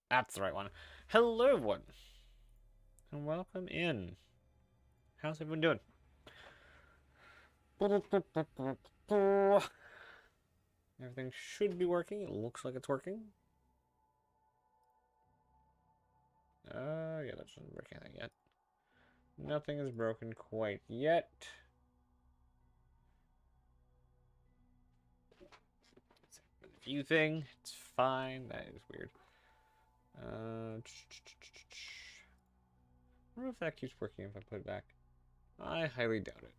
That's the right one. Hello, everyone, and welcome in. How's everyone doing? Everything should be working. It looks like it's working. Yeah, that doesn't work anything yet. Nothing is broken quite yet. View thing, it's fine. That is weird. I wonder if that keeps working if I put it back. I highly doubt it.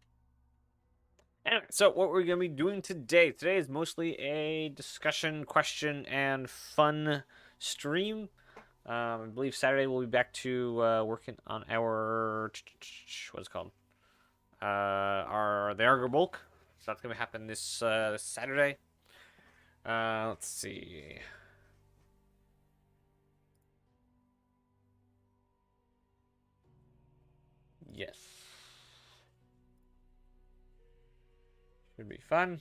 Anyway, so what we're going to be doing today. Today is mostly a discussion, question, and fun stream. I believe Saturday we'll be back to working on our what's it called? The Argo Bulk. So that's gonna happen this Saturday. Let's see. Yes, should be fun.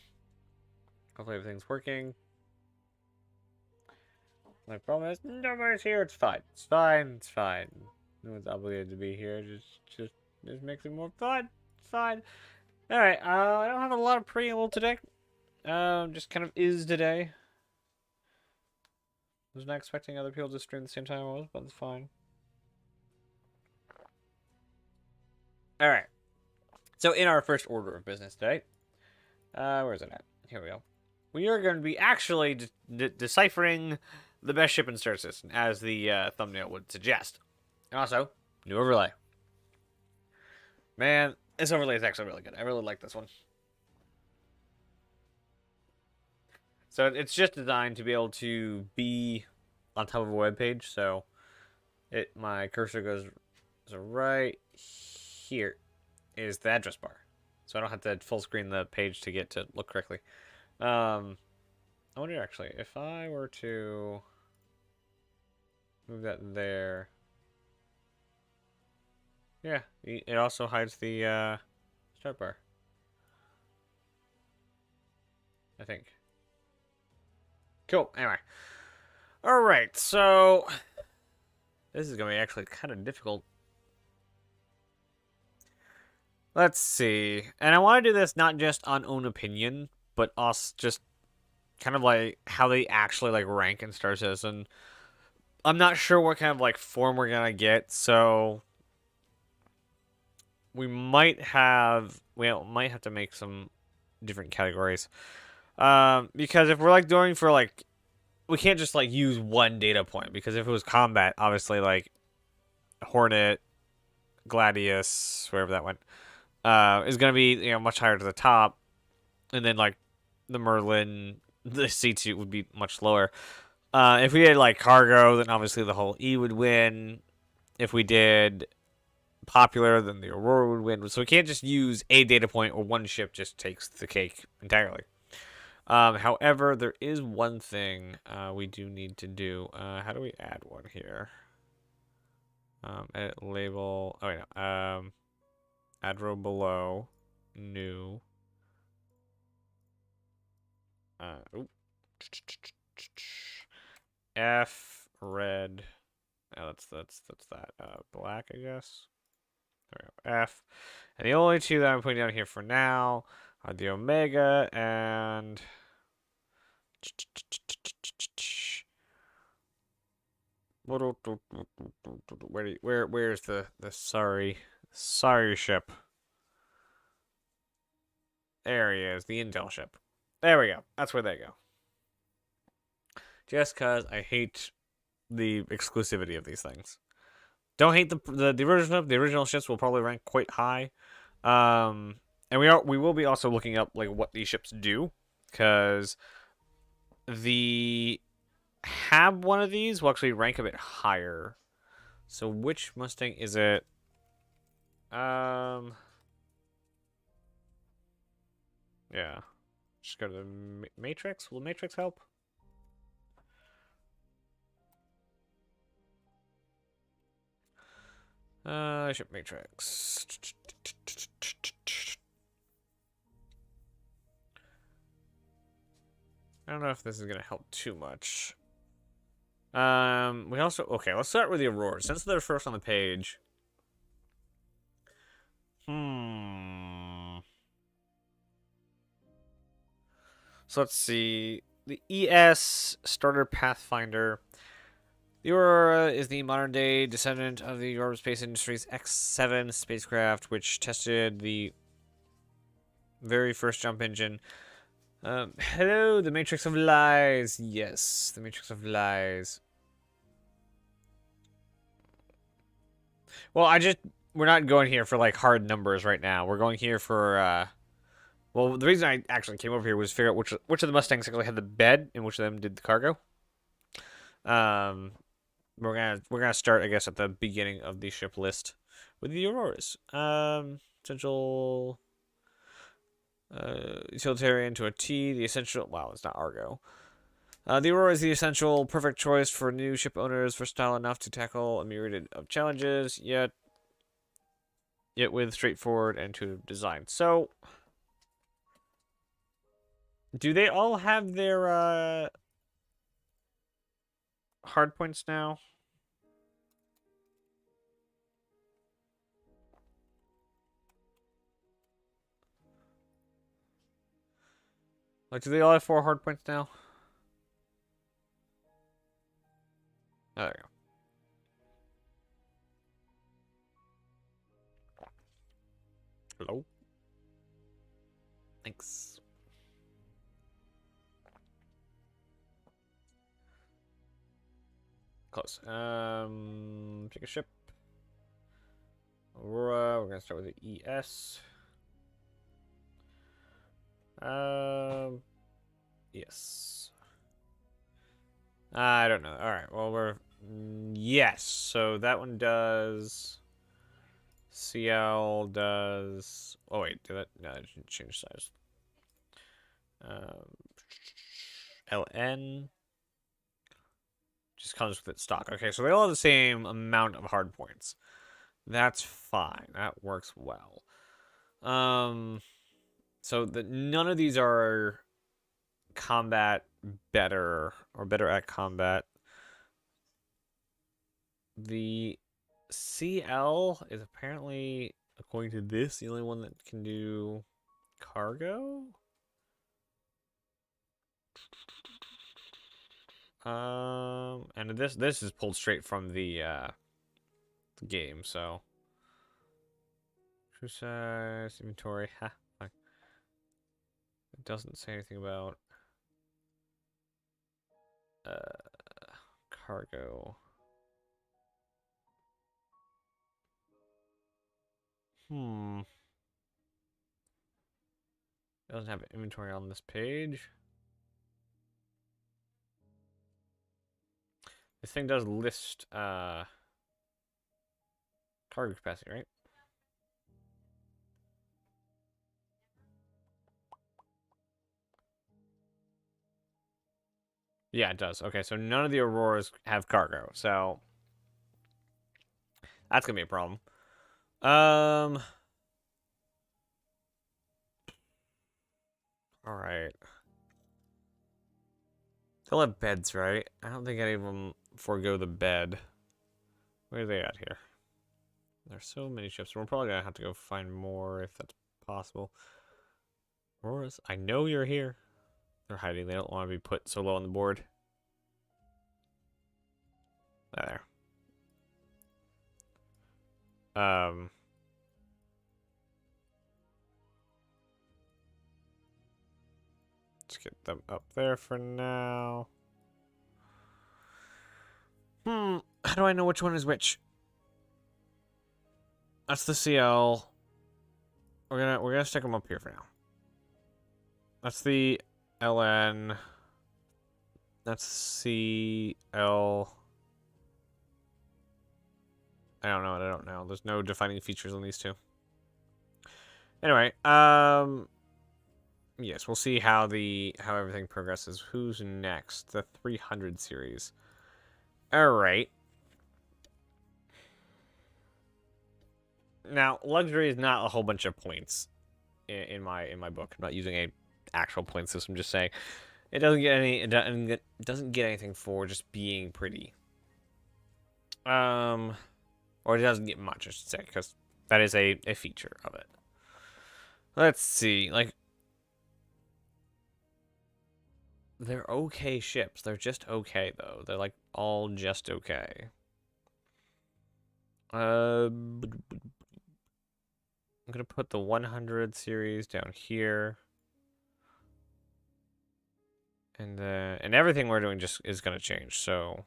Hopefully everything's working. My problem is nobody's here. It's fine. It's fine. It's fine. No one's obligated to be here. Just makes it more fun. It's fine. All right. I don't have a lot of preamble today. Just kind of is today. Was not expecting other people to stream at the same time I was, but it's fine. All right. So in our first order of business today, where is it at? Here we go. We are going to be actually deciphering the best ship in starcitizen, as the thumbnail would suggest. And also, new overlay. Man, this overlay is actually really good. I really like this one. So it's just designed to be able to be on top of a web page. So my cursor goes right here is the address bar. So I don't have to full screen the page to get to look correctly. I wonder actually if I were to move that there. Yeah, it also hides the start bar. I think. Cool. Anyway. Alright, so this is going to be actually kind of difficult. Let's see. And I want to do this not just on own opinion, but also just kind of like how they actually like rank in Star Citizen. I'm not sure what kind of like form we're going to get, so we might have to make some different categories. Because if we're like doing for like, we can't just like use one data point, because if it was combat, obviously like Hornet, Gladius, wherever that went, is going to be much higher to the top, and then like the Merlin, the C2 would be much lower. If we had like cargo, then obviously the whole E would win. If we did popular, then the Aurora would win. So we can't just use a data point or one ship just takes the cake entirely. However, there is one thing we do need to do. How do we add one here? Edit label. Oh, wait, no. Add row below. New. F red. Oh, that's that. Black, I guess. There we go. F. And the only two that I'm putting down here for now are the Omega and where's the sorry ship? There he is, the Intel ship. There we go. That's where they go. Just because I hate the exclusivity of these things. Don't hate the original. The original ships will probably rank quite high. And we will be also looking up like what these ships do, because the Hab one of these will actually rank a bit higher. So which Mustang is it? Yeah. Just go to the Matrix. Will Matrix help? Ship Matrix. I don't know if this is gonna help too much. We also let's start with the Aurora since they're first on the page. So let's see. The ES Starter Pathfinder. The Aurora is the modern-day descendant of the Orbital Space Industries X-7 spacecraft, which tested the very first jump engine. Hello, the Matrix of Lies. Yes, the Matrix of Lies. Well, we're not going here for, like, hard numbers right now. We're going here for, well, the reason I actually came over here was to figure out which of the Mustangs actually had the bed and which of them did the cargo. We're gonna start, I guess, at the beginning of the ship list with the Auroras. Essential, utilitarian to a T. The essential. Wow, it's not Argo. The Aurora is the essential, perfect choice for new ship owners, versatile enough to tackle a myriad of challenges, yet with straightforward and intuitive design. So, do they all have their hard points now? Like, do they all have 4 hard points now? Oh, there you go. Hello? Thanks. Close. Pick a ship. Aurora, we're gonna start with the ES. Yes. I don't know. Alright, well, yes, so that one does... CL does... Oh, wait, did that... No, it didn't change size. LN... just comes with its stock. Okay, so they all have the same amount of hard points. That's fine. That works well. So none of these are combat better or better at combat. The CL is apparently, according to this, the only one that can do cargo. And this is pulled straight from the game, so true size inventory. Ha. It doesn't say anything about cargo. It doesn't have inventory on this page. This thing does list cargo capacity, right? Yeah, it does. Okay, so none of the Auroras have cargo, so that's gonna be a problem. Alright. They'll have beds, right? I don't think any of them forego the bed. Where are they at here? There's so many ships. We're probably gonna have to go find more if that's possible. Auroras, I know you're here. They're hiding. They don't want to be put so low on the board. There. Let's get them up there for now. How do I know which one is which? That's the CL. We're gonna stick them up here for now. That's the LN. That's CL. I don't know. There's no defining features on these two. Anyway, yes, we'll see how everything progresses. Who's next? The 300 series. All right. Now, luxury is not a whole bunch of points in my book. I'm not using a actual point system. Just saying, It doesn't get any. It doesn't get anything for just being pretty. Or it doesn't get much, I should say, because that is a feature of it. Let's see, like, they're okay ships. They're just okay though. They're like all just okay. I'm gonna put the 100 series down here. And everything we're doing just is gonna change, so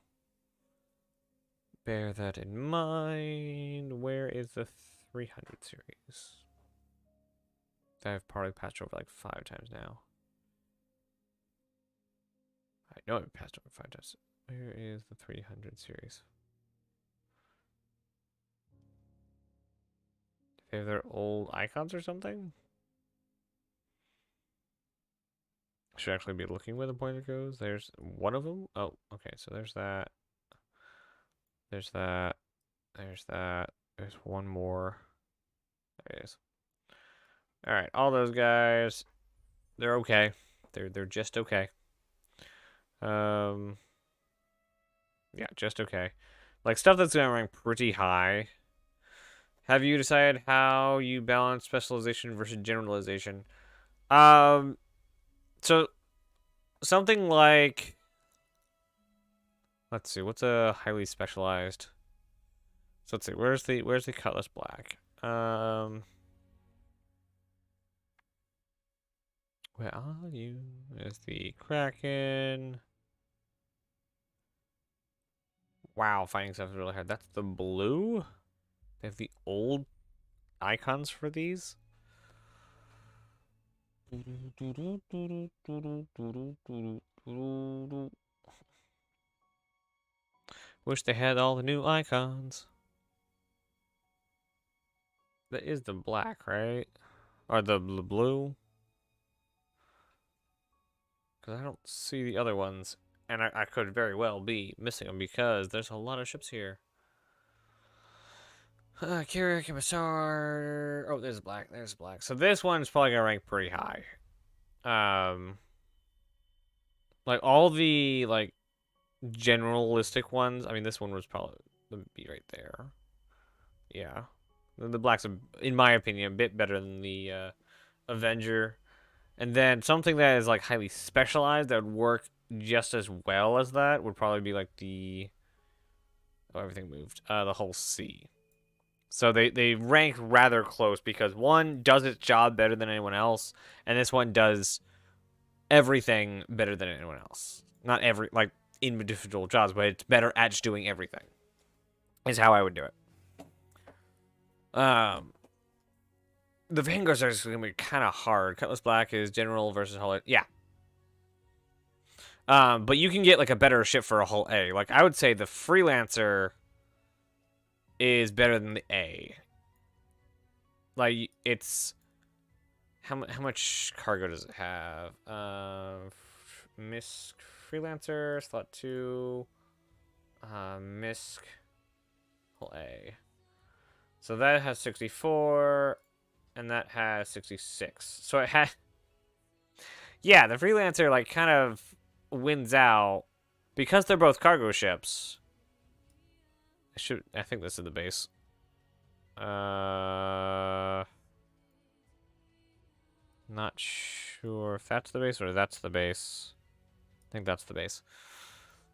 bear that in mind. Where is the 300 series? I've probably passed over like 5 times now. I know I've passed over 5 times. Where is the 300 series? Do they have their old icons or something? Should actually be looking where the pointer goes. There's one of them. Oh, okay. So there's that. There's that. There's that. There's one more. There it is. All right, all those guys, they're okay. They're just okay. Yeah, just okay. Like stuff that's gonna rank pretty high. Have you decided how you balance specialization versus generalization? So something like, let's see, what's a highly specialized? So let's see, where's the Cutlass Black? Where are you? There's the Kraken. Wow, finding stuff is really hard. That's the blue? They have the old icons for these? Wish they had all the new icons. That is the black, right? Or the blue? Because I don't see the other ones. And I could very well be missing them because there's a lot of ships here. Carrier, Commissar. Oh, there's black. There's black. So this one's probably gonna rank pretty high. Like all the like generalistic ones. I mean, this one was probably be right there. Yeah, the black's in my opinion a bit better than the Avenger. And then something that is like highly specialized that would work just as well as that would probably be like the everything moved. The whole C. So they rank rather close because one does its job better than anyone else, and this one does everything better than anyone else. Not every like individual jobs, but it's better at just doing everything. Is how I would do it. The Vanguards are going to be kind of hard. Cutlass Black is general versus hull A. Yeah. But you can get like a better ship for a hull A. Like I would say the Freelancer is better than the A. Like it's how much cargo does it have? Misk Freelancer slot 2. Misk hull A. So that has 64. And that has 66. So it had... Yeah, the Freelancer, like, kind of wins out. Because they're both cargo ships. I think this is the base. Not sure if that's the base or that's the base. I think that's the base.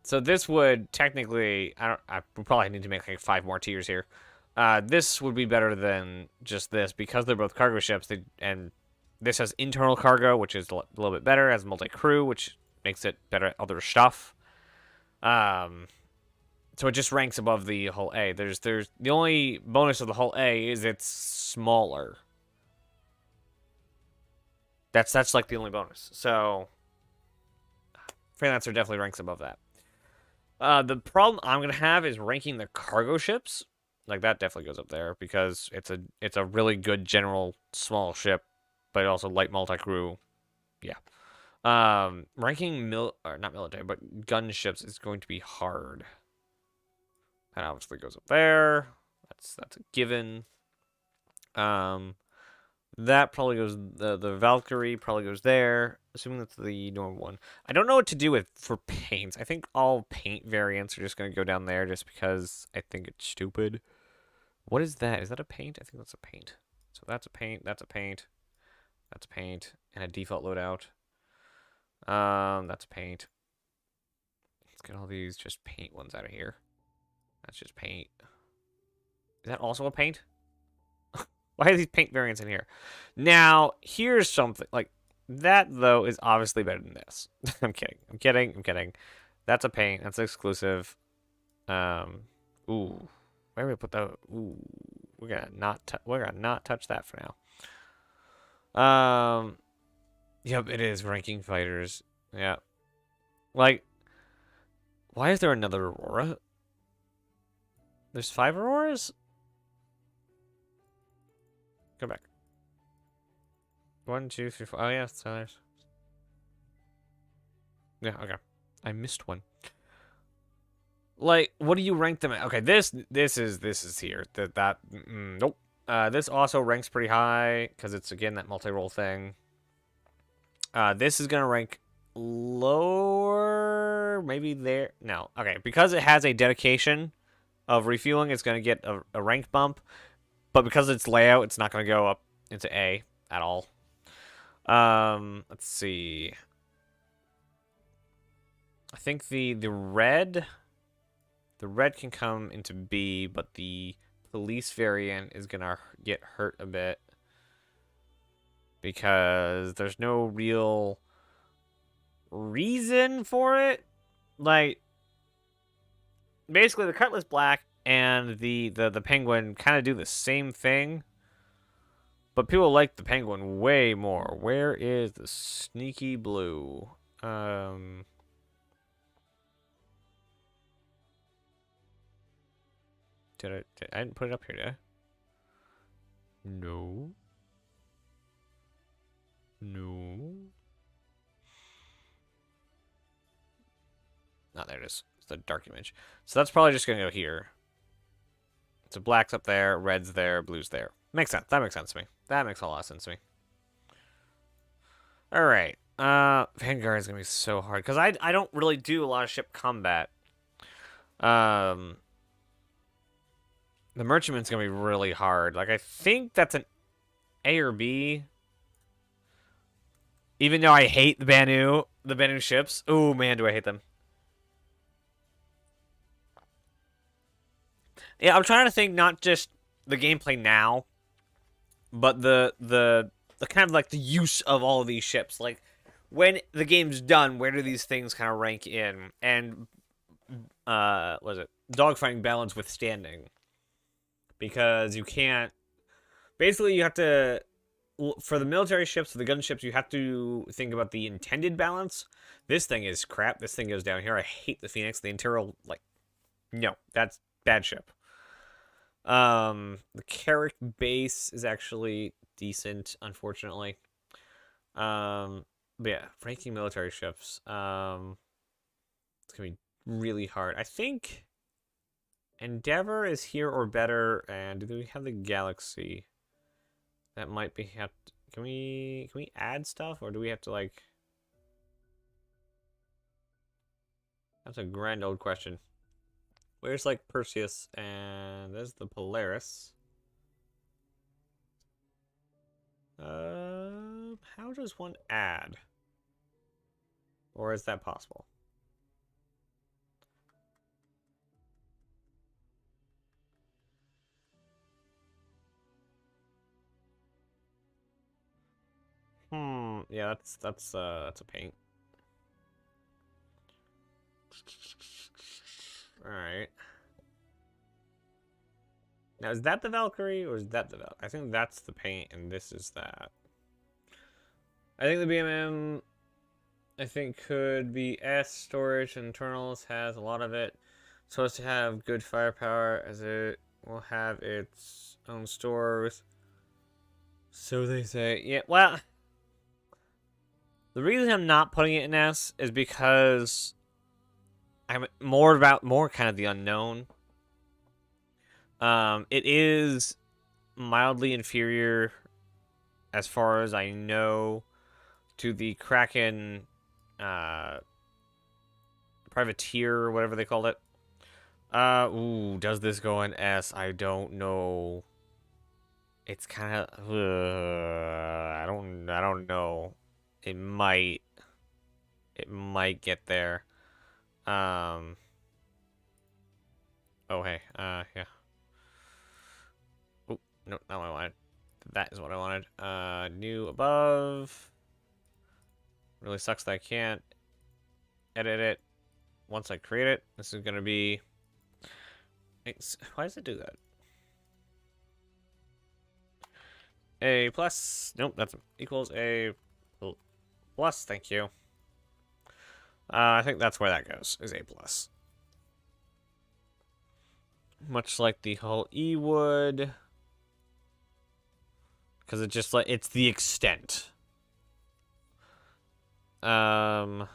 So this would technically... I would probably need to make, like, 5 more tiers here. This would be better than just this because they're both cargo ships. And this has internal cargo, which is a little bit better. It has multi-crew, which makes it better at other stuff. So it just ranks above the hull A. There's the only bonus of the hull A is it's smaller. That's like the only bonus. So Freelancer definitely ranks above that. The problem I'm gonna have is ranking the cargo ships. Like that definitely goes up there because it's a really good general small ship, but also light multi-crew. Yeah. Ranking not military, but gun ships is going to be hard. That obviously goes up there. That's a given. That probably goes the Valkyrie probably goes there. Assuming that's the normal one. I don't know what to do with for paints. I think all paint variants are just going to go down there just because I think it's stupid. What is that? Is that a paint? I think that's a paint. So that's a paint, that's a paint, that's a paint, and a default loadout. That's a paint. Let's get all these just paint ones out of here. That's just paint. Is that also a paint? Why are these paint variants in here? Now, here's something. Like, that, though, is obviously better than this. I'm kidding. I'm kidding. I'm kidding. That's a paint. That's exclusive. Ooh. Where do we put that? Ooh. We're gonna not touch that for now. Yep, it is. Ranking fighters. Yeah. Like, why is there another Aurora? There's 5 Auroras? Go back. 1, 2, 3, 4. Oh yeah, so there's. Yeah, okay. I missed one. Like, what do you rank them at? Okay, this is here. Nope. This also ranks pretty high because it's again that multi-role thing. This is gonna rank lower, maybe there. No, okay, because it has a dedication of refueling, it's gonna get a rank bump. But because it's layout, it's not gonna go up into A at all. Let's see. I think the red can come into B, but the police variant is gonna get hurt a bit because there's no real reason for it. Like, basically the Cutlass Black and the Penguin kind of do the same thing, but people like the Penguin way more. Where is the sneaky blue? I didn't put it up here, did I? No. Oh, there it is. It's the dark image. So that's probably just gonna go here. So black's up there, red's there, blue's there. Makes sense. That makes sense to me. That makes a lot of sense to me. Alright. Vanguard is gonna be so hard. Because I don't really do a lot of ship combat. The Merchantman's gonna be really hard. Like, I think that's an A or B. Even though I hate the Banu ships. Oh man, do I hate them. Yeah, I'm trying to think not just the gameplay now, but the kind of like the use of all of these ships. Like, when the game's done, where do these things kind of rank in? And what is it? Dogfighting balance withstanding. Because you can't. Basically, you have to. For the military ships, for the gun ships, you have to think about the intended balance. This thing is crap. This thing goes down here. I hate the Phoenix. The Imperial, like, no, that's bad ship. The Carrick base is actually decent, unfortunately. But yeah, ranking military ships. It's gonna be really hard. I think Endeavor is here or better, and do we have the Galaxy? That might be can we add stuff, or do we have to, like? That's a grand old question. Where's, like, Perseus, and there's the Polaris. How does one add? Or is that possible? Yeah, that's a paint. All right. Now, is that the Valkyrie, or is that the Valkyrie? I think that's the paint, and this is that. I think the BMM, I think, could be S, storage, and internals, has a lot of it. So as to have good firepower, as it will have its own stores. So they say. Yeah, well, the reason I'm not putting it in S is because I'm more kind of the unknown. It is mildly inferior, as far as I know, to the Kraken privateer, or whatever they called it. Ooh, does this go in S? I don't know. It's kind of I don't know. It might get there. Oh hey, yeah. Oh, no, not what I wanted. That is what I wanted. New above. Really sucks that I can't edit it once I create it. This is gonna be. Why does it do that? A plus. Nope, that's equals a plus. Thank you. I think that's where that goes. Is a plus. Much like the whole E would. Because it's just like, it's the extent. Let's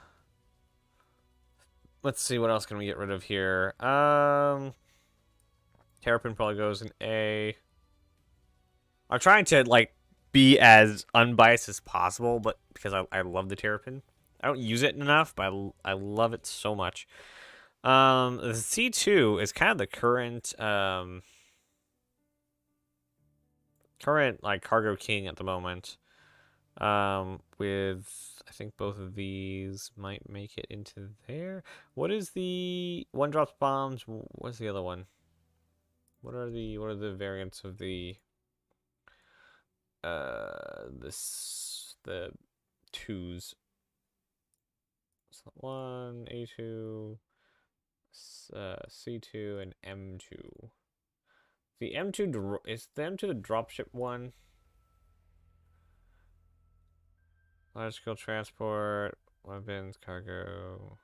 see, what else can we get rid of here? Terrapin probably goes in A. I'm trying to, like, be as unbiased as possible, but because I love the Terrapin. I don't use it enough, but I love it so much. The C2 is kind of the current, like, cargo king at the moment. With, I think both of these might make it into there. What is the one drops bombs? What's the other one? What are the variants of the the twos? So one, A2, C2, and M2. The M2 is the M2 the dropship one? Large scale transport, weapons, cargo.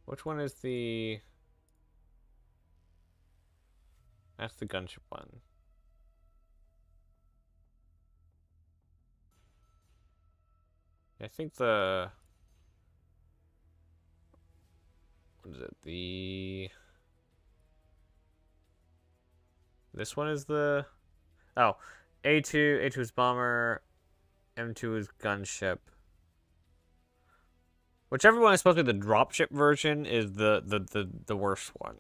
Which one is the... That's the gunship one. I think the... What is it? This one is the... Oh, A2 is bomber, M2 is gunship. Whichever one is supposed to be the dropship version is the worst one.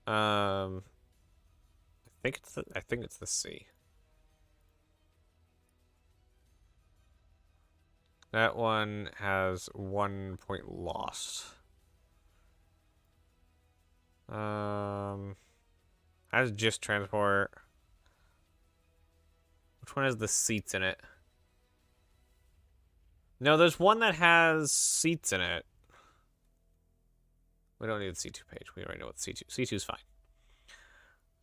I think it's the C. That one has 1 point lost. Has just transport. Which one has the seats in it? No, there's one that has seats in it. We don't need the C2 page. We already know what C2. C2 is fine.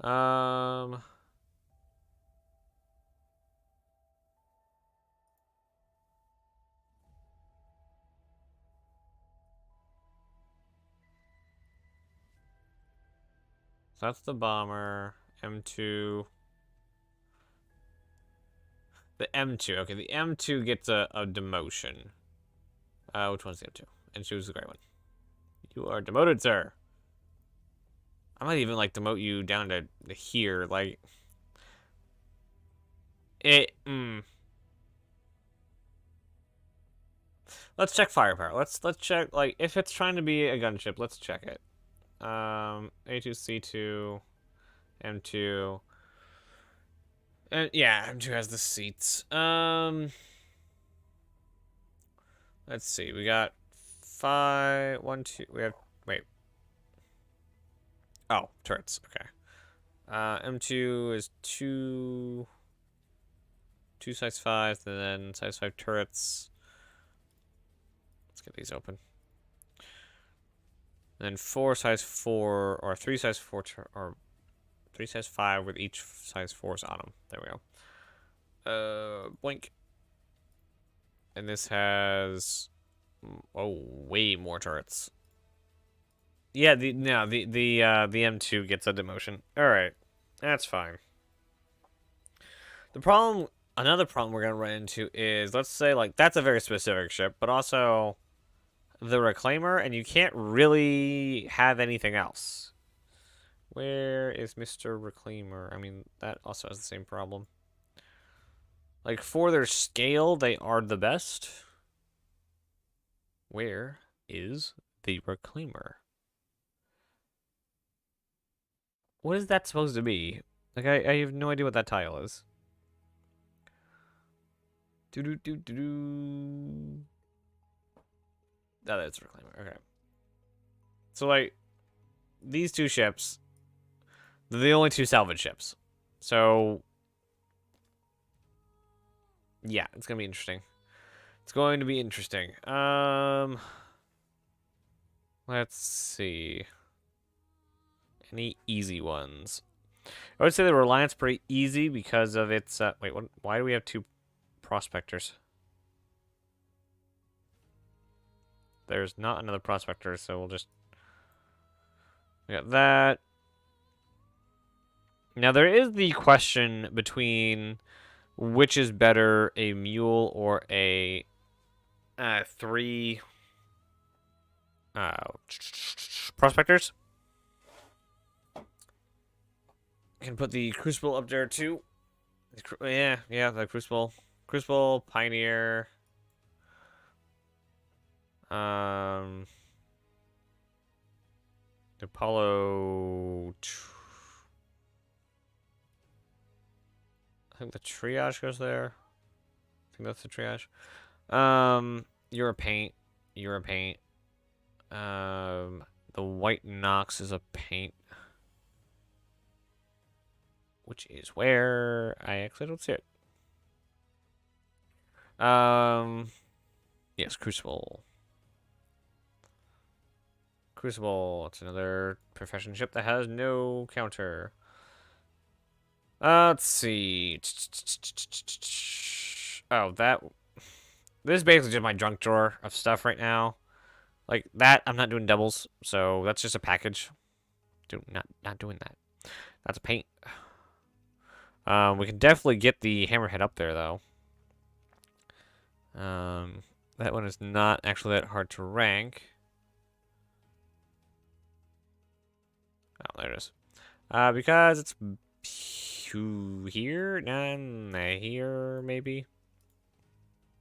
So that's the bomber. M2. The M2. Okay, the M2 gets a demotion. Which one's the M2? M2 is the great one. You are demoted, sir. I might even, like, demote you down to here. Like, Let's check firepower. Let's check, like, if it's trying to be a gunship, let's check it. A2, C2, M2. And yeah, M2 has the seats. Let's see. We got 5, 1, 2. We have, wait. Oh, turrets. Okay. M2 is two size 5s, and then size 5 turrets. Let's get these open. And then 4 size 4, or 3 size 4, or 3 size 5 with each size 4s on them. There we go. Blink. And this has, oh, way more turrets. Yeah, the M2 gets a demotion. All right, that's fine. The problem, another problem we're gonna run into is, let's say, like, that's a very specific ship, but also the Reclaimer, and you can't really have anything else. Where is Mr. Reclaimer? I mean, that also has the same problem. Like, for their scale, they are the best. Where is the Reclaimer? What is that supposed to be? Like, I have no idea what that tile is. Do-do-do-do-do. Oh, that's Reclaimer. Okay. So, like, these two ships, they're the only two salvage ships. So, yeah, it's going to be interesting. It's going to be interesting. Let's see. Any easy ones? I would say the Reliance pretty easy because of its... wait, what, why do we have two prospectors? There's not another prospector, so we'll just... We got that. Now, there is the question between which is better, a mule or a 3 prospectors. Can put the Crucible up there too. Yeah, the Crucible, Pioneer. Apollo. I think the triage goes there. I think that's the triage. You're a paint. The White Nox is a paint. Which is where I actually don't see it. Yes, Crucible. It's another profession ship that has no counter. Let's see. Oh, this is basically just my junk drawer of stuff right now. Like that, I'm not doing doubles, so that's just a package. Not doing that. That's a paint. We can definitely get the hammerhead up there though. That one is not actually that hard to rank. Oh, there it is. Because it's here, and here maybe.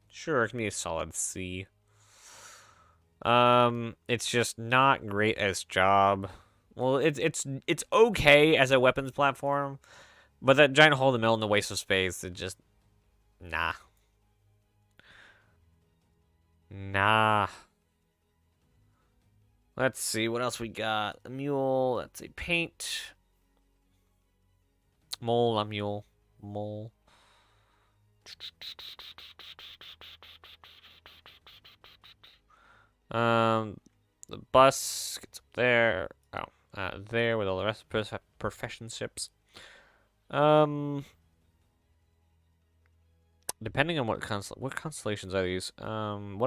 Sure, it can be a solid C. It's just not great as job. Well, it's okay as a weapons platform, but that giant hole in the middle and the waste of space, it just nah. Let's see what else we got. A mule. That's a paint. Mole, a mule, mole. The bus gets up there. Oh, there with all the rest of profession ships. Depending on what constellations are these? Some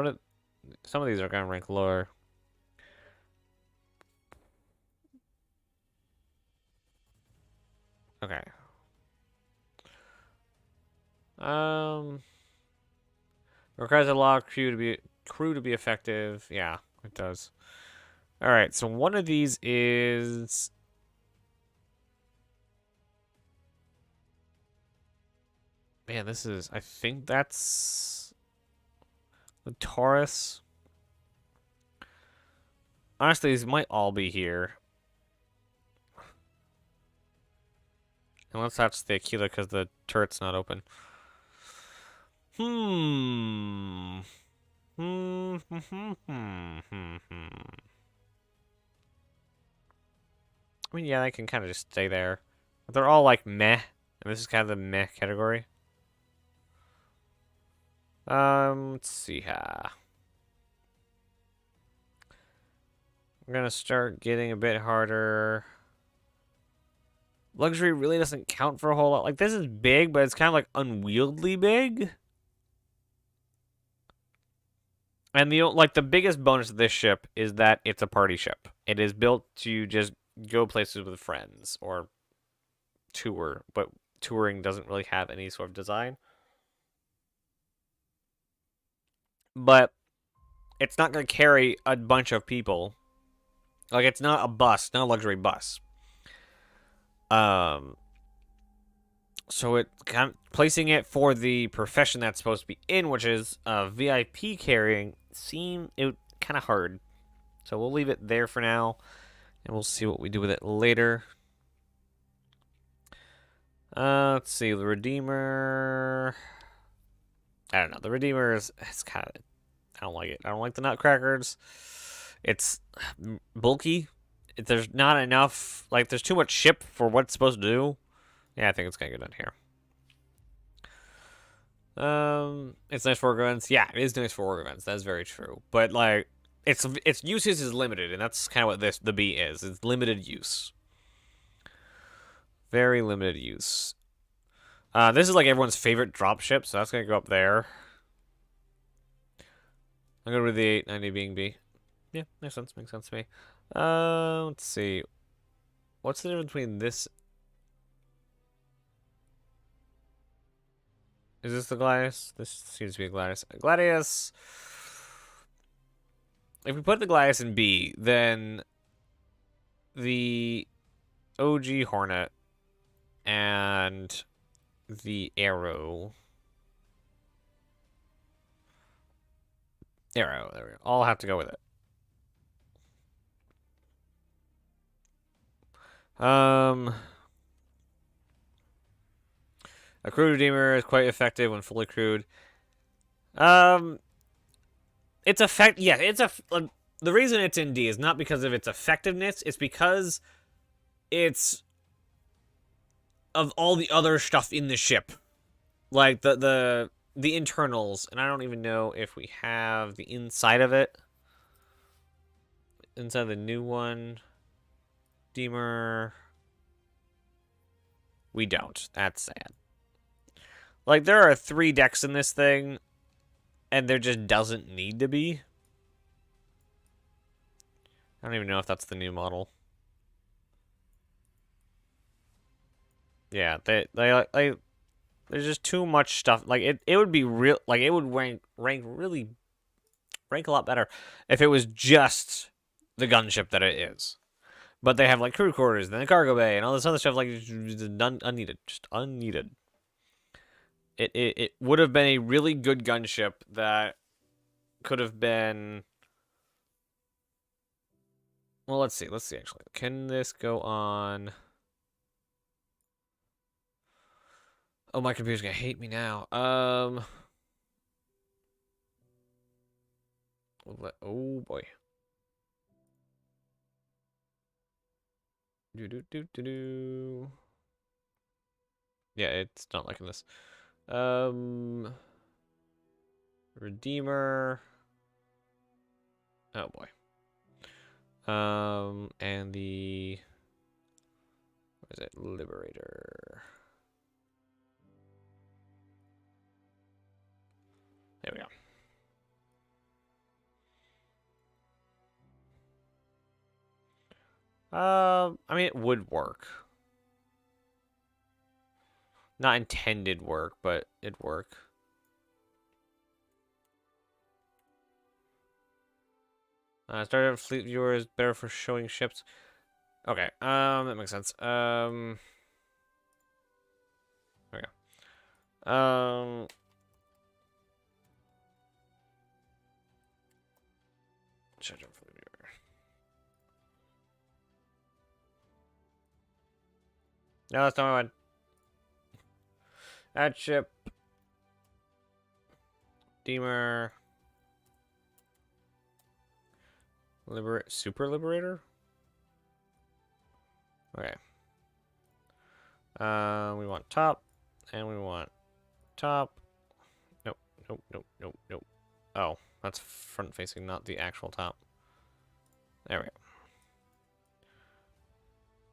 of these are gonna rank lower. Okay. Requires a lot of crew to be effective. Yeah, it does. All right, so one of these is man. This is I think that's the Taurus. Honestly, these might all be here. Unless that's the Aquila because the turret's not open. I mean, yeah, I can kind of just stay there. But they're all like meh, and this is kind of the meh category. Let's see here. I'm gonna start getting a bit harder. Luxury really doesn't count for a whole lot. Like, this is big, but it's kind of like unwieldy big. And the biggest bonus of this ship is that it's a party ship. It is built to just go places with friends or tour, but touring doesn't really have any sort of design. But it's not going to carry a bunch of people. Like, it's not a bus, not a luxury bus. So it kind of placing it for the profession that's supposed to be in, which is VIP carrying, seemed it kind of hard. So we'll leave it there for now, and we'll see what we do with it later. Let's see, the Redeemer. I don't know. The Redeemer is it's kind of. I don't like it. I don't like the Nutcrackers. It's bulky. There's not enough. Like, there's too much ship for what it's supposed to do. Yeah, I think it's gonna go down here. It's nice for org events. Yeah, it is nice for org events. That's very true. But like, its usage is limited, and that's kind of what the B is. It's limited use. Very limited use. This is like everyone's favorite dropship, so that's gonna go up there. I'm gonna go with the 890 being B. Yeah, makes sense. Makes sense to me. Let's see. What's the difference between this? Is this the Gladius? This seems to be a Gladius. Gladius. If we put the Gladius in B, then the OG Hornet and the Arrow. There we go. All have to go with it. A crew redeemer is quite effective when fully crewed. It's effect. Yeah, the reason it's in D is not because of its effectiveness. It's because it's of all the other stuff in the ship, like the internals, and I don't even know if we have the inside of it. Inside the new one, Deemer. We don't. That's sad. Like, there are 3 decks in this thing, and there just doesn't need to be. I don't even know if that's the new model. Yeah, they there's just too much stuff. Like, it would be real. Like, it would rank a lot better if it was just the gunship that it is. But they have like crew quarters, then the cargo bay, and all this other stuff. Like, unneeded, just unneeded. It would have been a really good gunship that could have been. Well, let's see actually. Can this go on? Oh, my computer's gonna hate me now. Oh boy. Do. Yeah, it's not liking this. Redeemer. Oh boy. And the what is it? Liberator. There we go. I mean, it would work. Not intended work, but it'd work. Started fleet viewer is better for showing ships. Okay, that makes sense. There we go. Schedule fleet viewer. No, that's not what I want. Add ship. Deemer. Super Liberator? Okay. We want top, and we want top. Nope. Oh, that's front facing, not the actual top. There we go.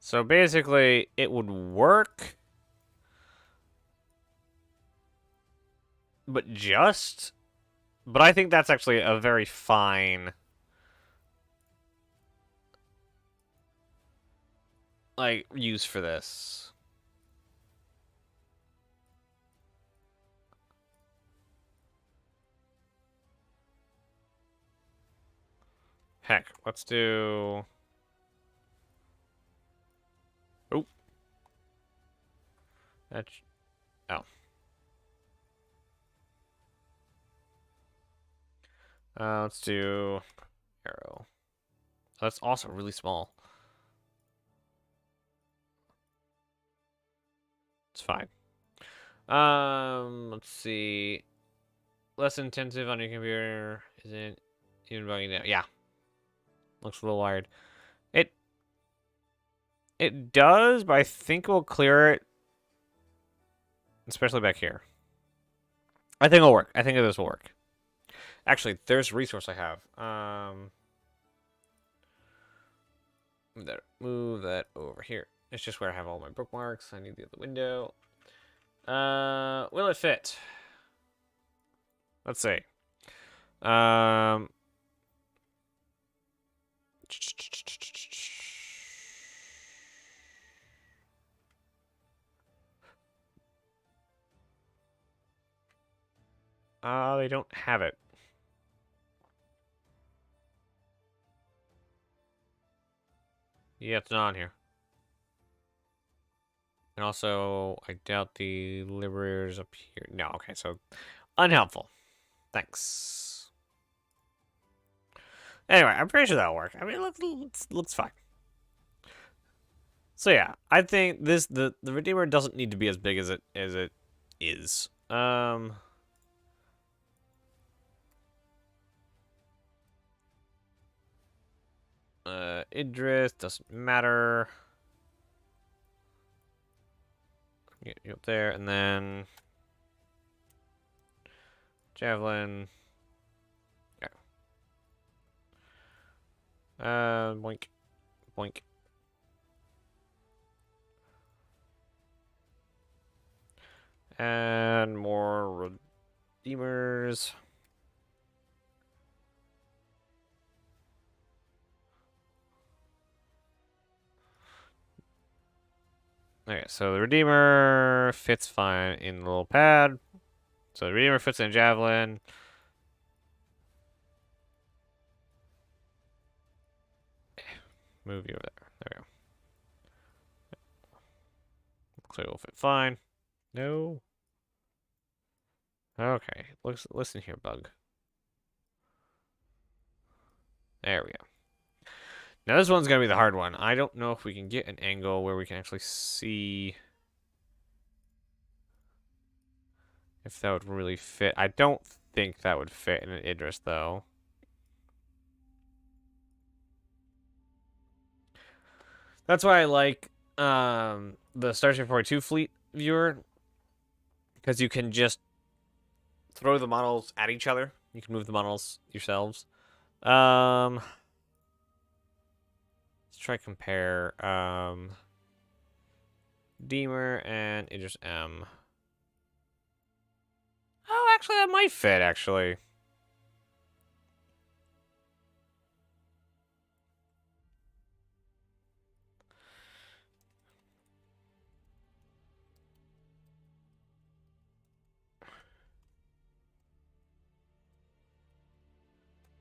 So basically, it would work, but I think that's actually a very fine, like, use for this. Heck, let's do. Oh, That's... Oh. Let's do arrow. That's also really small. It's fine. Let's see. Less intensive on your computer. Isn't even bugging down. Yeah. Looks a little wired. It does, but I think we'll clear it. Especially back here. I think it'll work. I think this will work. Actually, there's a resource I have. Move that over here. It's just where I have all my bookmarks. I need the other window. Will it fit? Let's see. They don't have it. Yeah, it's not on here. And also, I doubt the Liberator's up here. No, okay, so unhelpful. Thanks. Anyway, I'm pretty sure that'll work. I mean, it looks fine. So yeah, I think the Redeemer doesn't need to be as big as it is. Idris doesn't matter. Get you up there, and then Javelin. Okay. Boink, boink. And more Redeemers. Okay, so the Redeemer fits fine in the little pad. So the Redeemer fits in a Javelin. Move you over there. There we go. Looks like it will fit fine. No. Okay. Listen here, bug. There we go. Now this one's gonna be the hard one. I don't know if we can get an angle where we can actually see if that would really fit. I don't think that would fit in an Idris though. That's why I like the Starship 42 fleet viewer, because you can just throw the models at each other. You can move the models yourselves. Let's try compare Deemer and Idris M. Oh, actually, that might fit, actually.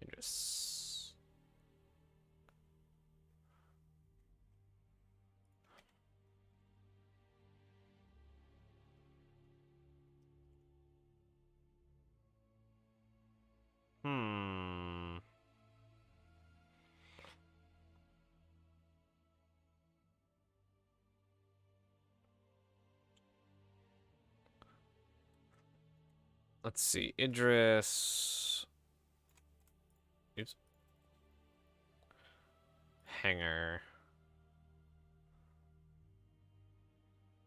Idris. Hmm. Let's see. Idris. Oops. Hanger.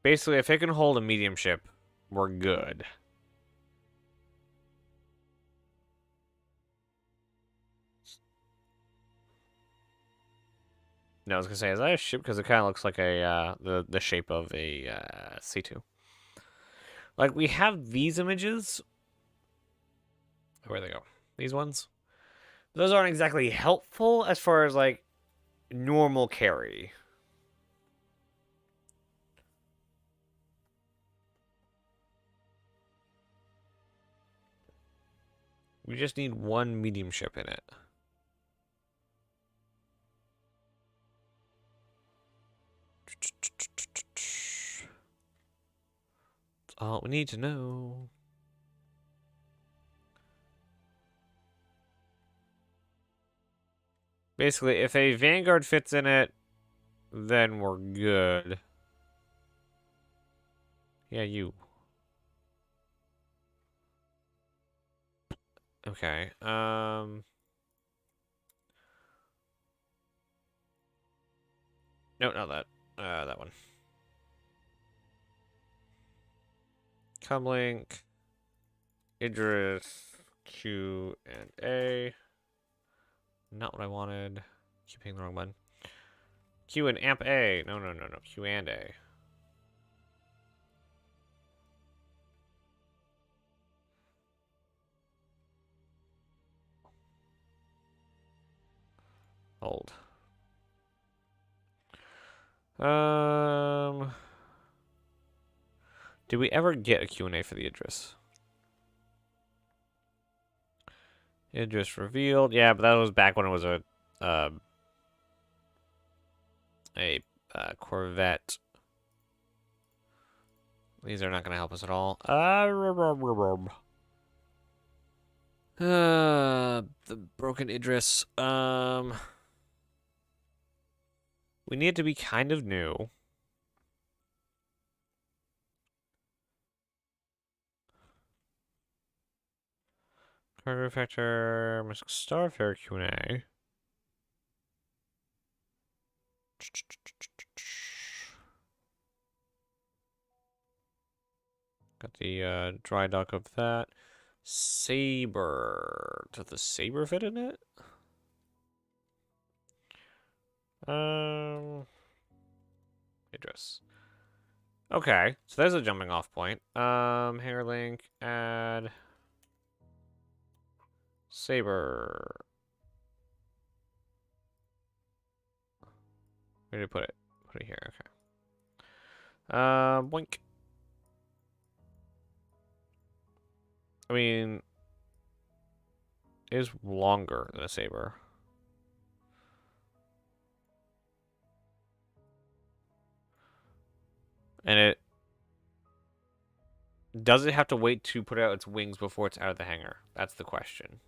Basically, if it can hold a medium ship, we're good. No, I was gonna say, is that a ship? Because it kind of looks like a the shape of a C2. Like we have these images. Where they go? These ones. Those aren't exactly helpful as far as like normal carry. We just need one medium ship in it. That's all we need to know. Basically, if a Vanguard fits in it, then we're good. Yeah, you. Okay. No, not that. That one. Comlink, Idris, Q, and A. Not what I wanted. Keep hitting the wrong button. Q and amp A. No. Q and A. Hold. Did we ever get a Q&A for the Idris? Idris revealed. Yeah, but that was back when it was a Corvette. These are not going to help us at all. The broken Idris. We need it to be kind of new. Cargo factor, Starfare Q&A. Got the dry dock of that. Saber. Does the Saber fit in it? Idris. Okay, so there's a jumping off point. Hair link, add Saber. Where did I put it? Put it here, okay. Boink. I mean, it is longer than a Saber. And it does it have to wait to put out its wings before it's out of the hangar? That's the question.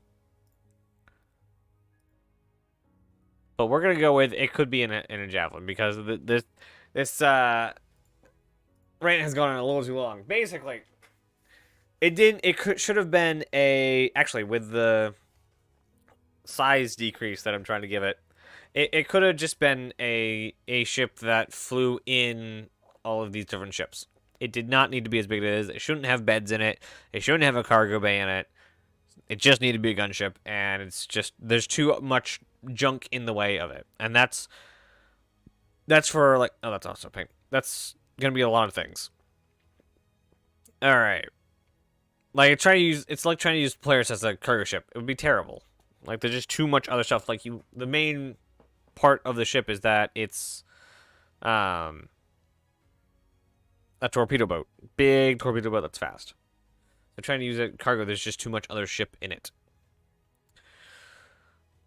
But we're gonna go with it could be in a javelin because this rant has gone on a little too long. Basically, should have been actually with the size decrease that I'm trying to give it. It could have just been a ship that flew in all of these different ships. It did not need to be as big as it is. It shouldn't have beds in it. It shouldn't have a cargo bay in it. It just needed to be a gunship, and it's just there's too much junk in the way of it, and that's for like that's also pink. That's gonna be a lot of things. All right, like it's like trying to use players as a cargo ship. It would be terrible. Like there's just too much other stuff. Like the main part of the ship is that it's a torpedo boat, big torpedo boat that's fast. They're trying to use it cargo. There's just too much other ship in it.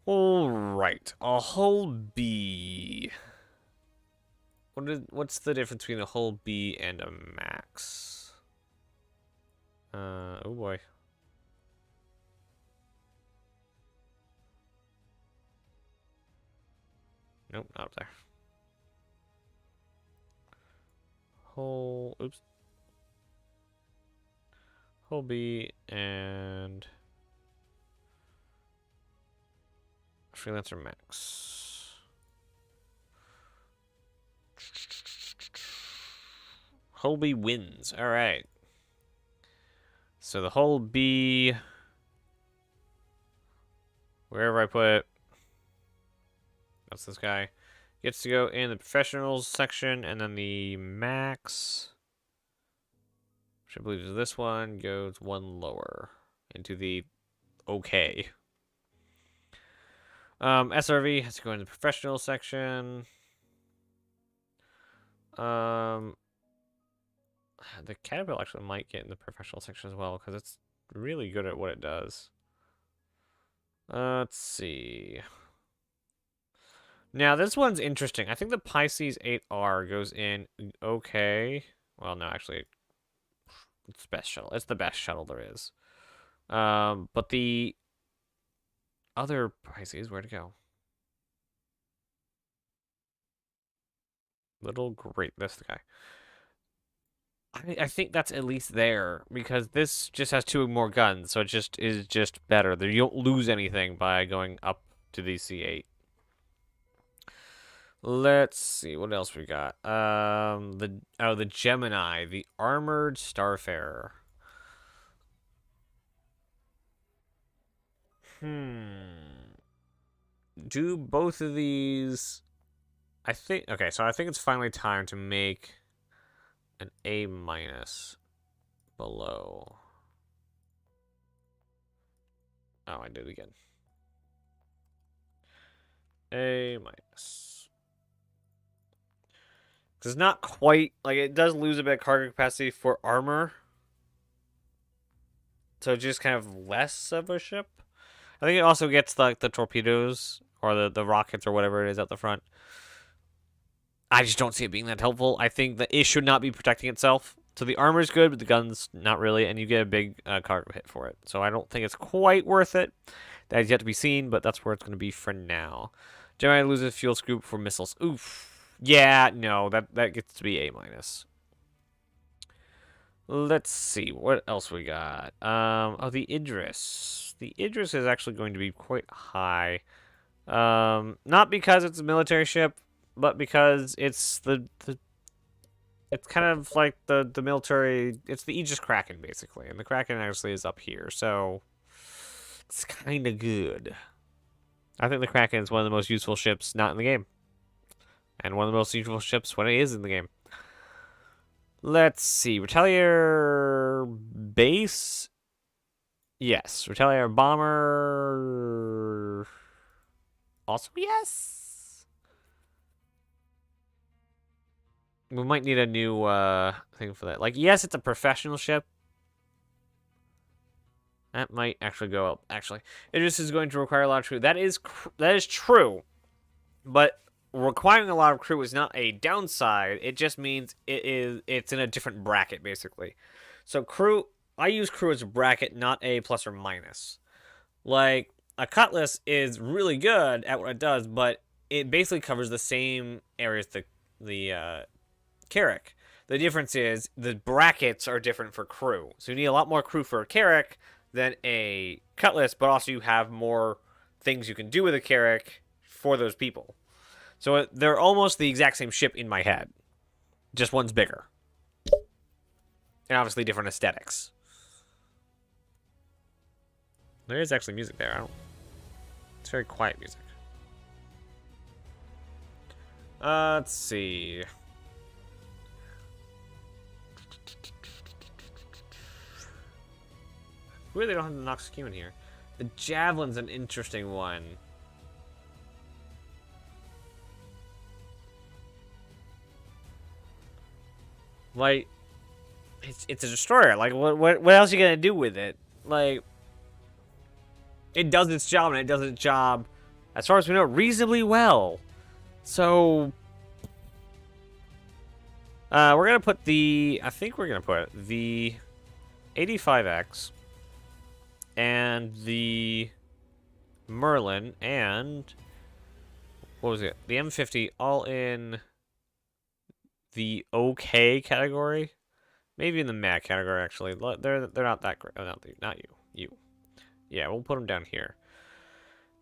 All right, a hull B. What's the difference between a hull B and a max? Oh boy. Nope, not up there. Oops. Hull B and Freelancer Max. Hull B wins. All right. So the Hull B, wherever I put it, that's this guy, gets to go in the professionals section, and then the Max, which I believe is this one, goes one lower into the okay. SRV has to go in the professional section. The Caterpillar actually might get in the professional section as well because it's really good at what it does. Let's see. Now this one's interesting. I think the Pisces 8R goes in okay. Well, no, actually, It's the best shuttle. It's the best shuttle there is. But the other Pisces, where'd it go? Little great, this guy. I think that's at least there because this just has 2 more guns, so it just is just better. You don't lose anything by going up to the C8. Let's see what else we got. The Gemini, the armored Starfarer. Do both of these? I think okay. So I think it's finally time to make an A- below. Oh, I did it again. A-. It's not quite like it does lose a bit of cargo capacity for armor. So just kind of less of a ship. I think it also gets like the torpedoes or the rockets or whatever it is at the front. I just don't see it being that helpful. I think that it should not be protecting itself. So the armor is good, but the gun's not really, and you get a big cargo hit for it. So I don't think it's quite worth it. That is yet to be seen, but that's where it's going to be for now. Gemini loses fuel scoop for missiles. Oof. Yeah, no, that gets to be A-. Let's see, what else we got? Oh, the Idris. The Idris is actually going to be quite high. Not because it's a military ship, but because it's it's kind of like the military. It's the Aegis Kraken basically, and the Kraken actually is up here, so it's kind of good. I think the Kraken is one of the most useful ships not in the game, and one of the most useful ships when it is in the game. Let's see, Retaliator base. Yes, Retaliator bomber. Also, yes. We might need a new thing for that. Like, yes, it's a professional ship. That might actually go up. Actually, it just is going to require a lot of crew. That is true, but requiring a lot of crew is not a downside. It just means it's in a different bracket basically. So crew, I use crew as a bracket, not a plus or minus. Like a Cutlass is really good at what it does, but it basically covers the same areas the Carrack. The difference is the brackets are different for crew. So you need a lot more crew for a Carrack than a Cutlass, but also you have more things you can do with a Carrack for those people. So they're almost the exact same ship in my head. Just one's bigger. And obviously different aesthetics. There is actually music there. It's very quiet music. Let's see. Weird they don't have the Nox Scheme in here. The Javelin's an interesting one. Like, it's a destroyer. Like, what else are you gonna do with it? Like, it does its job, and it does its job, as far as we know, reasonably well. So, we're gonna put I think we're gonna put the 85X and the Merlin and what was it? The M50 all in the okay category, maybe in the mad category actually. They're not that great. Oh, not you. Yeah, we'll put them down here.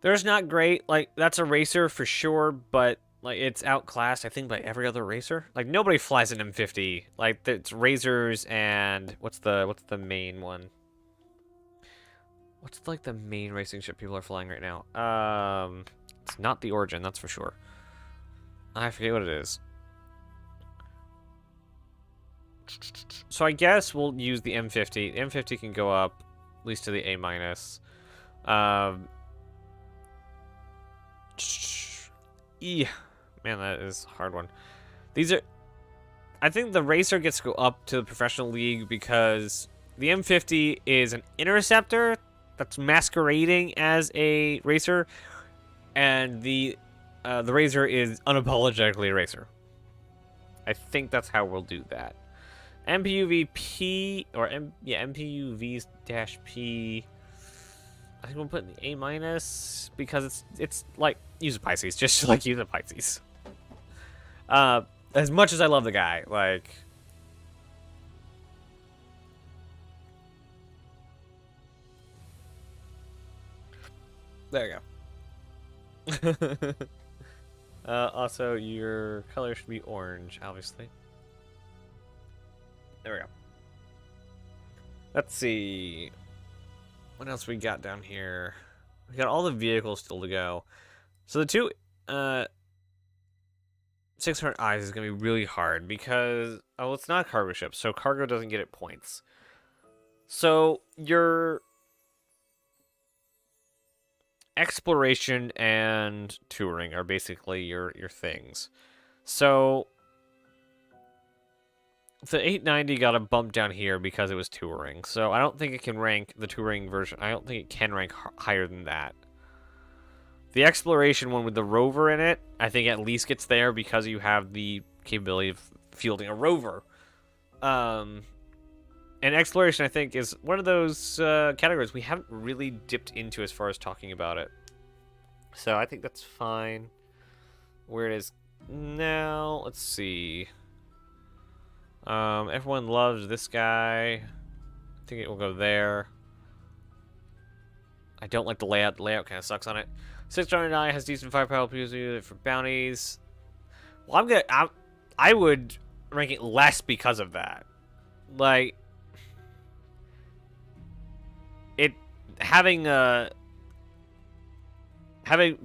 There's not great. Like that's a racer for sure, but like it's outclassed I think by every other racer. Like nobody flies an M50. Like it's Razors and what's the main one? What's like the main racing ship people are flying right now? It's not the Origin, that's for sure. I forget what it is. So I guess we'll use the M50. The M50 can go up at least to the A-. Yeah, man, that is a hard one. These are, I think the Racer gets to go up to the professional league because the M50 is an interceptor that's masquerading as a racer, and the Razor is unapologetically a racer. I think that's how we'll do that. MPUVP or MPUV-P. I think we'll put in the A- because it's like use a Pisces, just like use a Pisces. As much as I love the guy, like. There you go. Also, your color should be orange, obviously. There we go. Let's see. What else we got down here? We got all the vehicles still to go. So the two 600 eyes is going to be really hard because, oh, it's not a cargo ship, so cargo doesn't get it points. So your exploration and touring are basically your things. So the 890 got a bump down here because it was touring. So I don't think it can rank the touring version. I don't think it can rank higher than that. The exploration one with the rover in it, I think at least gets there because you have the capability of fielding a rover. And exploration, I think, is one of those categories we haven't really dipped into as far as talking about it. So I think that's fine. Where it is now, let's see. Everyone loves this guy. I think it will go there. I don't like the layout. The layout kind of sucks on it. 609 has decent firepower for bounties. Well, I would rank it less because of that. Like, it having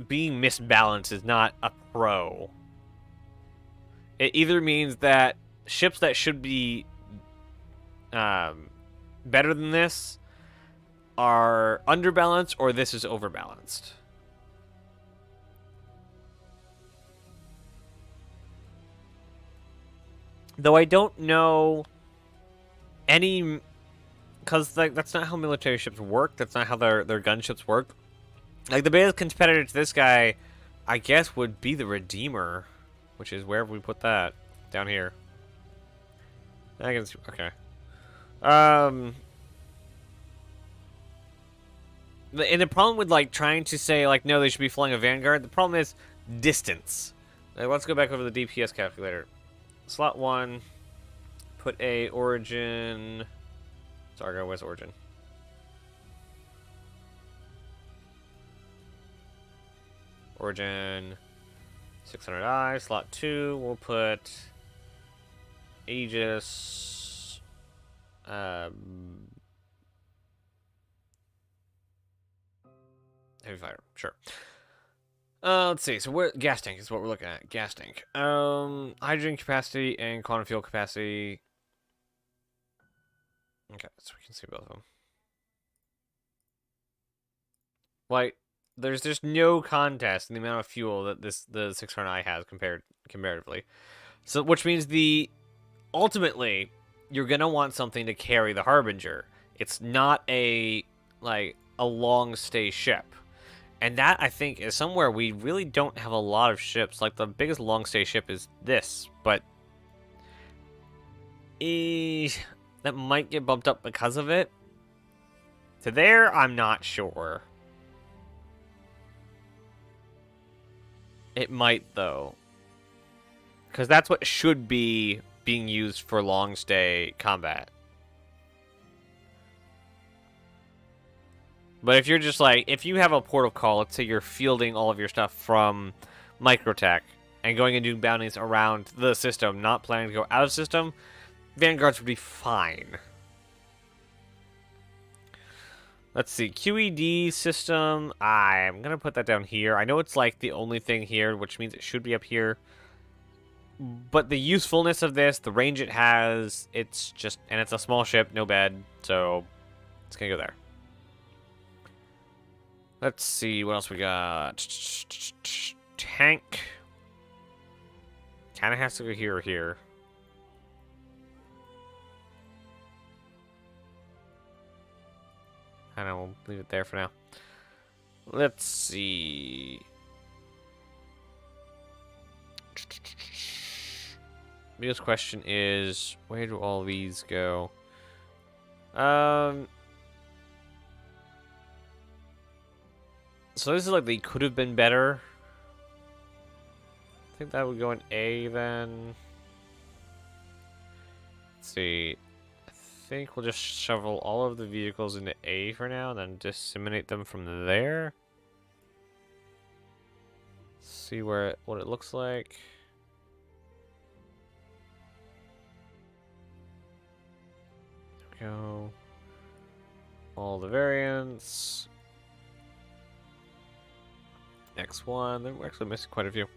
being misbalanced is not a pro. It either means that ships that should be better than this are underbalanced, or this is overbalanced. Though I don't know any, because like that's not how military ships work. That's not how their gunships work. Like the biggest competitor to this guy, I guess, would be the Redeemer, which is where we put that down here. I can see, okay. And the problem with like trying to say like no, they should be flying a Vanguard. The problem is distance. Like, let's go back over the DPS calculator. Slot 1, put a origin. Sorry, where's origin? Origin 600i. Slot 2, we'll put Aegis. Heavy fire, sure. Let's see. So we're gas tank is what we're looking at. Gas tank. Hydrogen capacity and quantum fuel capacity. Okay, so we can see both of them. Like, there's just no contest in the amount of fuel that the 600i has comparatively. So, which means ultimately you're gonna want something to carry the Harbinger. It's not a long stay ship. And that, I think, is somewhere we really don't have a lot of ships. Like, the biggest long-stay ship is this, but that might get bumped up because of it. To there, I'm not sure. It might, though. Because that's what should be being used for long-stay combat. But if you're just like, if you have a port of call, let's say you're fielding all of your stuff from Microtech and going and doing bounties around the system, not planning to go out of system, Vanguards would be fine. Let's see, QED system, I'm going to put that down here. I know it's like the only thing here, which means it should be up here. But the usefulness of this, the range it has, it's just, and it's a small ship, no bed, so it's going to go there. Let's see, what else we got? Tank. Kind of has to go here or here. I don't know, we'll leave it there for now. Let's see. biggest question is, where do all these go? So this is like they could have been better. I think that would go in A then. Let's see. I think we'll just shovel all of the vehicles into A for now, and then disseminate them from there. See what it looks like. There we go. All the variants. Next one. We're actually missing quite a few.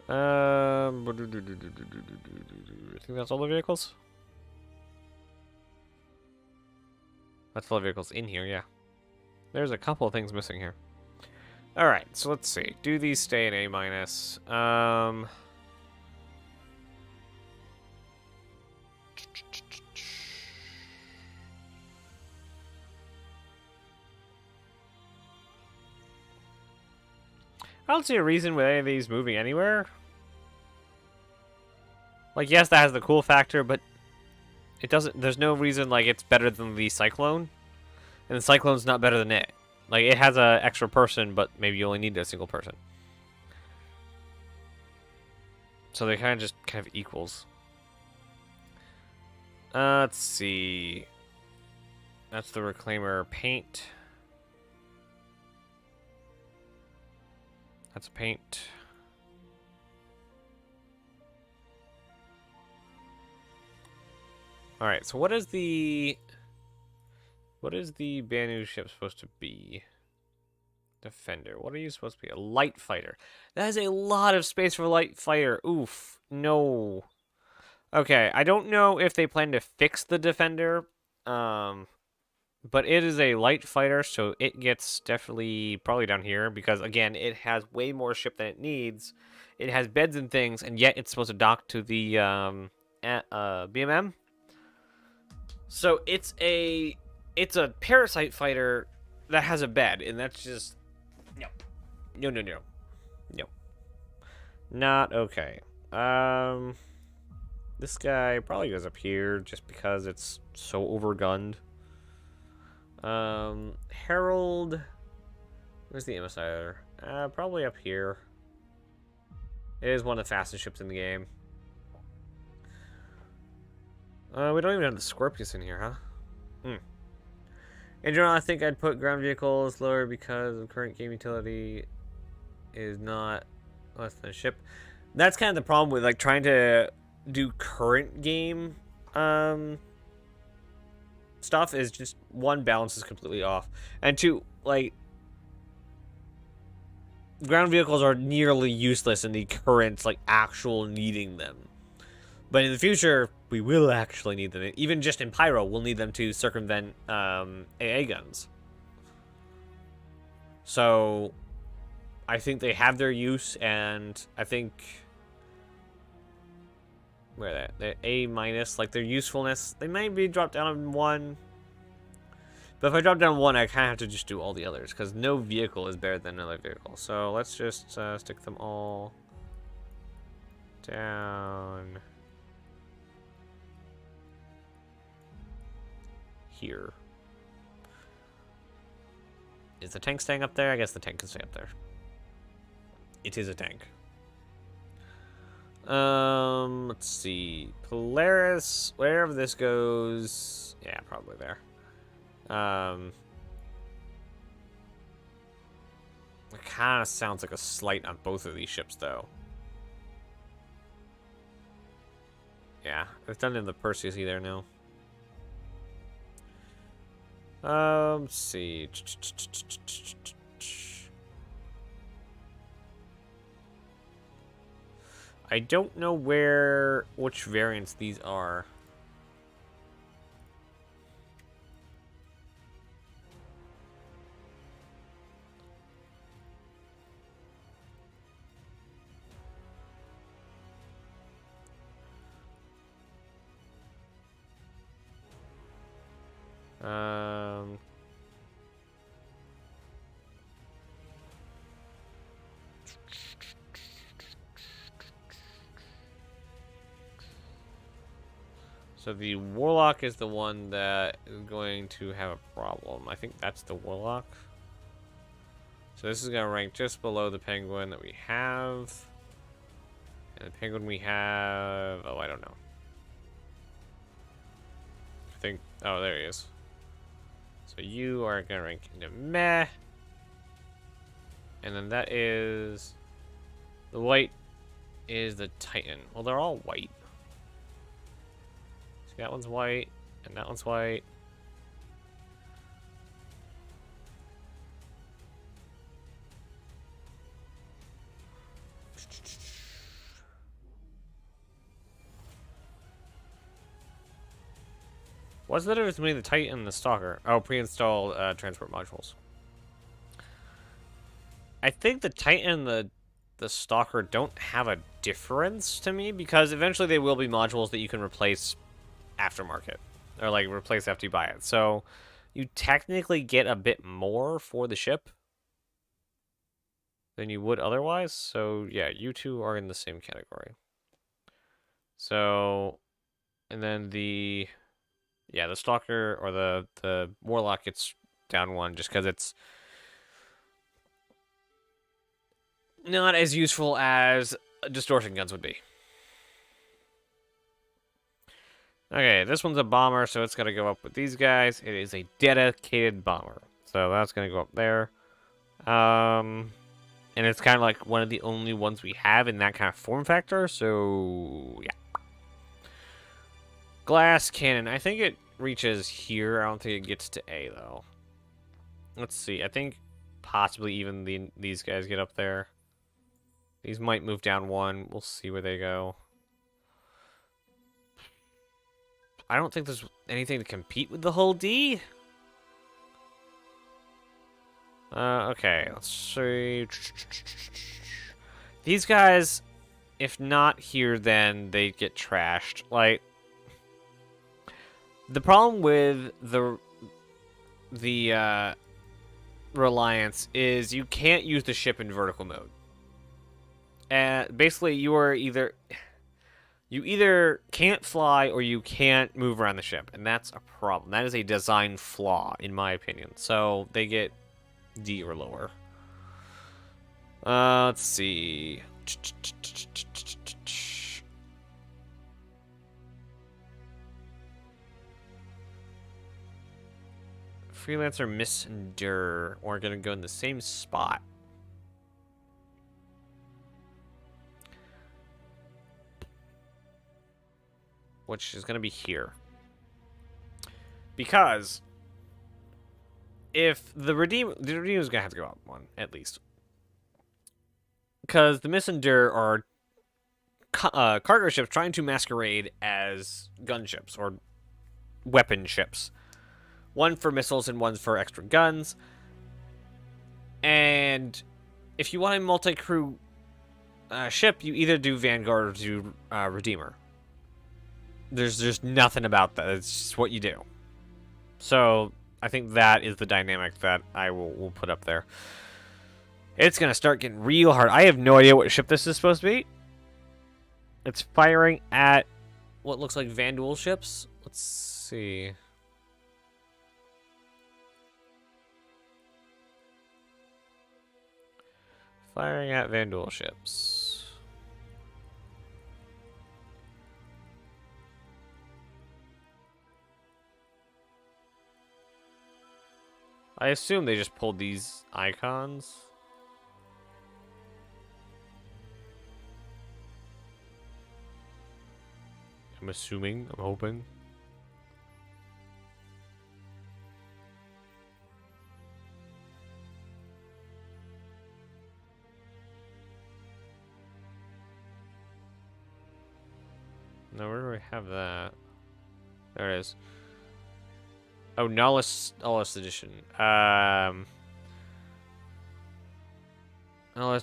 I think that's all the vehicles. That's all the vehicles in here, yeah. There's a couple of things missing here. Alright, so let's see. Do these stay in A-? I don't see a reason with any of these moving anywhere. Like, yes, that has the cool factor, but it doesn't. There's no reason like it's better than the Cyclone, and the Cyclone's not better than it. Like, it has an extra person, but maybe you only need a single person. So they kind of equals. Let's see. That's the Reclaimer paint. That's paint. Alright, so what is the Banu ship supposed to be? Defender. What are you supposed to be? A light fighter. That is a lot of space for a light fighter. Oof. No. Okay, I don't know if they plan to fix the Defender. But it is a light fighter, so it gets definitely probably down here because, again, it has way more ship than it needs. It has beds and things, and yet it's supposed to dock to the BMM. So it's a parasite fighter that has a bed, and that's just no. Not okay. This guy probably goes up here just because it's so overgunned. Herald. Where's the emissary? Probably up here. It is one of the fastest ships in the game. We don't even have the Scorpius in here, huh? In general, I think I'd put ground vehicles lower because the current game utility is not less than a ship. That's kind of the problem with like trying to do current game stuff is just one, balance is completely off, and two, like ground vehicles are nearly useless in the current like actual needing them. But in the future, we will actually need them. Even just in Pyro, we'll need them to circumvent AA guns. So, I think they have their use, and I think... Where are they? They're A-, like their usefulness, they might be dropped down on 1. But if I drop down 1, I kind of have to just do all the others, because no vehicle is better than another vehicle. So, let's just stick them all down... here. Is the tank staying up there? I guess the tank can stay up there. It is a tank. Let's see. Polaris, wherever this goes. Yeah, probably there. It kind of sounds like a slight on both of these ships, though. Yeah, I've done it in the Perseus either now. Let's see. I don't know which variants these are. So the Warlock is the one that is going to have a problem. I think that's the Warlock. So this is going to rank just below the Penguin that we have. And the Penguin we have... Oh, I don't know. I think... Oh, there he is. So you are going to rank into meh. And then that is... The white is the Titan. Well, they're all white. So that one's white, and that one's white. What's the difference between the Titan and the Stalker? Oh, pre-installed transport modules. I think the Titan and the Stalker don't have a difference to me, because eventually they will be modules that you can replace aftermarket, or like replace after you buy it. So you technically get a bit more for the ship than you would otherwise. So yeah, you two are in the same category. So, and then the Stalker or the Warlock gets down one just because it's not as useful as distortion guns would be. Okay, this one's a bomber, so it's gonna go up with these guys. It is a dedicated bomber, so that's gonna go up there. And it's kind of like one of the only ones we have in that kind of form factor, so yeah. Glass cannon, I think it reaches here. I don't think it gets to A, though. Let's see, I think possibly even these guys get up there. These might move down one. We'll see where they go. I don't think there's anything to compete with the hull D. Okay, let's see. These guys, if not here, then they get trashed. Like, the problem with the Reliance is you can't use the ship in vertical mode. And basically, you either can't fly or you can't move around the ship, and that's a problem. That is a design flaw, in my opinion. So they get D or lower. Let's see. Freelancer, Messenger, are gonna go in the same spot. Which is going to be here. Because if the Redeemer is going to have to go up one, at least. Because the Messenger are cargo ships trying to masquerade as gunships or weapon ships. One for missiles and one for extra guns. And if you want a multi-crew ship, you either do Vanguard or do Redeemer. There's just nothing about that. It's just what you do. So I think that is the dynamic that I will put up there. It's going to start getting real hard. I have no idea what ship this is supposed to be. It's firing at what looks like Vanduul ships. Let's see. Firing at Vanduul ships. I assume they just pulled these icons. I'm assuming, I'm hoping. No, where do we have that? There it is. Oh, Nihilus Edition. Nihilus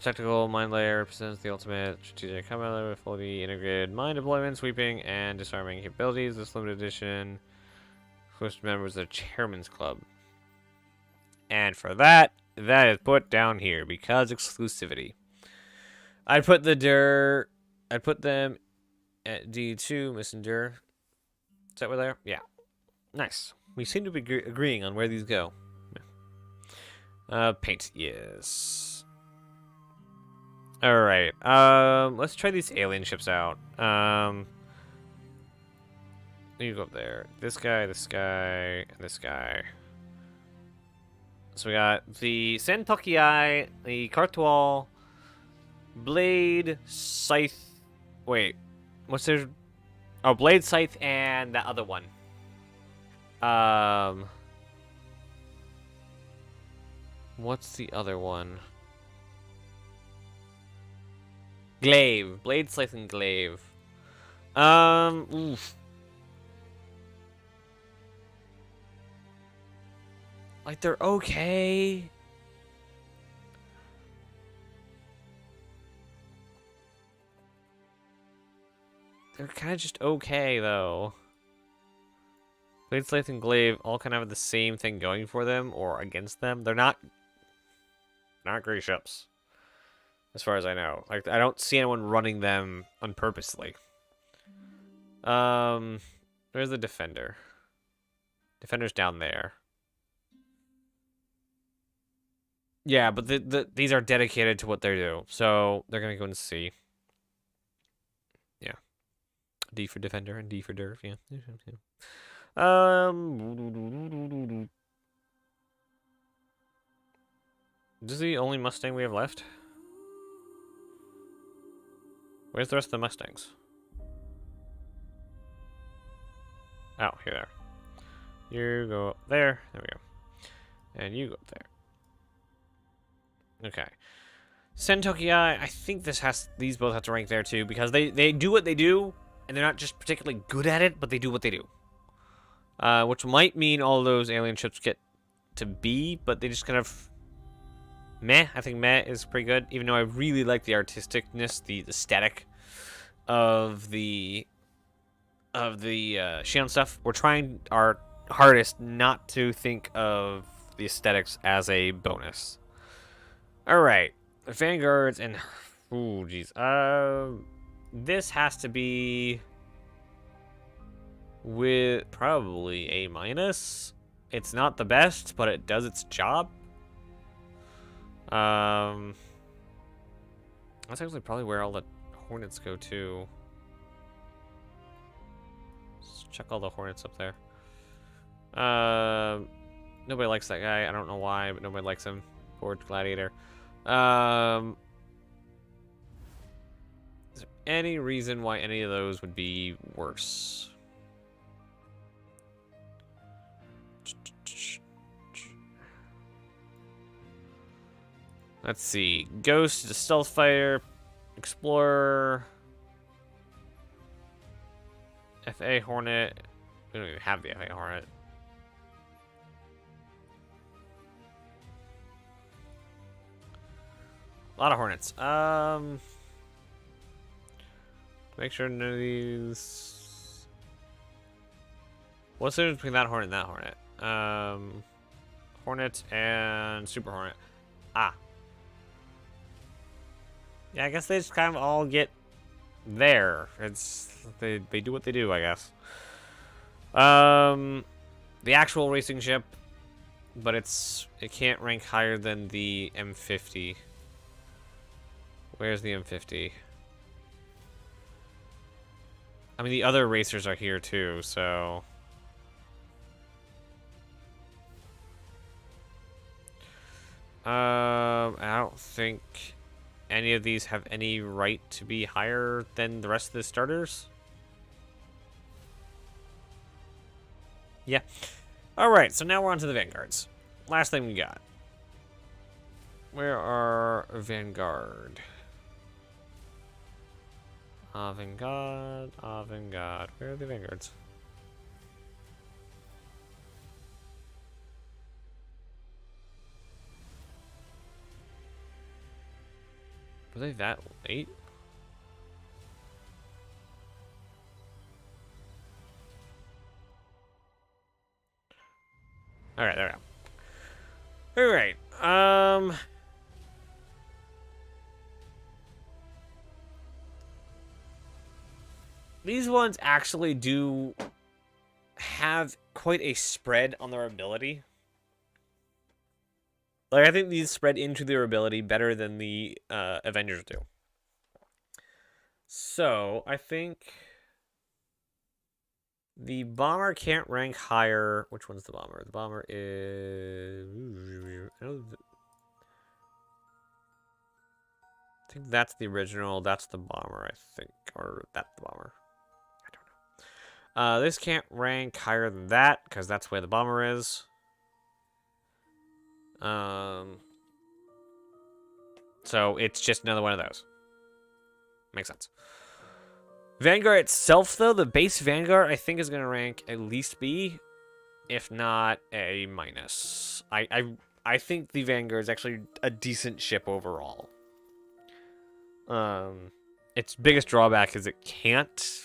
Tactical Mind Layer represents the ultimate strategic combat layer with fully integrated mine deployment, sweeping, and disarming capabilities. This limited edition hosts members of the Chairman's Club. And for that, that is put down here because exclusivity. I'd put them at D2, Messenger. that where they are? Yeah. Nice. We seem to be agreeing on where these go. Paint. Yes. Alright. Let's try these alien ships out. You go up there. This guy, and this guy. So we got the Sentokii, the Cartwal, Blade, Scythe. Wait, what's there? Oh, Blade, Scythe, and that other one. What's the other one? Glaive, Blade, Scythe, and Glaive. Oof. Like, they're okay. They're kind of just okay, though. Blade, Scythe, and Glaive all kind of have the same thing going for them, or against them. They're not great ships, as far as I know. Like, I don't see anyone running them unpurposely. Where's the Defender? Defender's down there. Yeah, but these are dedicated to what they do, so they're gonna go and see. Yeah, D for Defender and D for Derf. Yeah. This is the only Mustang we have left. Where's the rest of the Mustangs? Oh, here they are. You go up there. There we go. And you go up there. Okay. Sentokii, I think these both have to rank there too, because they do what they do, and they're not just particularly good at it, but they do what they do. Which might mean all those alien ships get to B, but they just kind of meh. I think meh is pretty good, even though I really like the artisticness, the aesthetic of the Shion stuff. We're trying our hardest not to think of the aesthetics as a bonus. Alright, Vanguards and... Ooh, jeez. This has to be... with probably A-. It's not the best, but it does its job. That's actually probably where all the Hornets go too. Let's check all the Hornets up there. Nobody likes that guy. I don't know why, but nobody likes him. Forge Gladiator. Is there any reason why any of those would be worse? Let's see. Ghost, the Stealth Fighter, Explorer, FA Hornet. We don't even have the FA Hornet. A lot of Hornets. Make sure none of these... What's the difference between that Hornet and that Hornet? Hornet and Super Hornet. Ah. Yeah, I guess they just kind of all get there. They do what they do, I guess. The actual racing ship, but it can't rank higher than the M50. Where's the M50? I mean, the other racers are here too, so... I don't think any of these have any right to be higher than the rest of the starters. Yeah. Alright, so now we're on to the Vanguards. Last thing we got. Where are Vanguard? Avant-garde, avant-garde. Where are the Vanguards? Were they that late? Alright, there we go. Alright, these ones actually do have quite a spread on their ability. Like, I think these spread into their ability better than the Avengers do. So, I think the bomber can't rank higher. Which one's the bomber? The bomber is... I think that's the original. That's the bomber, I think. Or that's the bomber. I don't know. This can't rank higher than that, because that's where the bomber is. So it's just another one of those. Makes sense. Vanguard itself, though, the base Vanguard, I think is going to rank at least B, if not A minus. I think the Vanguard is actually a decent ship overall. Its biggest drawback is it can't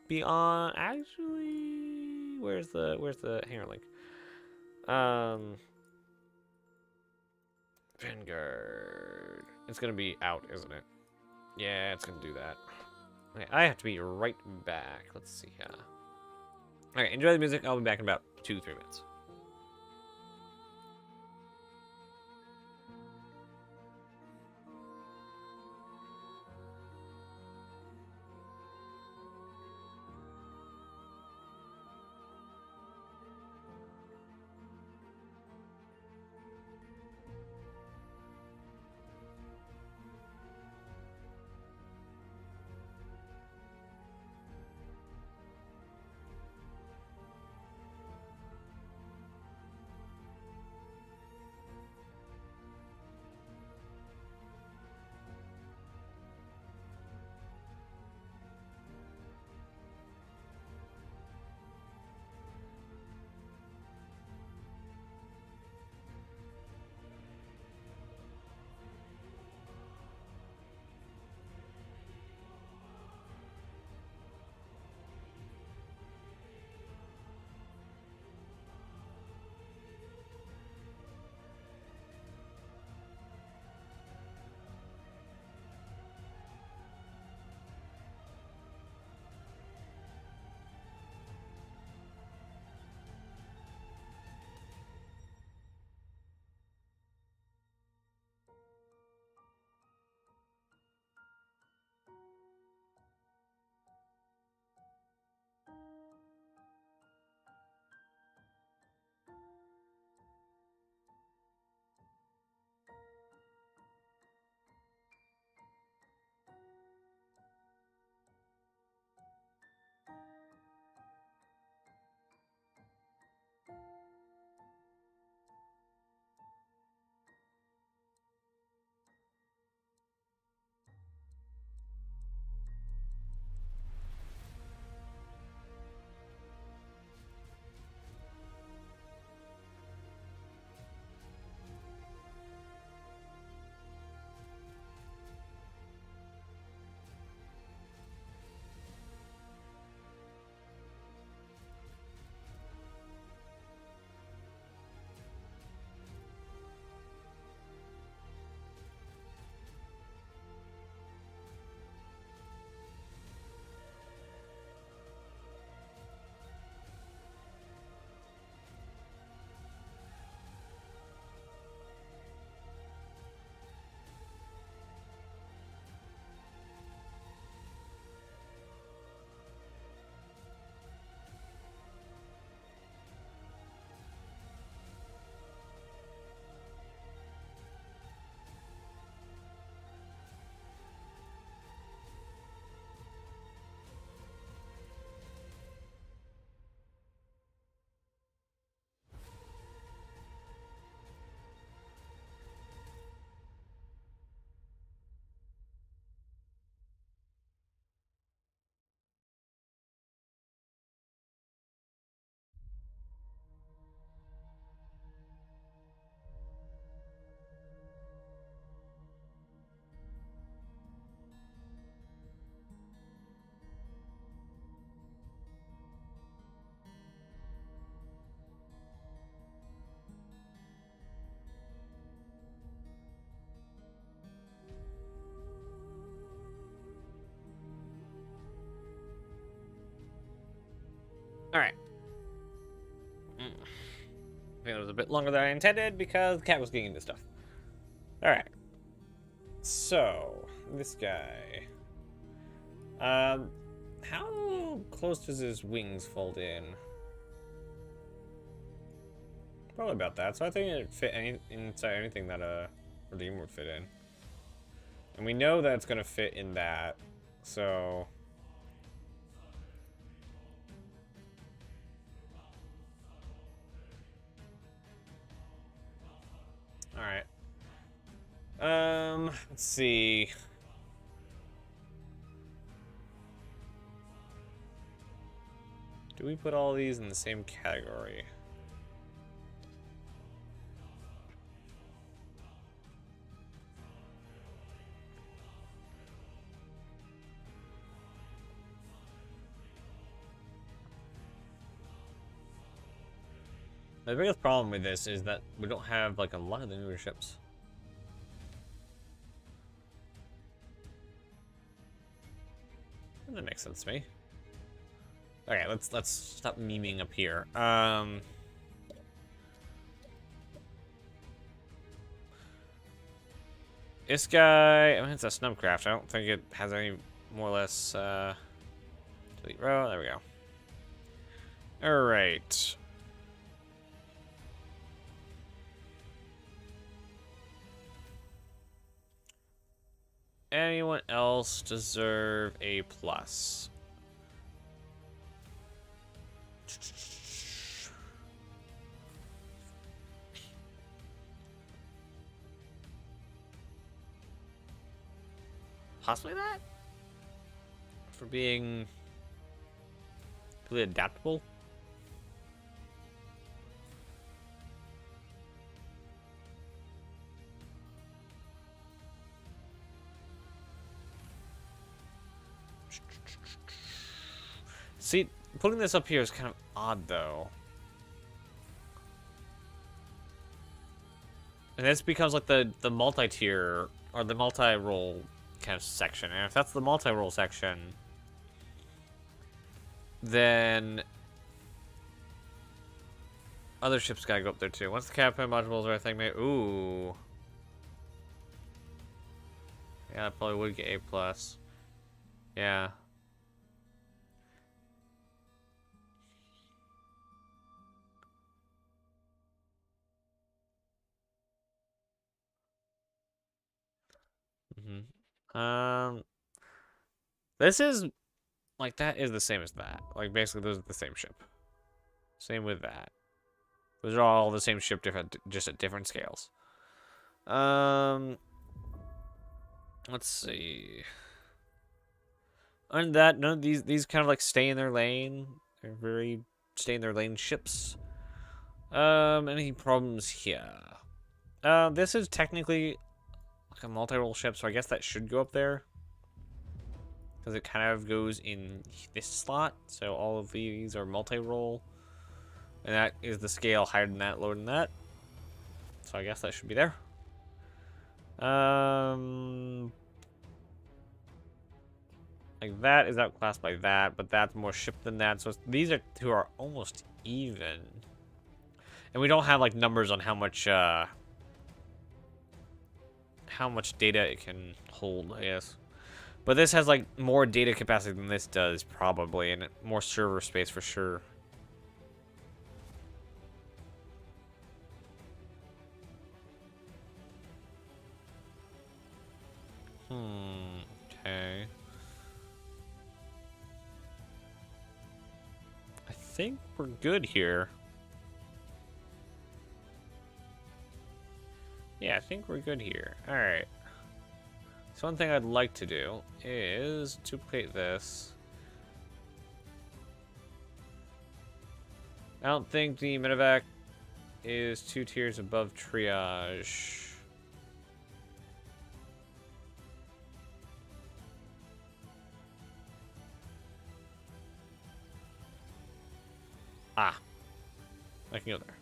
be on. Actually, where's the hanger link? Vanguard. It's gonna be out, isn't it? Yeah, it's gonna do that. Okay, I have to be right back. Let's see here. Okay, enjoy the music. I'll be back in about 2-3 minutes. think it was a bit longer than I intended because the cat was getting into stuff. Alright. So, this guy. How close does his wings fold in? Probably about that. So I think it fit inside anything that a Redeemer would fit in. And we know that it's going to fit in that. So... Alright. Let's see. Do we put all these in the same category? The biggest problem with this is that we don't have like a lot of the newer ships. That makes sense to me. Okay, let's stop memeing up here. This guy, I mean, it's a snubcraft. I don't think it has any more or less delete row. There we go. All right. Anyone else deserve a plus? Possibly that? For being really adaptable? See, putting this up here is kind of odd, though. And this becomes like the multi-tier, or the multi-role kind of section. And if that's the multi-role section, then other ships gotta go up there too. Once the captain modules or anything, maybe. Ooh. Yeah, I probably would get A+. Yeah. This is like that is the same as that. Like basically, those are the same ship. Same with that. Those are all the same ship, different, just at different scales. Let's see. Other than that, none of these kind of like stay in their lane. They're very stay in their lane ships. Any problems here? This is technically like a multi-role ship, so I guess that should go up there. Because it kind of goes in this slot, so all of these are multi-role. And that is the scale higher than that, lower than that. So I guess that should be there. Like that is outclassed by that, but that's more ship than that. So these are two are almost even. And we don't have like numbers on how much data it can hold, I guess. But this has like more data capacity than this does, probably, and more server space for sure. Okay. I think we're good here. Yeah, I think we're good here. Alright. So one thing I'd like to do is duplicate this. I don't think the medevac is 2 tiers above triage. Ah. I can go there.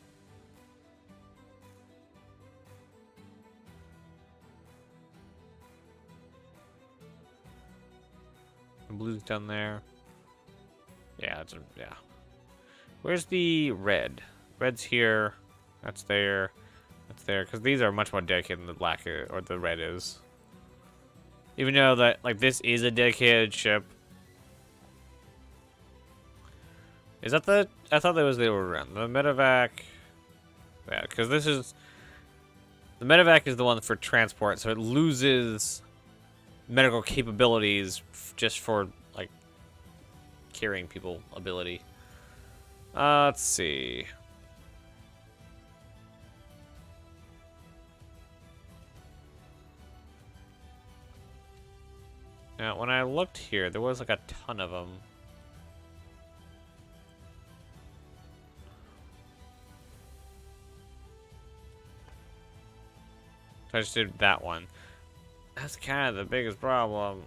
The blue's down there. Yeah, yeah. Where's the red? Red's here. That's there. That's there. Because these are much more dedicated than the black or the red is. Even though that, like, this is a dedicated ship. Is that the... I thought that was the other way around. The medevac... Yeah, because this is... The medevac is the one for transport, so it loses medical capabilities just for, like, carrying people ability. Let's see. Now, when I looked here, there was, like, a ton of them. So I just did that one. That's kind of the biggest problem.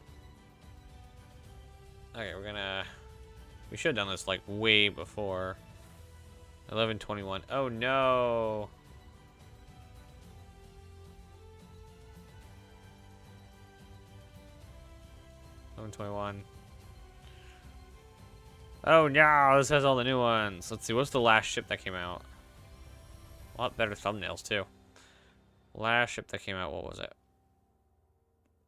Okay, we're gonna... We should have done this, like, way before. 11:21. Oh, no! $11:21. Oh, no! This has all the new ones. Let's see, what's the last ship that came out? A lot better thumbnails, too. Last ship that came out, what was it?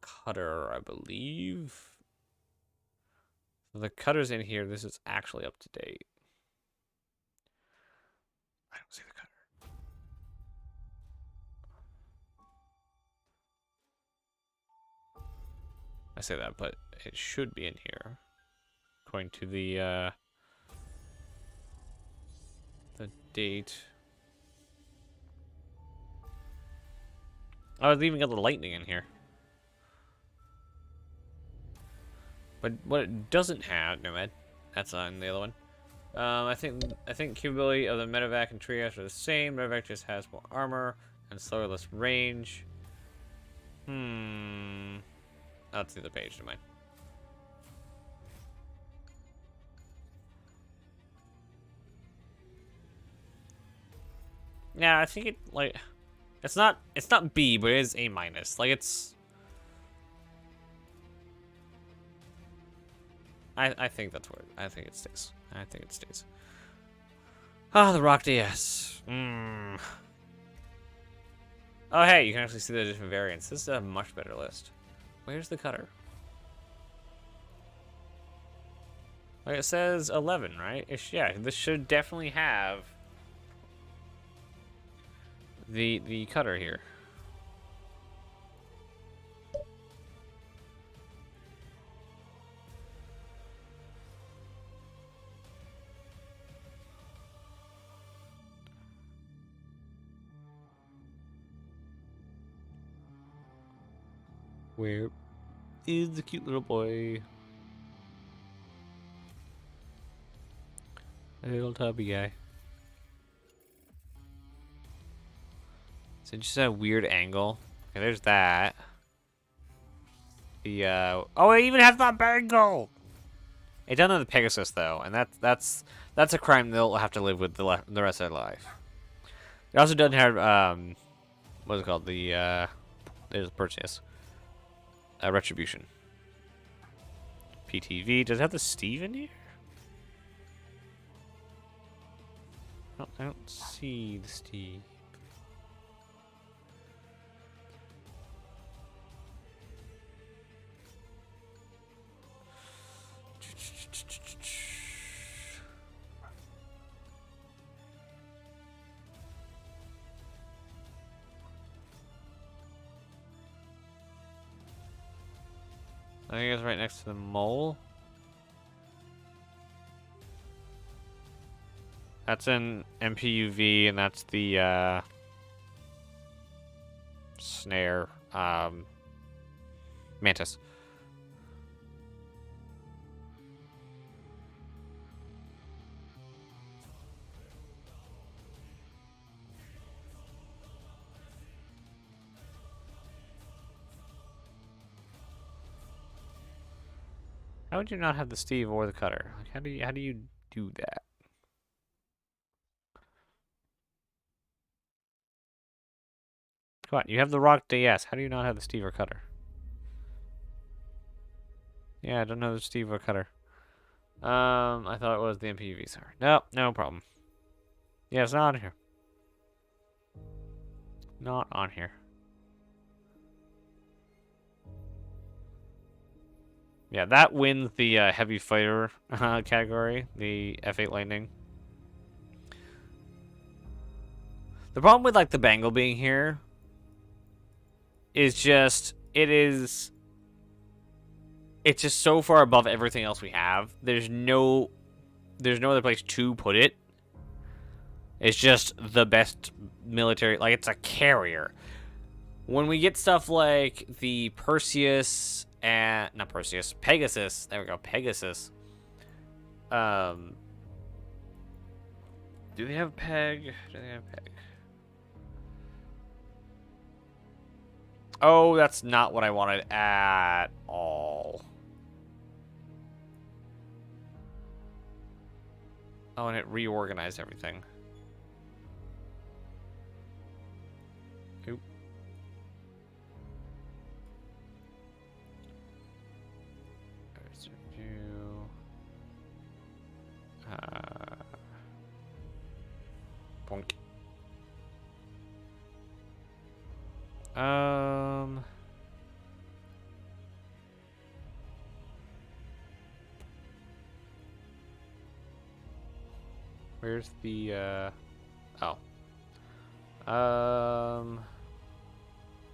Cutter, I believe. So the cutter's in here. This is actually up to date. I don't see the cutter. I say that, but it should be in here. According to the date. Oh, it's even got the lightning in here. But what it doesn't have, no, that's on the other one. I think capability of the medevac and triage are the same. Medevac just has more armor and slower, less range. Oh, that's the other page to mine. Yeah, I think it like it's not B, but it is A minus. Like it's. I think that's where I think it stays. I think it stays. Ah, the Rock DS. Oh, hey, you can actually see the different variants. This is a much better list. Where's the cutter? Like it says 11, right? Yeah, this should definitely have the cutter here. Where is the cute little boy? A little tubby guy. So just a weird angle. Okay, there's that. The oh, it even has that angle. It doesn't have the Pegasus though, and that's a crime they'll have to live with the rest of their life. It also doesn't have what's it called? The there's purchase. Retribution. PTV. Does it have the Steve in here? Oh, I don't see the Steve. I think it's right next to the mole. That's an MPUV, and that's the snare mantis. How would you not have the Steve or the cutter? Like, how do you do that? Come on, you have the Rock DS. How do you not have the Steve or cutter? Yeah, I don't know the Steve or cutter. I thought it was the MPUV. Sorry. No, no problem. Yeah, it's not on here. not on here? Yeah, that wins the heavy fighter category, the F8 Lightning. The problem with like the Bengal being here is just it's just so far above everything else we have. There's no other place to put it. It's just the best military, like it's a carrier. When we get stuff like the Pegasus, there we go, Pegasus. Do they have Peg? Oh, that's not what I wanted at all. Oh, and it reorganized everything. Oop. Bonk. Where's the oh.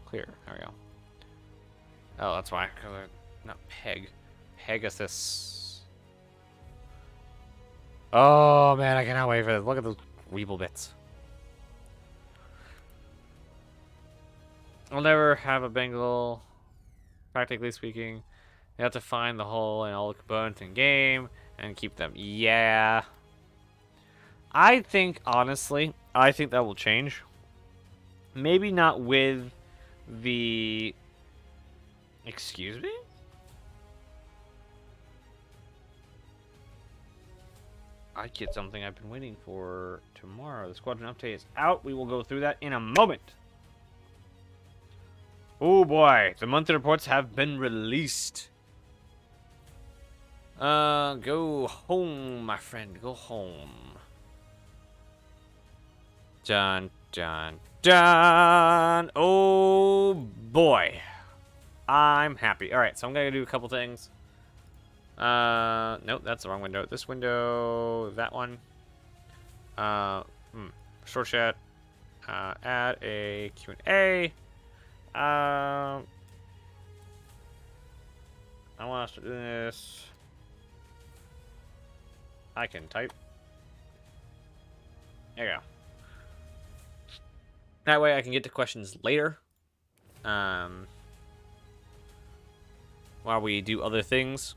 Clear. There we go. Oh, that's why. Not Pegasus. Oh man, I cannot wait for this. Look at those weeble bits. I'll never have a Bengal, practically speaking. You have to find the hole in all the components in game and keep them. Yeah. I think, honestly, that will change. Maybe not with the... Excuse me? I get something I've been waiting for tomorrow. The Squadron update is out. We will go through that in a moment. Oh boy, the monthly reports have been released. Go home, my friend. Go home. Dun, dun, dun. Oh boy. I'm happy. Alright, so I'm gonna do a couple things. Nope, that's the wrong window. This window, that one. Short chat. Add a Q&A. I want us to do this. I can type. There you go. That way I can get to questions later. While we do other things.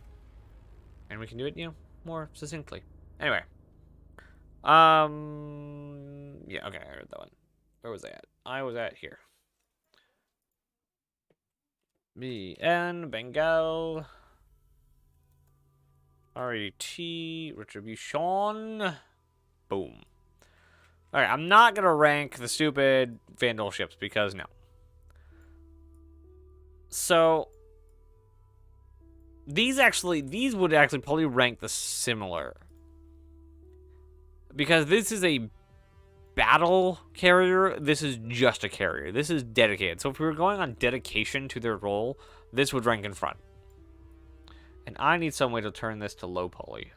And we can do it, more succinctly. Anyway. Yeah, okay, I heard that one. Where was I at? I was at here. Me and Bengal. RET. Retribution. Boom. Alright, I'm not going to rank the stupid Vandal ships because no. So, these would actually probably rank the similar. Because this is a battle carrier, this is just a carrier. This is dedicated. So if we were going on dedication to their role, this would rank in front. And I need some way to turn this to low poly.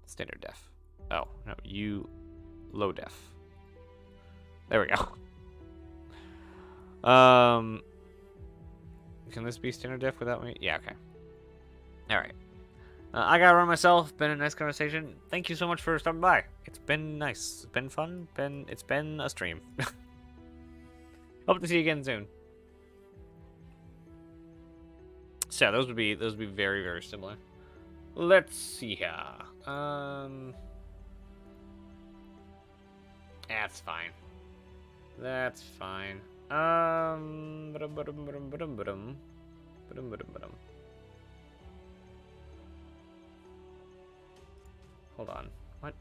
Standard def. Oh, no, low def. There we go. Can this be standard def without me? Yeah, okay. Alright. I gotta run myself. Been a nice conversation. Thank you so much for stopping by. It's been nice. It's been fun. It's been a stream. Hope to see you again soon. So yeah, those would be very, very similar. Let's see here. That's fine. That's fine. Hold on. What?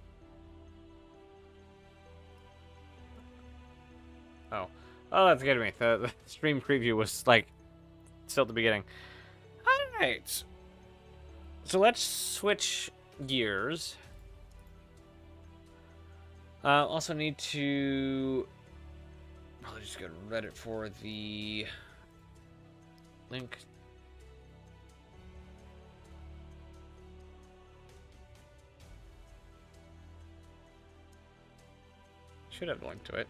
Oh, that's good to me. The stream preview was like still at the beginning. All right. So let's switch gears. Also need to I'll just go to Reddit for the link. Should have a link to it.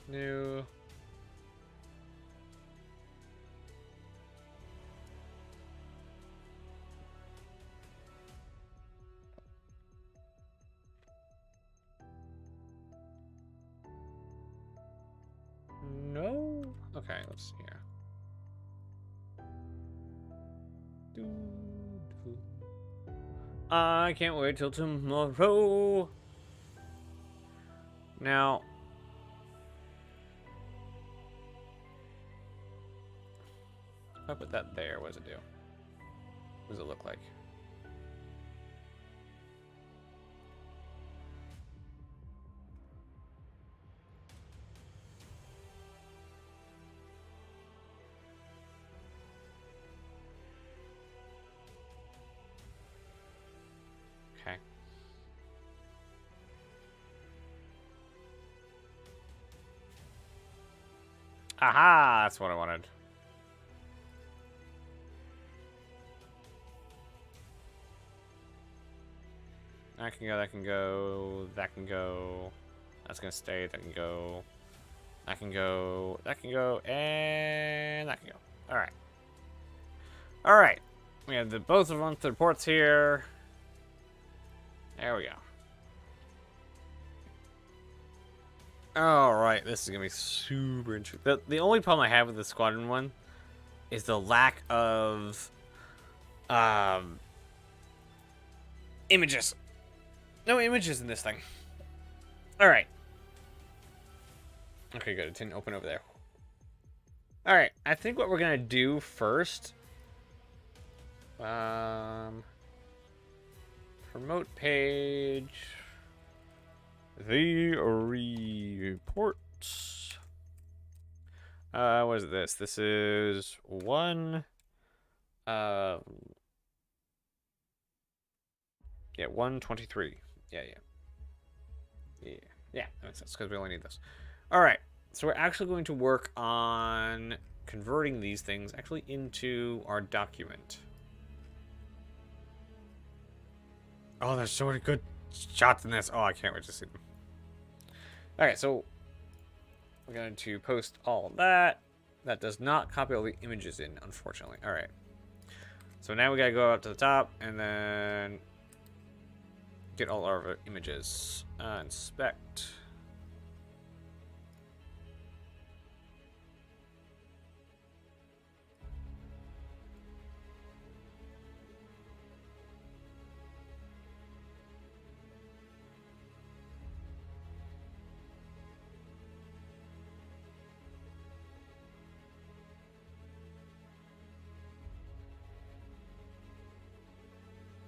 New. No? Okay, let's see here. I can't wait till tomorrow. Now, if I put that there, what does it do? What does it look like? Okay. Aha! That's what I wanted. That can go, that can go, that can go. That's gonna stay, that can go. That can go, that can go, and that can go. Alright. Alright. We have the both of them, the reports here. There we go. Alright, this is gonna be super interesting. The only problem I have with the Squadron one is the lack of images. No images in this thing. Alright. Okay, good. It didn't open over there. Alright, I think what we're gonna do first. Promote page. The reports. What is this? This is one. Yeah, 123. Yeah. Yeah, that makes sense because we only need this. All right, so we're actually going to work on converting these things actually into our document. Oh, there's so many good shots in this. Oh, I can't wait to see them. All right, so we're going to post all of that. That does not copy all the images in, unfortunately. All right. So now we got to go up to the top and then get all our images. Inspect.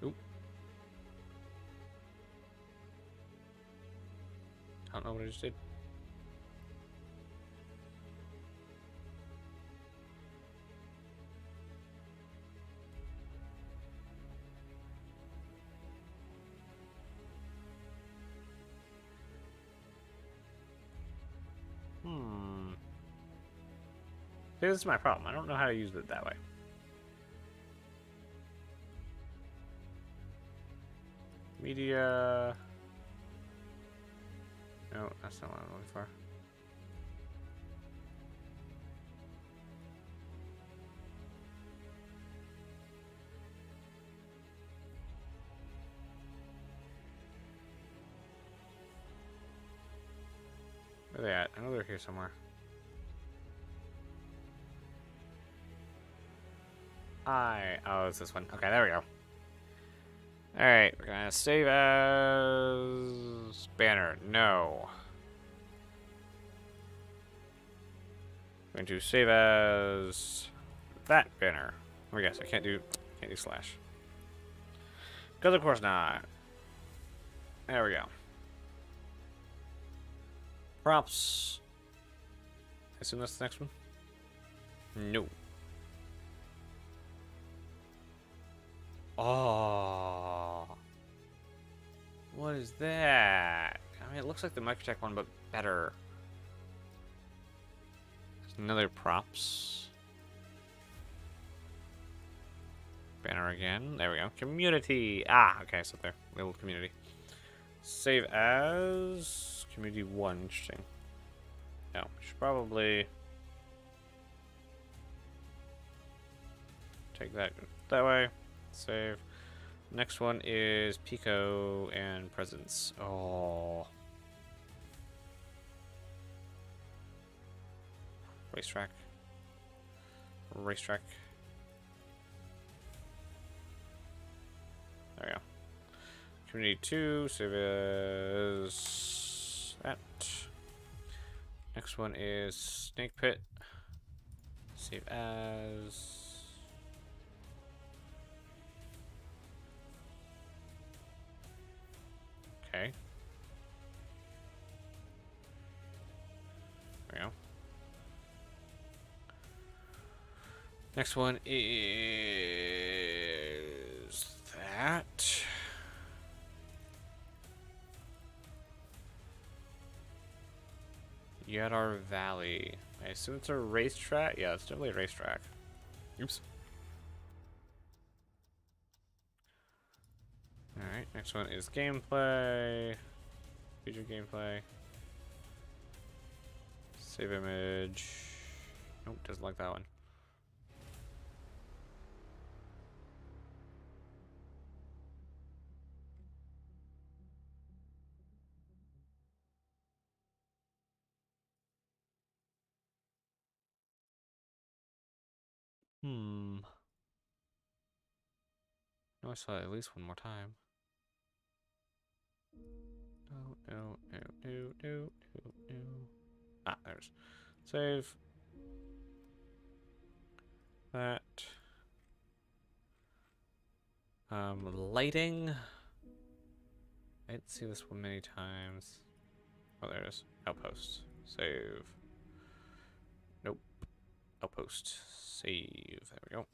Oop. I don't know what I just did. See, this is my problem. I don't know how to use it that way. Media. No, that's not what I'm looking for. Where are they at? I know they're here somewhere. Oh, it's this one. Okay, there we go. Alright, we're gonna save as banner. No. Going to save as that banner. Oh yes, I can't do slash. Because of course not. There we go. Props. I assume that's the next one? No. Oh. What is that? I mean, it looks like the Microtech one, but better. Another props. Banner again. There we go. Community. Ah, okay, so there. Little community. Save as community 1. Interesting. No, should probably take that way. Save. Next one is Pico and Presence. Oh. Racetrack. Racetrack. There we go. Community 2, save as that. Next one is Snake Pit. Save as. Okay. There we go. Next one is that. Yadar Valley. I assume it's a racetrack? Yeah, it's definitely a racetrack. Oops. Alright, next one is gameplay. Feature gameplay. Save image. Nope, doesn't like that one. No, I saw it at least one more time. No. Ah, there's. Save. That. Lighting. I didn't see this one many times. Oh, there it is. Outpost. Save. Nope. Outpost. Save. There we go.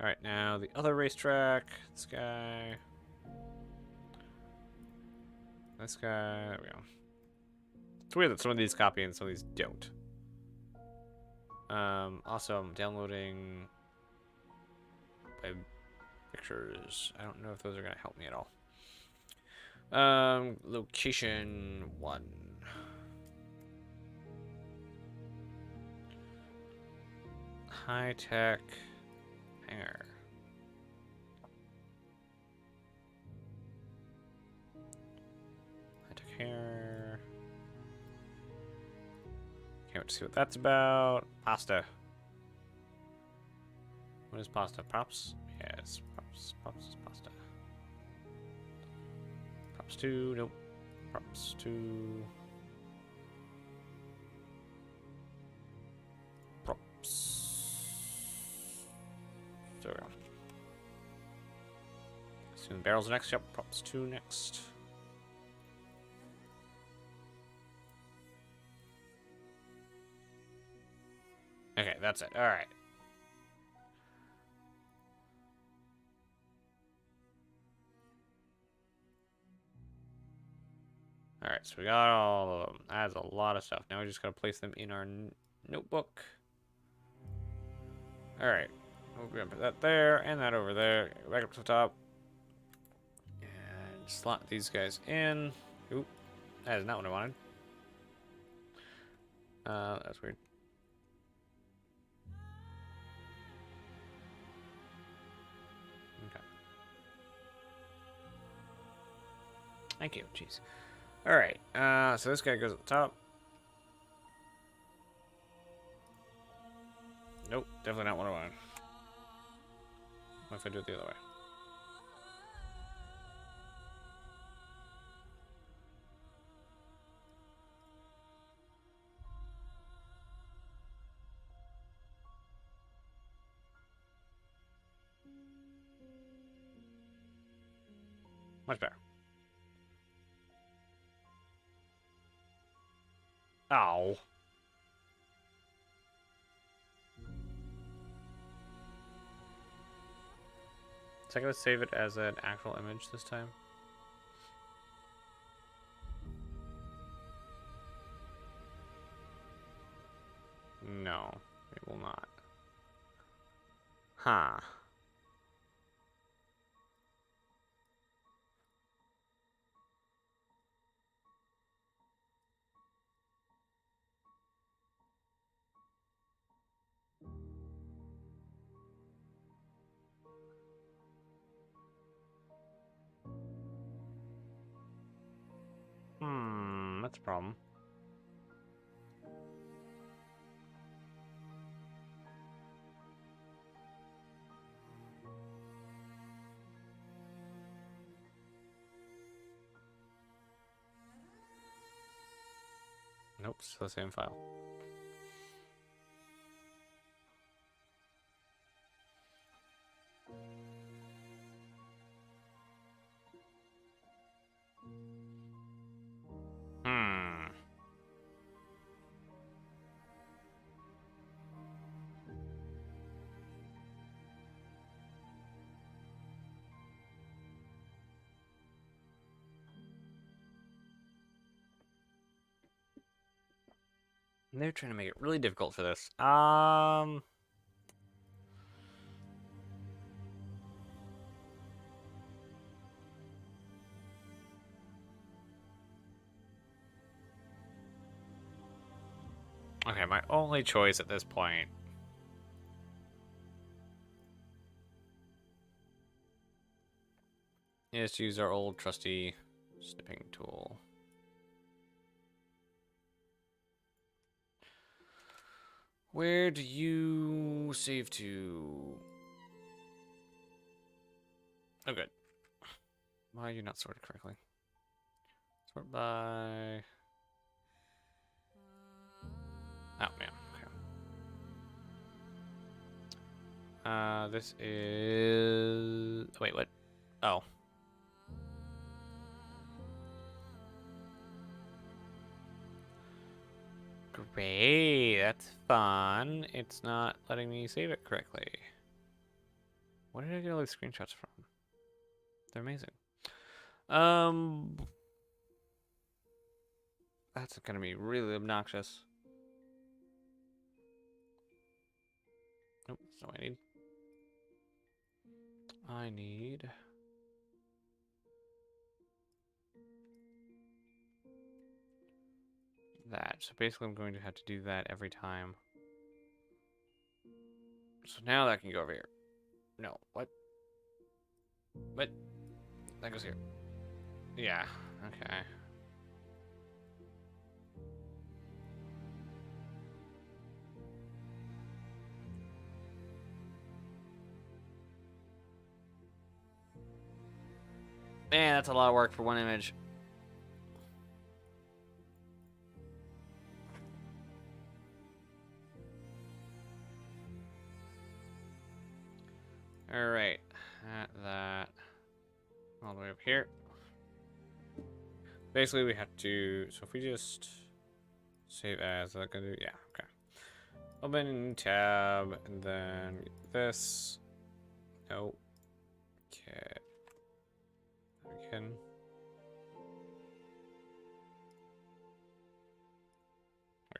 Alright, now the other racetrack. This guy. This guy. There we go. It's weird that some of these copy and some of these don't. Also, I'm downloading pictures. I don't know if those are going to help me at all. Location 1. High tech hangar. High tech hangar. Can't wait to see what that's about. Pasta. What is pasta? Props? Yes, props. Props is pasta. Props 2. Nope. Props 2. Props. There we go. Assume barrels next. Yep. Props 2 next. Okay, that's it. All right. All right, so we got all of them. That's a lot of stuff. Now we just gotta place them in our notebook. All right, we're gonna put that there and that over there. Back up to the top, and slot these guys in. Oop, that is not what I wanted. That's weird. Okay. Thank you. Jeez. All right. So this guy goes at the top. Nope, definitely not what I wanted. What if I do it the other way? Much better. Ow. Is I gonna save it as an actual image this time? No, it will not. Huh. That's a problem. Nope, still the same file. They're trying to make it really difficult for this. Okay, my only choice at this point is to use our old trusty snipping tool. Where do you save to? Oh, good. Why are you not sorted correctly? Sort by... Oh, man. Okay. This is... Wait, what? Oh. Great, that's fun. It's not letting me save it correctly. Where did I get all these screenshots from? They're amazing. That's gonna be really obnoxious. Nope, that's not what I need. I need... that. So basically I'm going to have to do that every time. So now that can go over here. No, what? What? That goes here. Yeah, okay. Man, that's a lot of work for one image. Alright, that all the way up here. Basically, we have to, so if we just save as, is that gonna do, yeah, okay. Open a new tab, and then this. Nope. Okay. Again. There we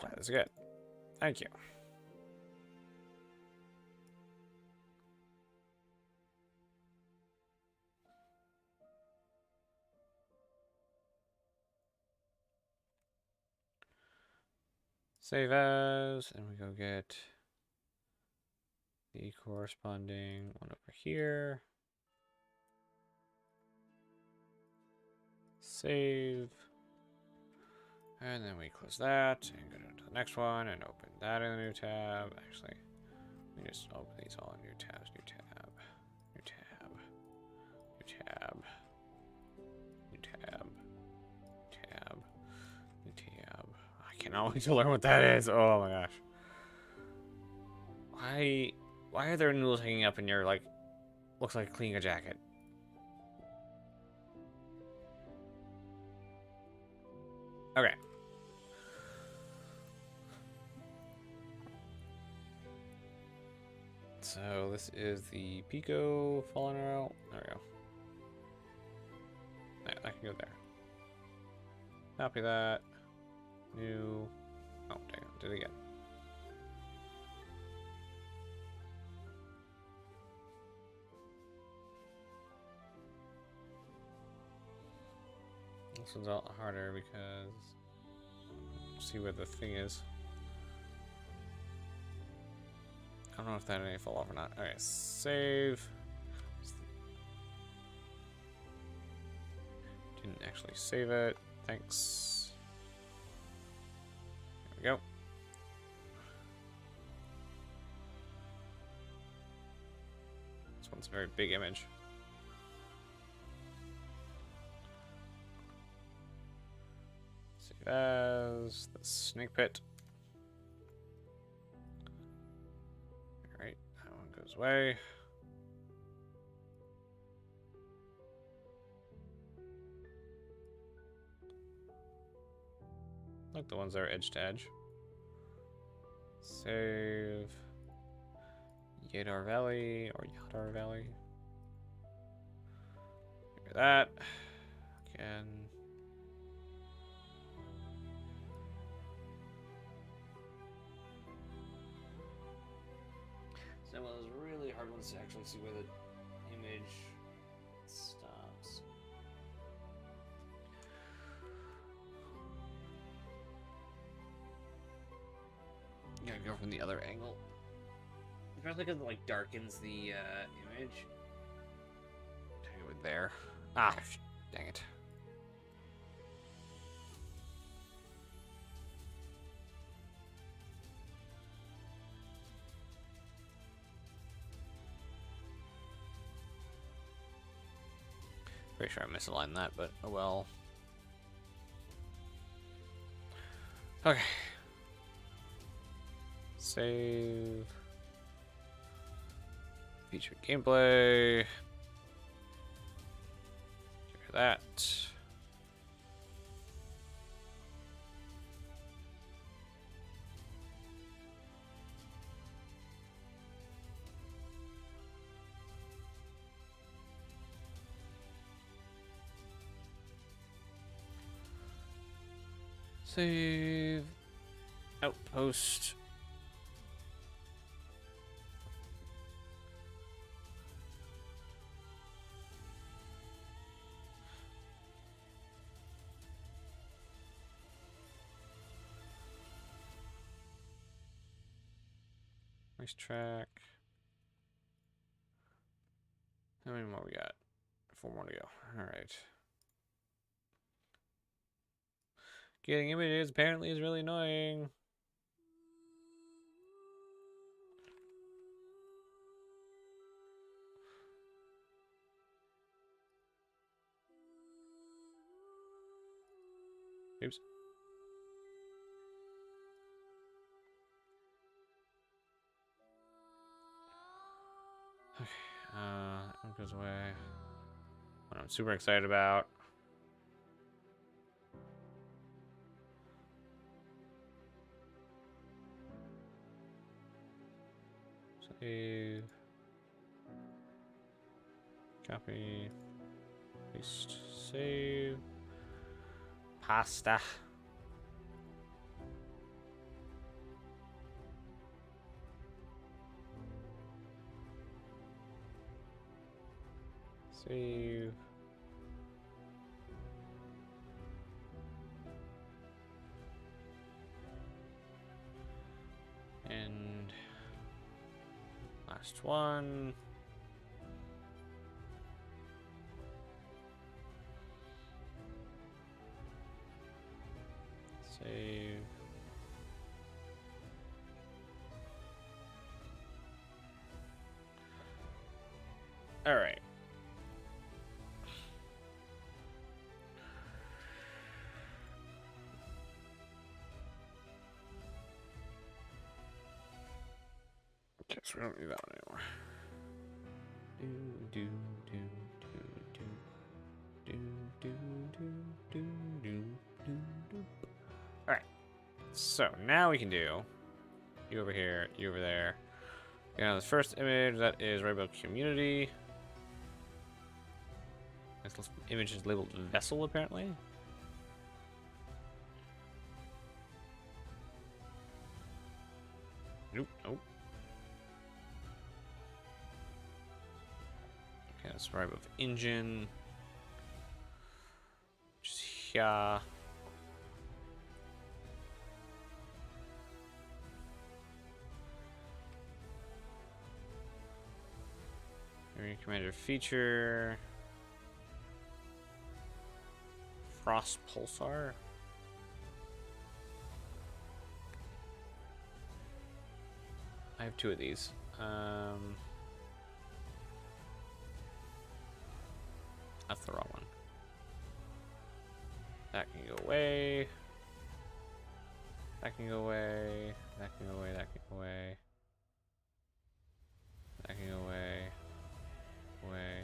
go. That is good. Thank you. Save as, and we go get the corresponding one over here. Save. And then we close that and go to the next one and open that in a new tab. Actually, we just open these all in new tabs, new tab, new tab, new tab, new tab, tab, new tab. I cannot wait to learn what that is. Oh my gosh. Why are there noodles hanging up in your, like, looks like cleaning a jacket? Okay. So this is the Pico fallen arrow. There we go. Yeah, I can go there. Copy that. New. Oh, dang it. Did it again. This one's a lot harder because see where the thing is. I don't know if that any fall off or not. Alright, save. Didn't actually save it. Thanks. There we go. This one's a very big image. Save as the snake pit. Alright, that one goes away. Like the ones that are edge to edge. Save. Yadar Valley or Yadar Valley. Look at that. Again. So one of those really hard ones to actually see where the image stops. You gotta go from the other angle. Especially because it like darkens the image. Take it with there. Ah, dang it. Pretty sure I misaligned that, but oh well. Okay. Save. Featured gameplay. Hear that. Save. Outpost. Nice track. How many more we got? 4 more to go. Alright. Getting images apparently is really annoying. Oops. Okay, that one goes away. What I'm super excited about. Save. Copy. Paste. Save. Pasta. Save. And last one. Save. All right. Okay, so we don't need that one anymore. Alright. So now we can do you over here, you over there. The first image that is right about community. This image is labeled vessel apparently. Nope, nope. Okay, let's right with engine. Just here. Area commander feature. Frost pulsar. I have 2 of these. That's the wrong one. That can go away. That can go away. That can go away. That can go away. That can go away. Away.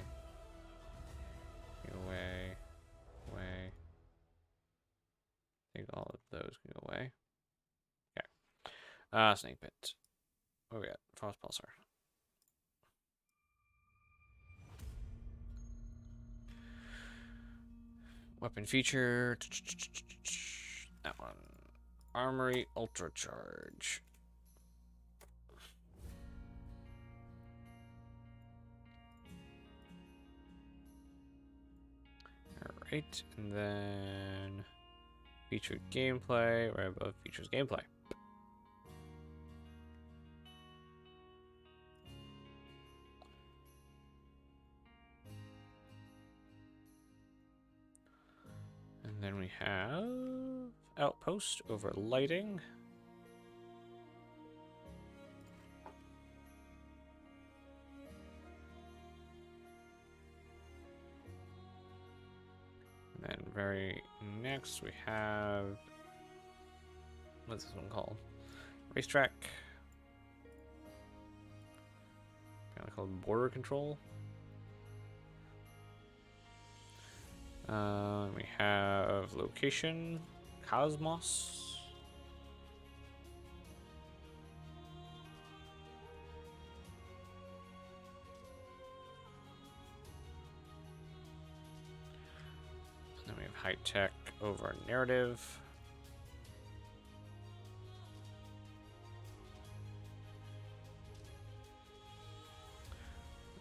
Away. Away. I think all of those can go away. Okay. Snake pit. What do we got? Frost pulsar. Weapon feature. That one. Armory ultra charge. Alright, and then featured gameplay, right above features gameplay. And then we have outpost over lighting. And then very next we have, what's this one called? Racetrack. Kind of called border control. We have location, Cosmos. And then we have high tech over narrative.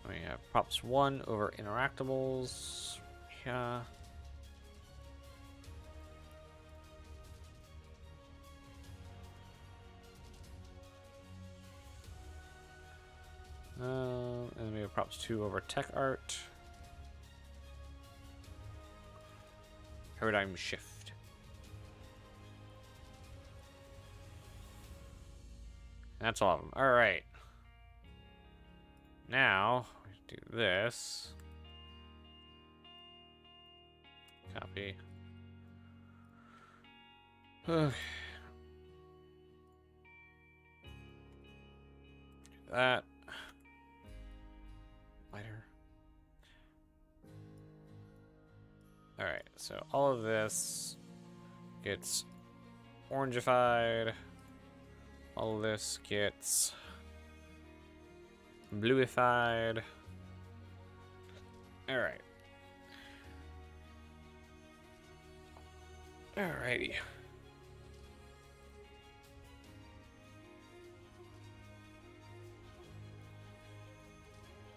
We have props 1 over interactables. Yeah. And then we have props 2 over tech art. Paradigm shift. That's all of them. All right. Now we do this. Copy. Okay. Do that. Lighter. Alright, so all of this gets orangified. All of this gets bluified. Alright. Alrighty.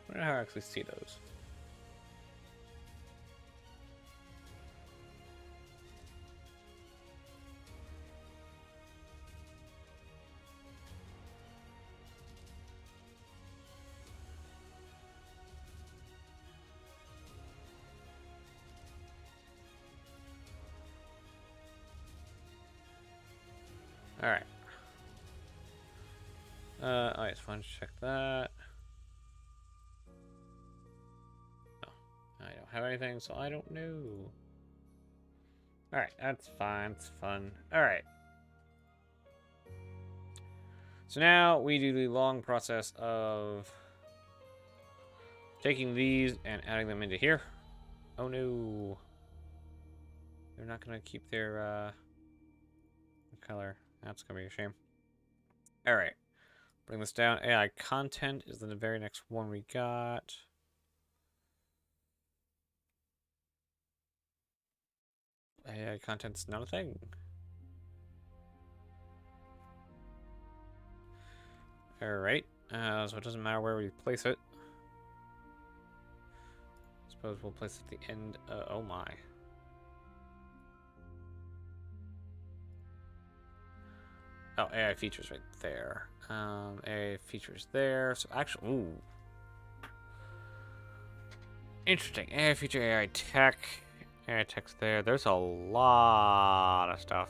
I wonder how I actually see those. All right. Oh, it's fun to check that. Oh, I don't have anything, so I don't know. All right, that's fine. It's fun. All right. So now we do the long process of taking these and adding them into here. Oh no. They're not gonna keep their color. That's gonna be a shame. All right, bring this down. AI content is the very next one we got. AI content's not a thing. Alright, so it doesn't matter where we place it. Suppose we'll place it at the end. Oh my. Oh, AI features right there. AI features there. So actually, ooh. Interesting. AI feature, AI tech. AI tech's there. There's a lot of stuff.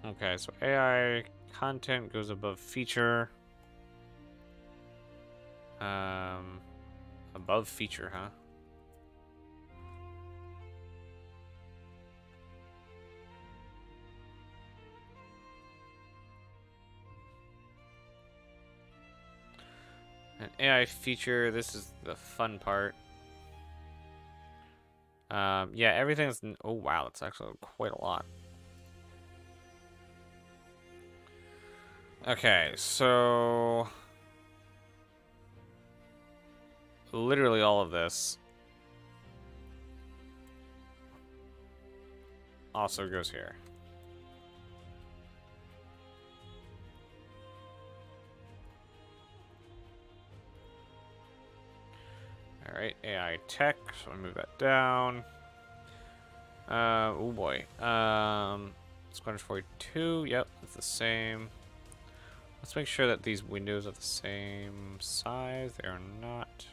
Okay, so AI content goes above feature. Above feature, huh? An AI feature, this is the fun part. Yeah, everything's... Oh, wow, that's actually quite a lot. Okay, so... literally all of this also goes here. Alright, AI tech, so I move that down. Oh boy. Squadron 42, yep, it's the same. Let's make sure that these windows are the same size. They are not.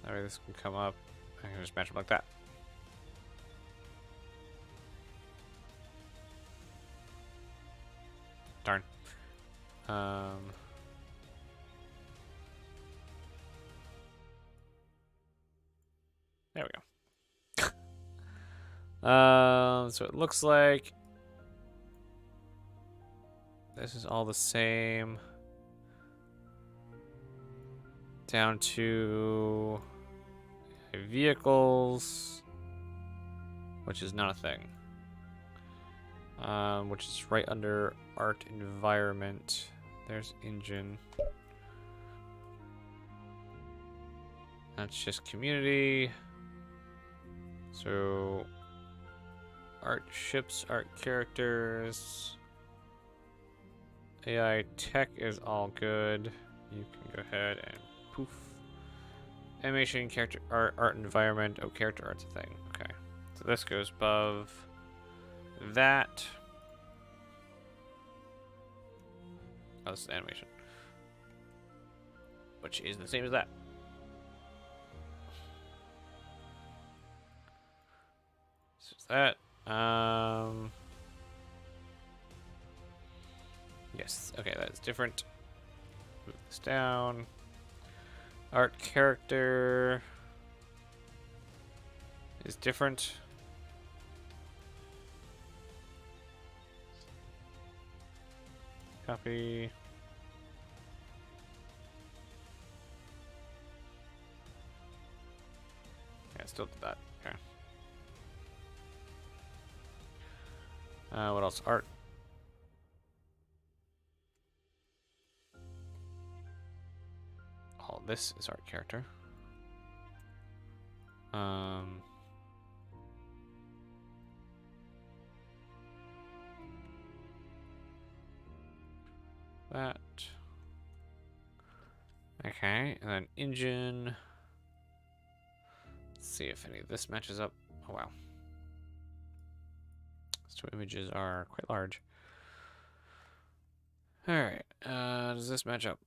That way this can come up. I can just match them like that. Darn. There we go. So it looks like this is all the same down to vehicles, which is not a thing. Which is right under art environment. There's engine. That's just community. So art ships, art characters. AI tech is all good. You can go ahead and poof. Animation, character art, art environment. Oh, character art's a thing. Okay. So this goes above that. Oh, this is animation. Which is the same as that. So that. Yes. Okay, that's different. Move this down. Art character is different. Copy. Yeah, still did that. Okay. What else? Art. Oh, this is art character. That. Okay, and then engine. Let's see if any of this matches up. Oh, wow. These two images are quite large. Alright, does this match up?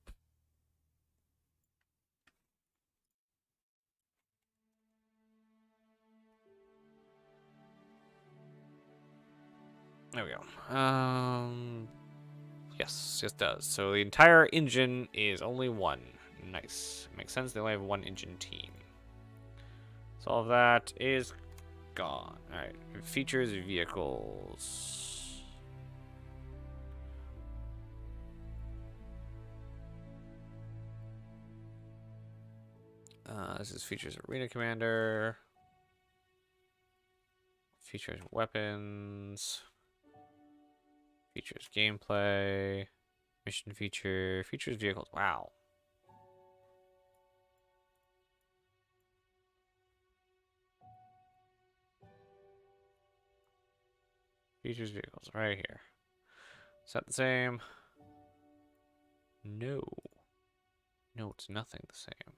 There we go. Yes, it does. So the entire engine is only one. Nice. Makes sense. They only have one engine team. So all of that is gone. Alright. Features, vehicles. This is features arena commander. Features weapons. Features gameplay. Mission feature. Features vehicles. Wow. Features vehicles right here. Is that the same? No. No, it's nothing the same.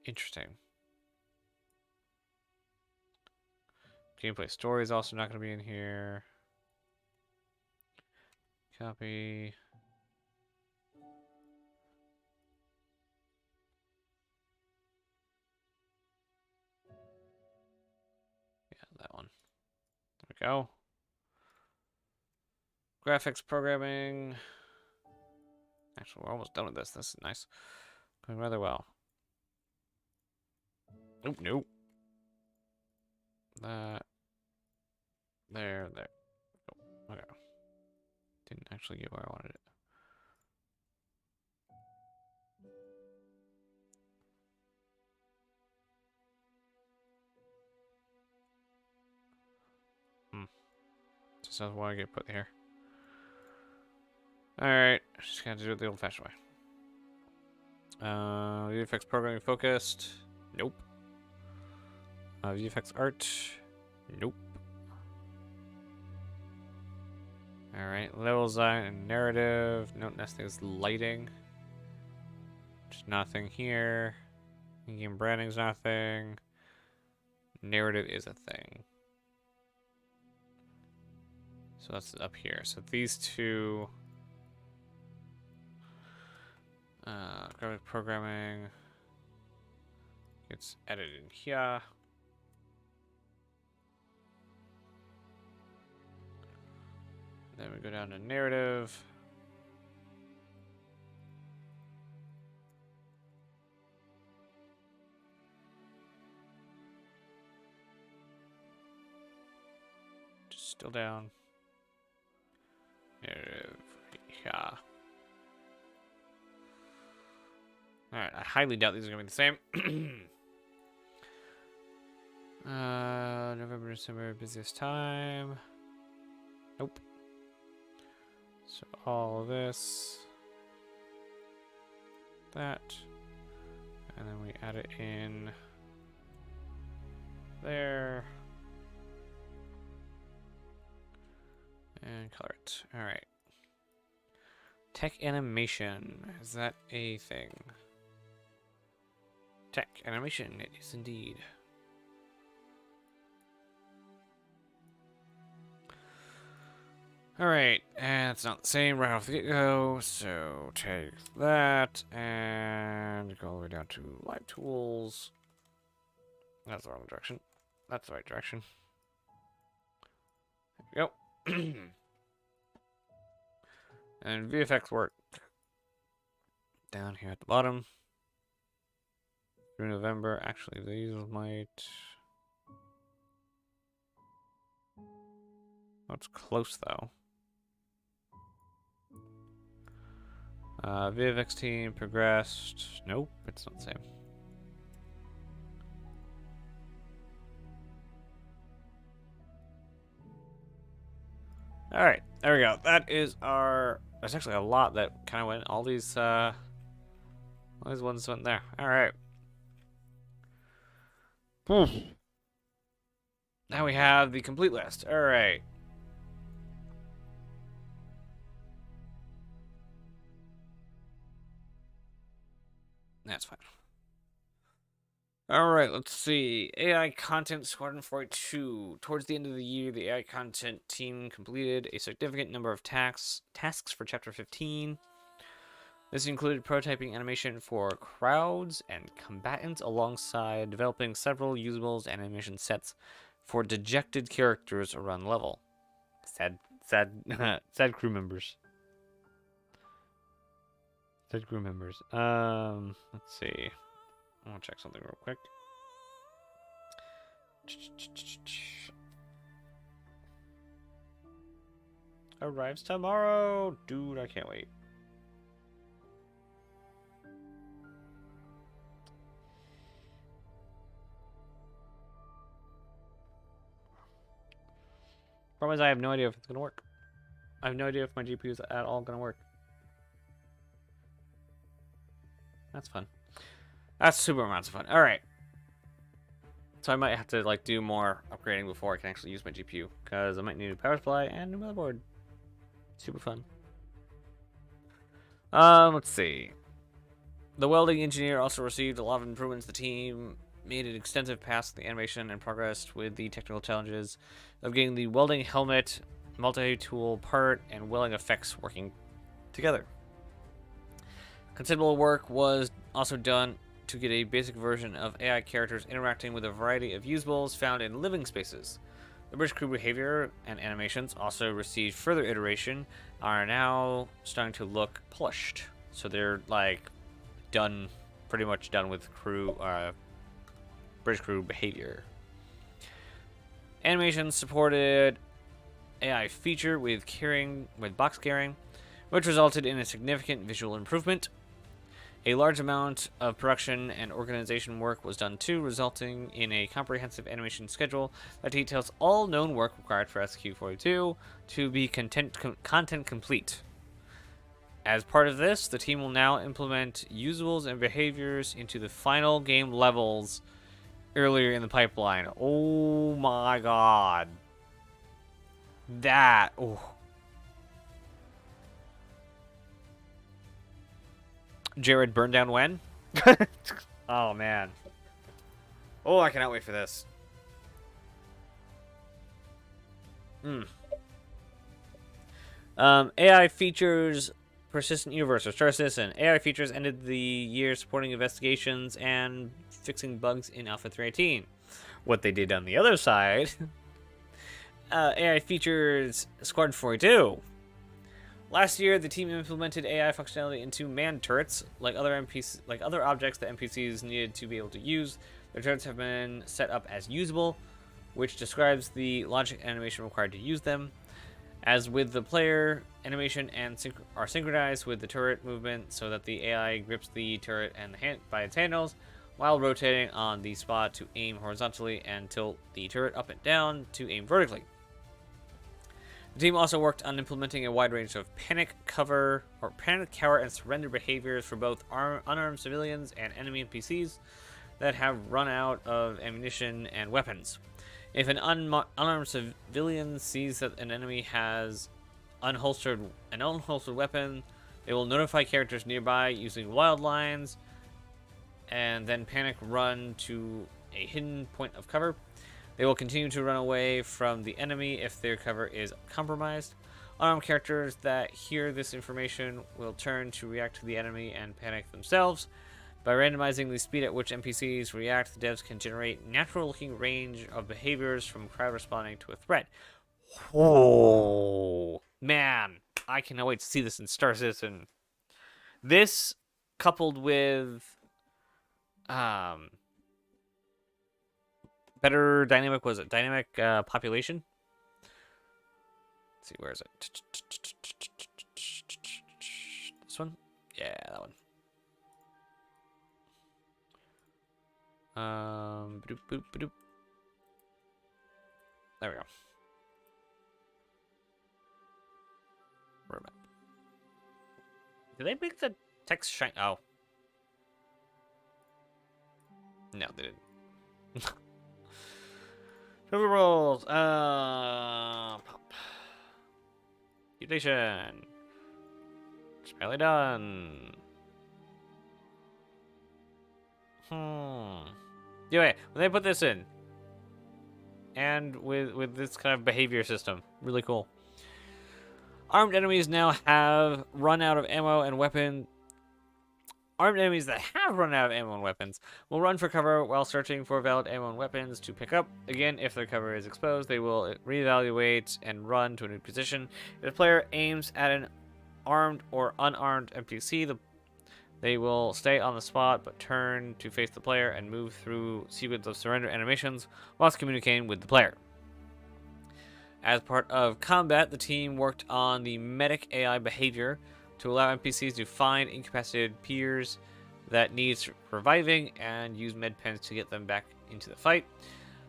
Interesting. Gameplay story is also not going to be in here. Copy. Yeah, that one. There we go. Graphics programming. Actually, we're almost done with this. This is nice. Going rather well. Nope, nope. That. There. Oh, okay. Didn't actually get where I wanted it. Just doesn't want to get put here. Alright, just gonna do it the old-fashioned way. VFX programming focused. Nope. VFX art. Nope. Alright, level design and narrative. Note nesting is lighting. Just nothing here. In-game branding's nothing. Narrative is a thing. So that's up here. So these two... graphic programming gets edited in here. Then we go down to narrative. Just still down. Narrative. Yeah. Alright, I highly doubt these are going to be the same. November, December, busiest time. Nope. So all of this. That. And then we add it in there. And color it. Alright. Tech animation. Is that a thing? Tech animation, it is indeed. Alright, and it's not the same right off the get-go, so take that and go all the way down to live tools. That's the wrong direction. That's the right direction. There we go. And VFX work down here at the bottom. Through November. Actually, these might... Oh, it's close, though. VFX team progressed. Nope, it's not the same. Alright, there we go. That is our... There's actually a lot that kind of went... All these ones went there. Alright. Now we have the complete list. Alright. That's fine. Alright, let's see. AI content Squadron 42. Towards the end of the year, the AI content team completed a significant number of tasks for Chapter 15. This included prototyping animation for crowds and combatants alongside developing several usables and animation sets for dejected characters around the level. Sad crew members. Sad crew members. Let's see. I want to check something real quick. Arrives tomorrow. Dude, I can't wait. Problem is, I have no idea if it's going to work. I have no idea if my GPU is at all going to work. That's fun. That's super amounts of fun. Alright. So I might have to like do more upgrading before I can actually use my GPU, because I might need a power supply and a motherboard. Super fun. Let's see. The welding engineer also received a lot of improvements. The team made an extensive pass in the animation and progressed with the technical challenges of getting the welding helmet, multi-tool part, and welding effects working together. Considerable work was also done to get a basic version of AI characters interacting with a variety of usables found in living spaces. The bridge crew behavior and animations also received further iteration, are now starting to look polished. So they're like done, pretty much done with bridge crew behavior. Animations supported AI feature with box carrying, which resulted in a significant visual improvement. A large amount of production and organization work was done too, resulting in a comprehensive animation schedule that details all known work required for SQ42 to be content complete. As part of this, the team will now implement usables and behaviors into the final game levels earlier in the pipeline. Oh my god. That. Oh. Jared burned down when? Oh man. Oh, I cannot wait for this. AI features persistent universe, or starcitizen. AI features ended the year supporting investigations and fixing bugs in Alpha 318. What they did on the other side, AI features Squadron 42. Last year, the team implemented AI functionality into manned turrets, like other objects that NPCs needed to be able to use. The turrets have been set up as usable, which describes the logic animation required to use them. As with the player, animation are synchronized with the turret movement, so that the AI grips the turret by its handles, while rotating on the spot to aim horizontally and tilt the turret up and down to aim vertically. The team also worked on implementing a wide range of panic, cover, and surrender behaviors for both unarmed civilians and enemy NPCs that have run out of ammunition and weapons. If an unarmed civilian sees that an enemy has an unholstered weapon, they will notify characters nearby using wild lines, and then panic run to a hidden point of cover. They will continue to run away from the enemy if their cover is compromised. Unarmed characters that hear this information will turn to react to the enemy and panic themselves. By randomizing the speed at which NPCs react, the devs can generate natural-looking range of behaviors from crowd responding to a threat. Oh, man. I cannot wait to see this in Star Citizen. This, coupled with better dynamic population. Let's see, where is it? This one? Yeah, that one. There we go. Where am I? Did they make the text shine? Oh. No, they didn't. Trevor rolls. Pop. Mutation. It's barely done. Anyway, when they put this in, and with this kind of behavior system, really cool. Armed enemies now have run out of ammo and weapon. Armed enemies that have run out of ammo and weapons will run for cover while searching for valid ammo and weapons to pick up. Again, if their cover is exposed, they will reevaluate and run to a new position. If the player aims at an armed or unarmed NPC, they will stay on the spot but turn to face the player and move through sequence of surrender animations whilst communicating with the player. As part of combat, the team worked on the medic AI behavior to allow NPCs to find incapacitated peers that need reviving and use med pens to get them back into the fight.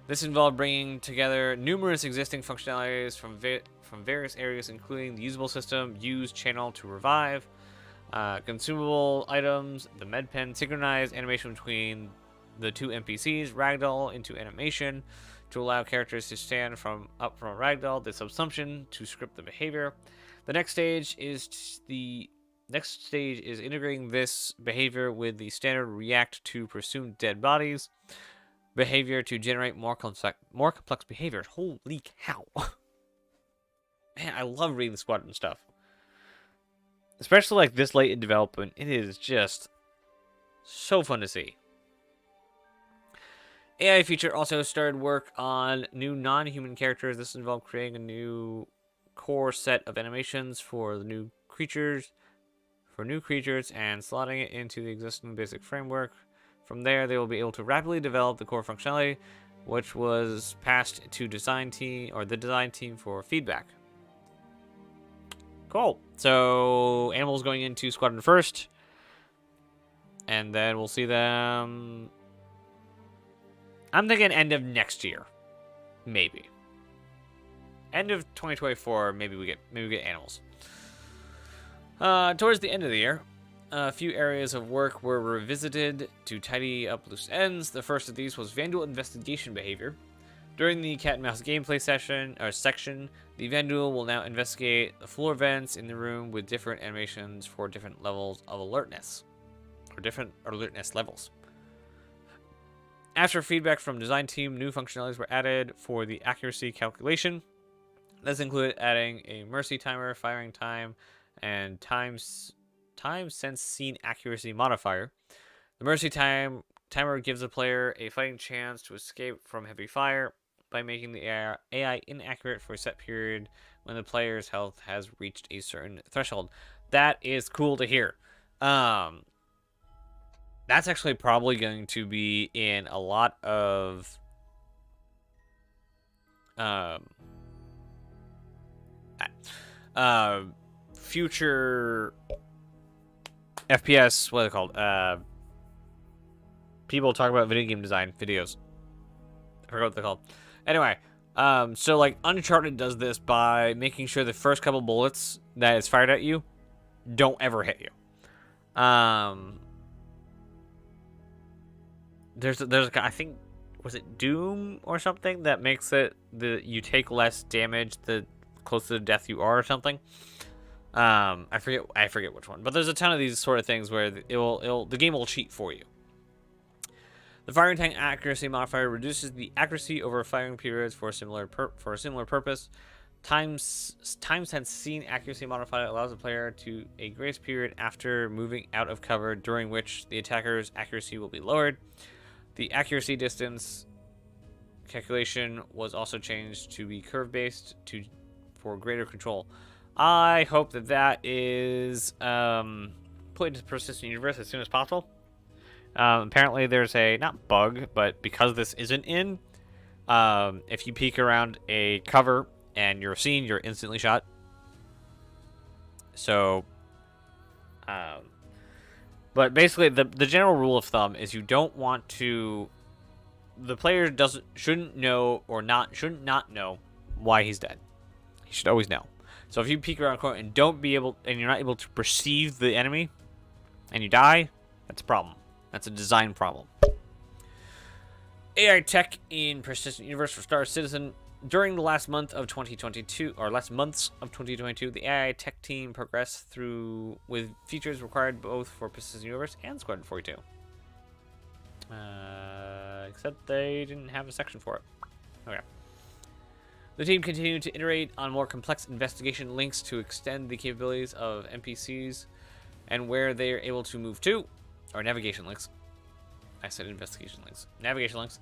This involved bringing together numerous existing functionalities from various areas, including the usable system, use channel to revive, consumable items, the med pen, synchronized animation between the two NPCs ragdoll into animation to allow characters to stand up from a ragdoll. The subsumption to script the behavior. The next stage is integrating this behavior with the standard react to presumed dead bodies behavior to generate more complex behaviors. Holy cow. Man, I love reading the Squadron stuff. Especially like this late in development. It is just so fun to see. AI feature also started work on new non-human characters. This involved creating a new core set of animations for the new creatures, and slotting it into the existing basic framework. From there, they will be able to rapidly develop the core functionality, which was passed to the design team for feedback. Cool. So, animals going into Squadron first, and then we'll see them. I'm thinking end of next year, maybe. End of 2024, maybe we get animals. Towards the end of the year, a few areas of work were revisited to tidy up loose ends. The first of these was Vandal investigation behavior. During the cat and mouse gameplay section, the Vandal will now investigate the floor vents in the room with different animations for different levels of alertness, or different alertness levels. After feedback from design team, new functionalities were added for the accuracy calculation. This included adding a mercy timer, firing time, and time since scene accuracy modifier. The mercy timer gives the player a fighting chance to escape from heavy fire by making the AI inaccurate for a set period when the player's health has reached a certain threshold. That is cool to hear. That's actually probably going to be in a lot of future FPS, what are they called? People talk about video game design videos. I forgot what they're called. Anyway, so like Uncharted does this by making sure the first couple bullets that is fired at you don't ever hit you. There's I think, was it Doom or something that makes it you take less damage the closer to death you are or something. I forget which one, but there's a ton of these sort of things where the game will cheat for you. The firing time accuracy modifier reduces the accuracy over firing periods for a similar purpose. Time since scene accuracy modifier allows the player to a grace period after moving out of cover, during which the attacker's accuracy will be lowered. The accuracy distance calculation was also changed to be curve-based for greater control. I hope that is put into the persistent universe as soon as possible. Apparently there's a, not bug, but because this isn't in, if you peek around a cover and you're seen, you're instantly shot. So, but basically the general rule of thumb is you don't want to, the player shouldn't not know why he's dead. He should always know. So if you peek around a corner and you're not able to perceive the enemy, and you die, that's a problem. That's a design problem. AI tech in Persistent Universe for Star Citizen. During the last months of 2022, the AI tech team progressed through with features required both for Persistent Universe and Squadron 42. Except they didn't have a section for it. Okay. The team continued to iterate on more complex investigation links to extend the capabilities of NPCs and where they are able to move to, or navigation links. I said investigation links. Navigation links,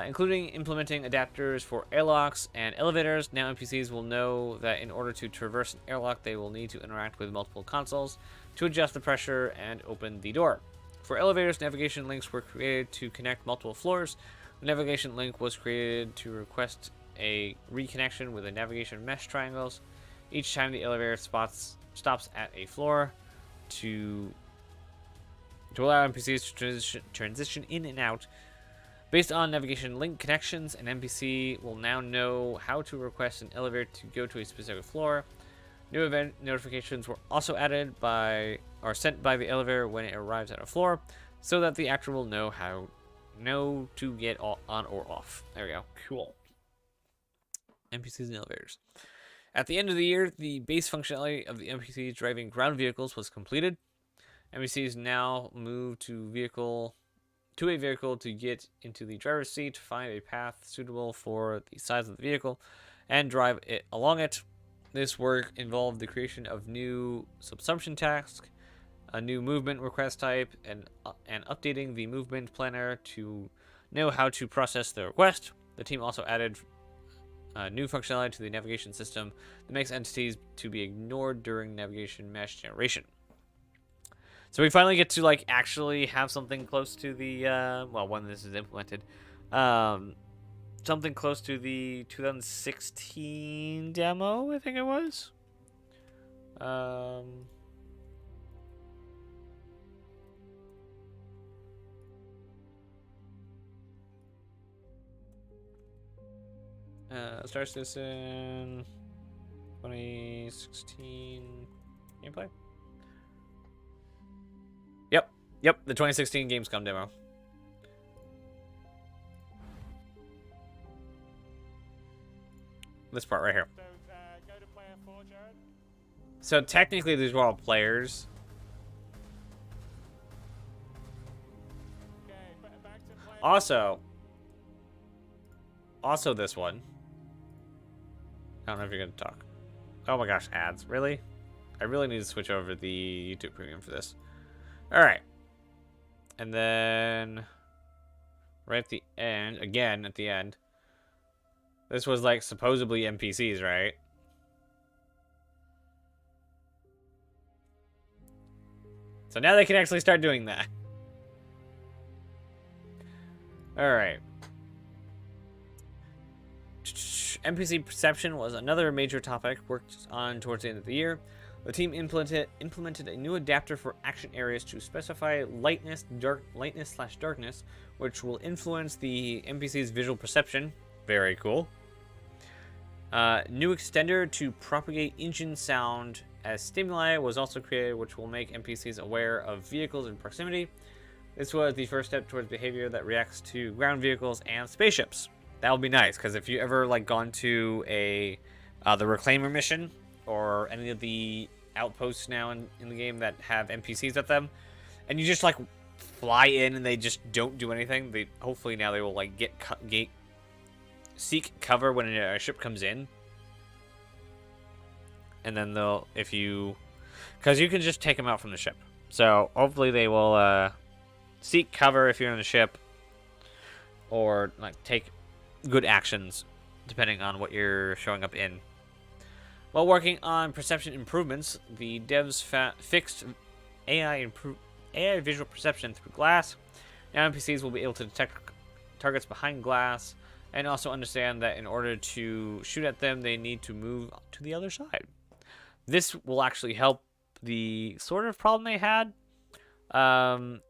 including implementing adapters for airlocks and elevators. Now NPCs will know that in order to traverse an airlock, they will need to interact with multiple consoles to adjust the pressure and open the door. For elevators, navigation links were created to connect multiple floors. The navigation link was created to request a reconnection with the navigation mesh triangles. Each time the elevator stops at a floor to allow NPCs to transition in and out. Based on navigation link connections, an NPC will now know how to request an elevator to go to a specific floor. New event notifications were also added sent by the elevator when it arrives at a floor, so that the actor will know know to get on or off. There we go. Cool. NPCs and elevators. At the end of the year, the base functionality of the NPCs driving ground vehicles was completed. NPCs now move to a vehicle to get into the driver's seat, find a path suitable for the size of the vehicle, and drive it along it. This work involved the creation of new subsumption tasks, a new movement request type, and updating the movement planner to know how to process the request. The team also added new functionality to the navigation system that makes entities to be ignored during navigation mesh generation. So we finally get to like actually have something close to the well, when this is implemented, something close to the 2016 demo, I think it was. Star Citizen 2016 gameplay. Yep, the 2016 Gamescom demo. This part right here. Go to player 4, Jared. So technically these were all players. Okay, back to player. Also this one. I don't know if you're gonna talk. Oh my gosh, ads. Really? I really need to switch over the YouTube Premium for this. Alright. And then right at the end, again at the end, this was like supposedly NPCs, right? So now they can actually start doing that. Alright. NPC perception was another major topic worked on towards the end of the year. The team implemented a new adapter for action areas to specify lightness/darkness, which will influence the NPC's visual perception. Very cool. New extender to propagate engine sound as stimuli was also created, which will make NPCs aware of vehicles in proximity. This was the first step towards behavior that reacts to ground vehicles and spaceships. That would be nice, because if you ever like gone to the Reclaimer mission or any of the outposts now in the game that have NPCs at them, and you just like fly in and they just don't do anything, hopefully now they will like seek cover when a ship comes in, and then because you can just take them out from the ship, so hopefully they will seek cover if you're in the ship, or like take good actions depending on what you're showing up in. While working on perception improvements, the devs fixed AI visual perception through glass. Now NPCs will be able to detect targets behind glass and also understand that in order to shoot at them, they need to move to the other side. This will actually help the sort of problem they had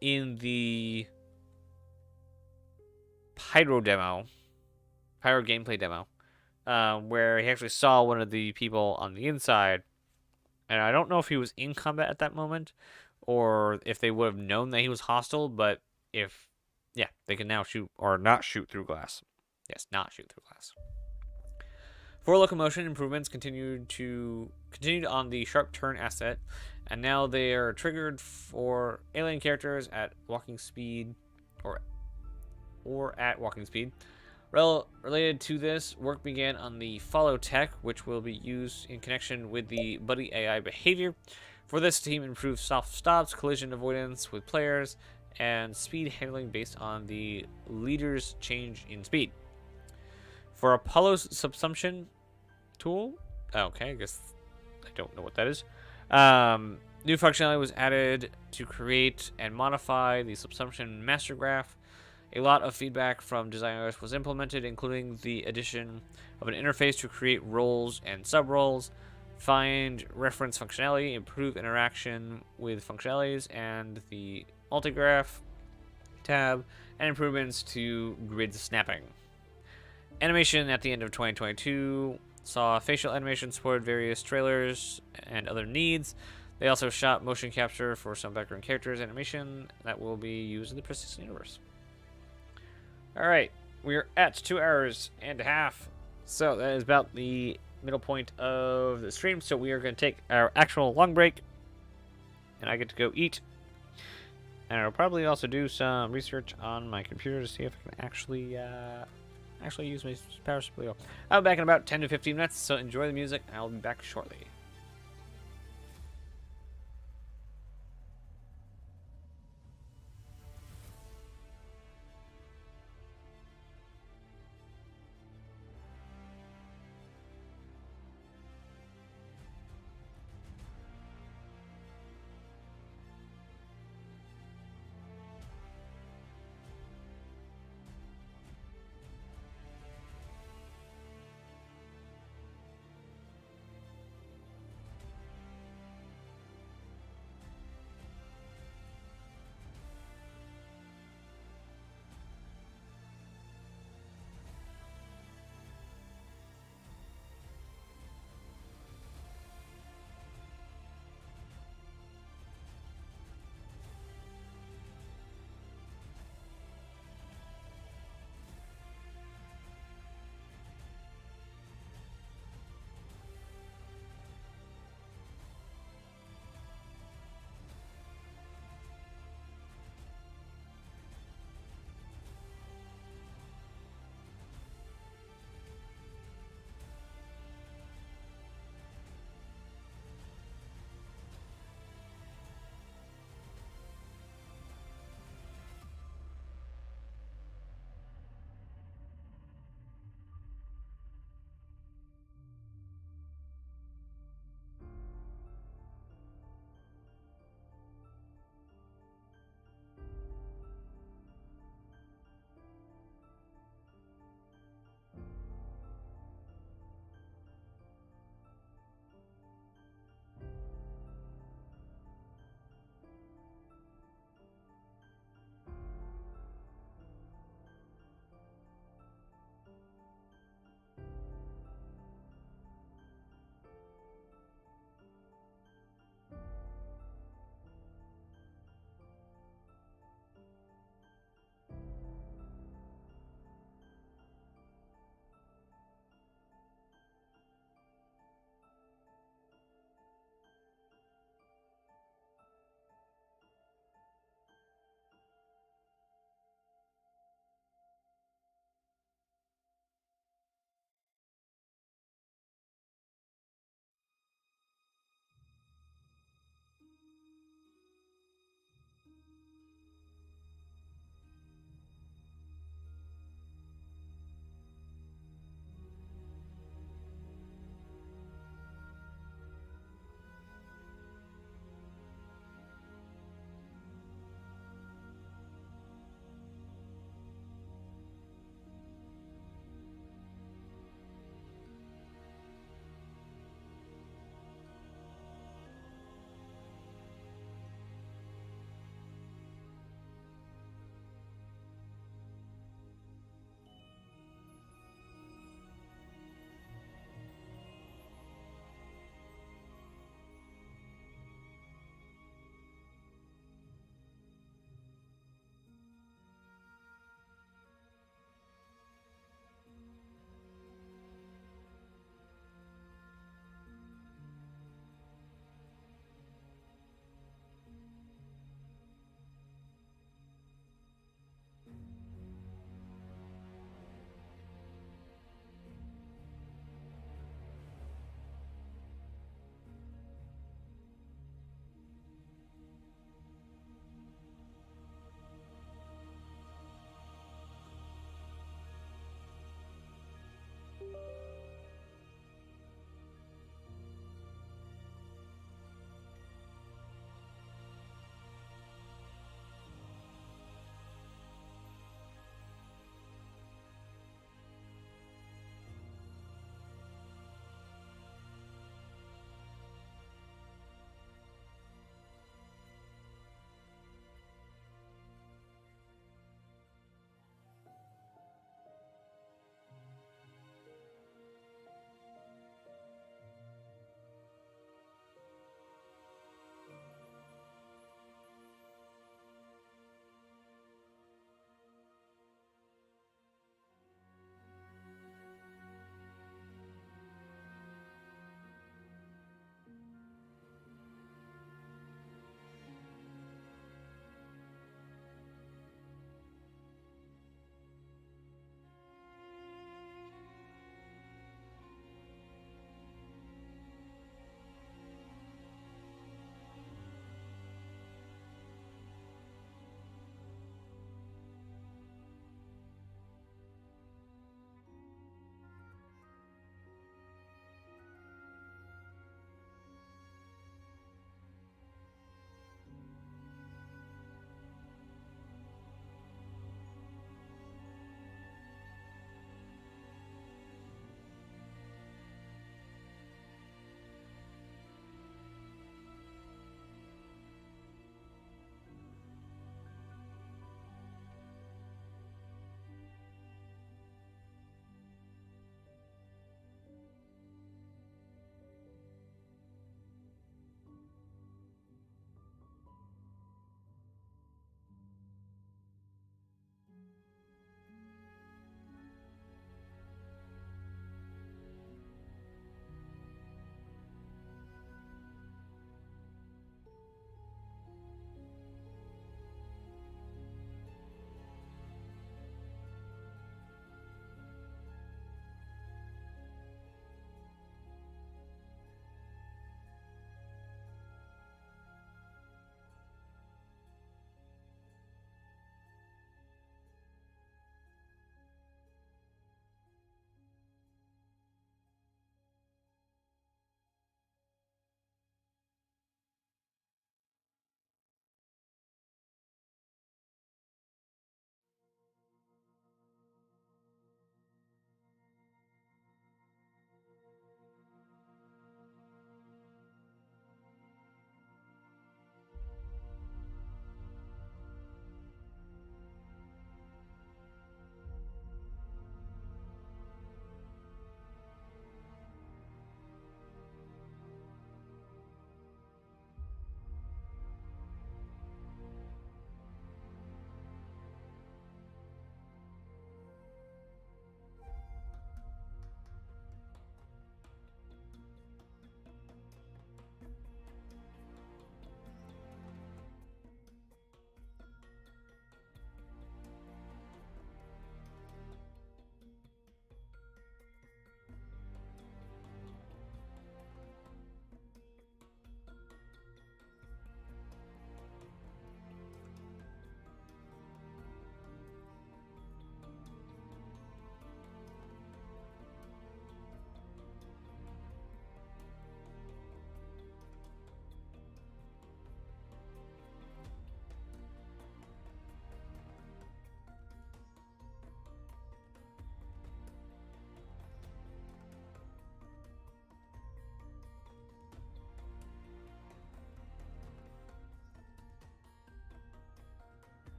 in the Pyro gameplay demo. Where he actually saw one of the people on the inside, and I don't know if he was in combat at that moment, or if they would have known that he was hostile, but they can now shoot, or not shoot through glass. Yes, not shoot through glass. For locomotion, improvements continued on the sharp turn asset, and now they are triggered for alien characters at walking speed, or at walking speed. Related to this, work began on the follow tech, which will be used in connection with the buddy AI behavior. For this, team improved soft stops, collision avoidance with players, and speed handling based on the leader's change in speed. For Apollo's subsumption tool, okay, I guess I don't know what that is. New functionality was added to create and modify the subsumption master graph. A lot of feedback from designers was implemented, including the addition of an interface to create roles and sub-roles, find reference functionality, improve interaction with functionalities, and the multigraph tab, and improvements to grid snapping. Animation at the end of 2022 saw facial animation supported various trailers and other needs. They also shot motion capture for some background characters animation that will be used in the Persistent universe. All right, we're at 2 hours and a half, so that is about the middle point of the stream. So we are going to take our actual long break, and I get to go eat. And I'll probably also do some research on my computer to see if I can actually use my power supply. I'll be back in about 10 to 15 minutes. So enjoy the music. I'll be back shortly.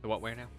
The what where now?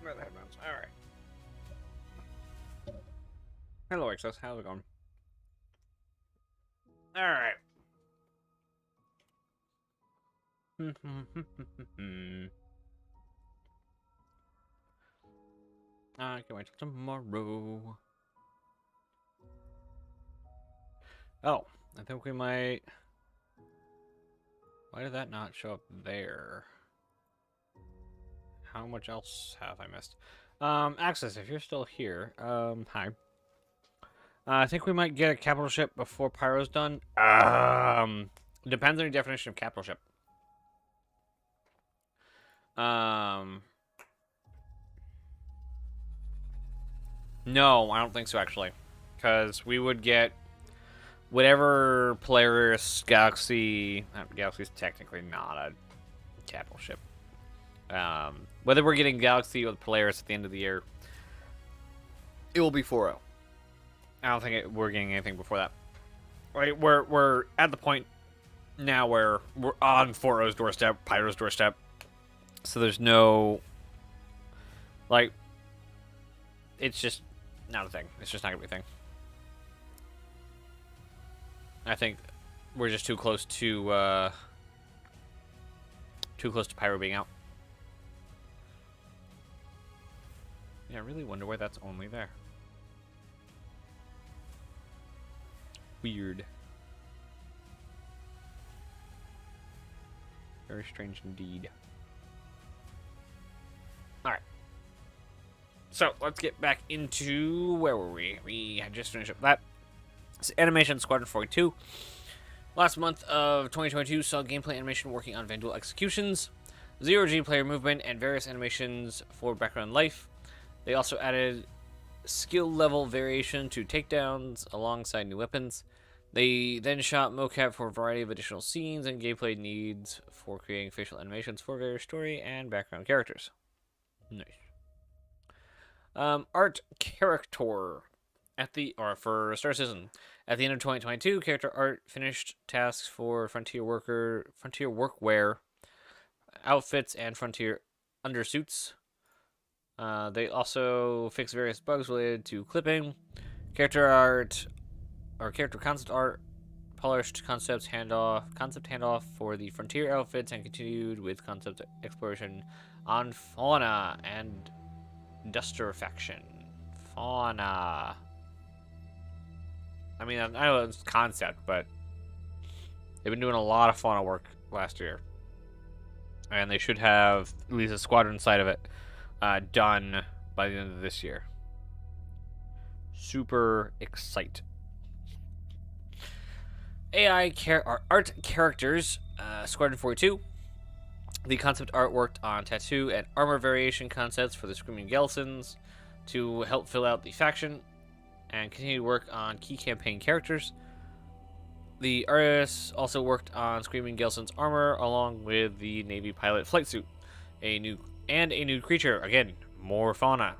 Where are the headphones? All right. Hello, Excess. How's it going? All right. I can't wait till tomorrow. Oh, I think we might. Why did that not show up there? How much else have I missed? Access, if you're still here, hi. I think we might get a capital ship before Pyro's done. Depends on your definition of capital ship. No, I don't think so, actually. Because we would get whatever Polaris Galaxy... Galaxy's technically not a capital ship. Whether we're getting Galaxy or Polaris at the end of the year, it will be 4.0. I don't think we're getting anything before that. Right? We're at the point now where we're on 4.0's doorstep, Pyro's doorstep. So there's no... Like... It's just not a thing. It's just not going to be a thing. I think we're just too close to Pyro being out. Yeah, I really wonder why that's only there. Weird. Very strange indeed. Alright. So, let's get back into... Where were we? We had just finished up that. It's Animation Squadron 42. Last month of 2022 saw gameplay animation working on Vandal executions, zero-G player movement, and various animations for background life. They also added skill level variation to takedowns alongside new weapons. They then shot mocap for a variety of additional scenes and gameplay needs for creating facial animations for various story and background characters. Nice. Art character for starcitizen. At the end of 2022, character art finished tasks for Frontier workwear, outfits, and Frontier undersuits. They also fixed various bugs related to clipping, character art, or character concept art, polished concept handoff for the Frontier outfits, and continued with concept exploration on fauna and duster faction. Fauna. I mean, I know it's concept, but they've been doing a lot of fauna work last year. And they should have at least a squadron side of it done by the end of this year. Super excite. AI art characters, Squadron 42. The concept art worked on tattoo and armor variation concepts for the Screaming Gelsons to help fill out the faction, and continued work on key campaign characters. The artists also worked on Screaming Gelson's armor along with the Navy pilot flight suit, a new creature. Again, more fauna.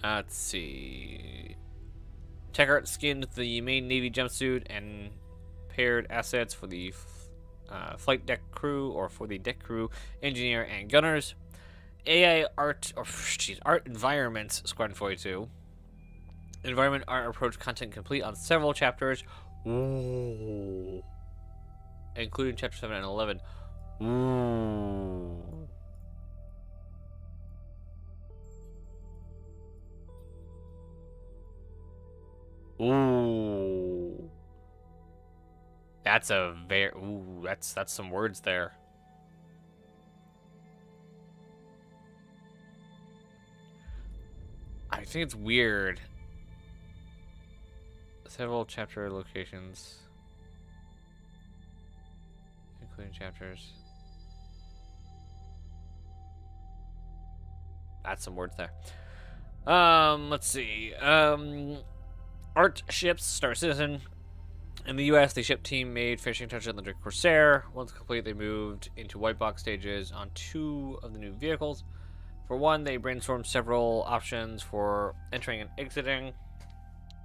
Let's see. Tech art skinned the main Navy jumpsuit and paired assets for the flight deck crew, or for the deck crew, engineer, and gunners. AI art, art environments, Squadron 42. Environment art approach content complete on several chapters. Ooh. Including chapter 7 and 11. Ooh. Ooh. That's a very... Ooh, that's some words there. I think it's weird. Several chapter locations. Including chapters. That's some words there. Let's see. Art ships, Star Citizen. In the US, the ship team made finishing touches on the Drake Corsair. Once complete, they moved into white box stages on 2 of the new vehicles. For one, they brainstormed several options for entering and exiting.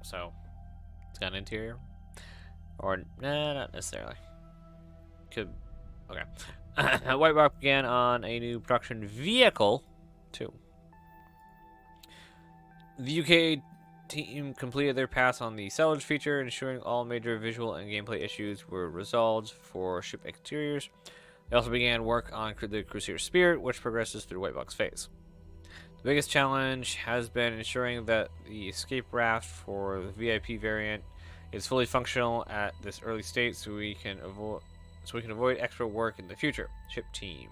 So, it's got an interior. Or, nah, not necessarily. Could, okay. White Rock began on a new production vehicle, too. The UK team completed their pass on the salvage feature, ensuring all major visual and gameplay issues were resolved for ship exteriors. They also began work on the Crusader Spirit, which progresses through White Box phase. The biggest challenge has been ensuring that the escape raft for the VIP variant is fully functional at this early state, so we can avoid extra work in the future. Ship team.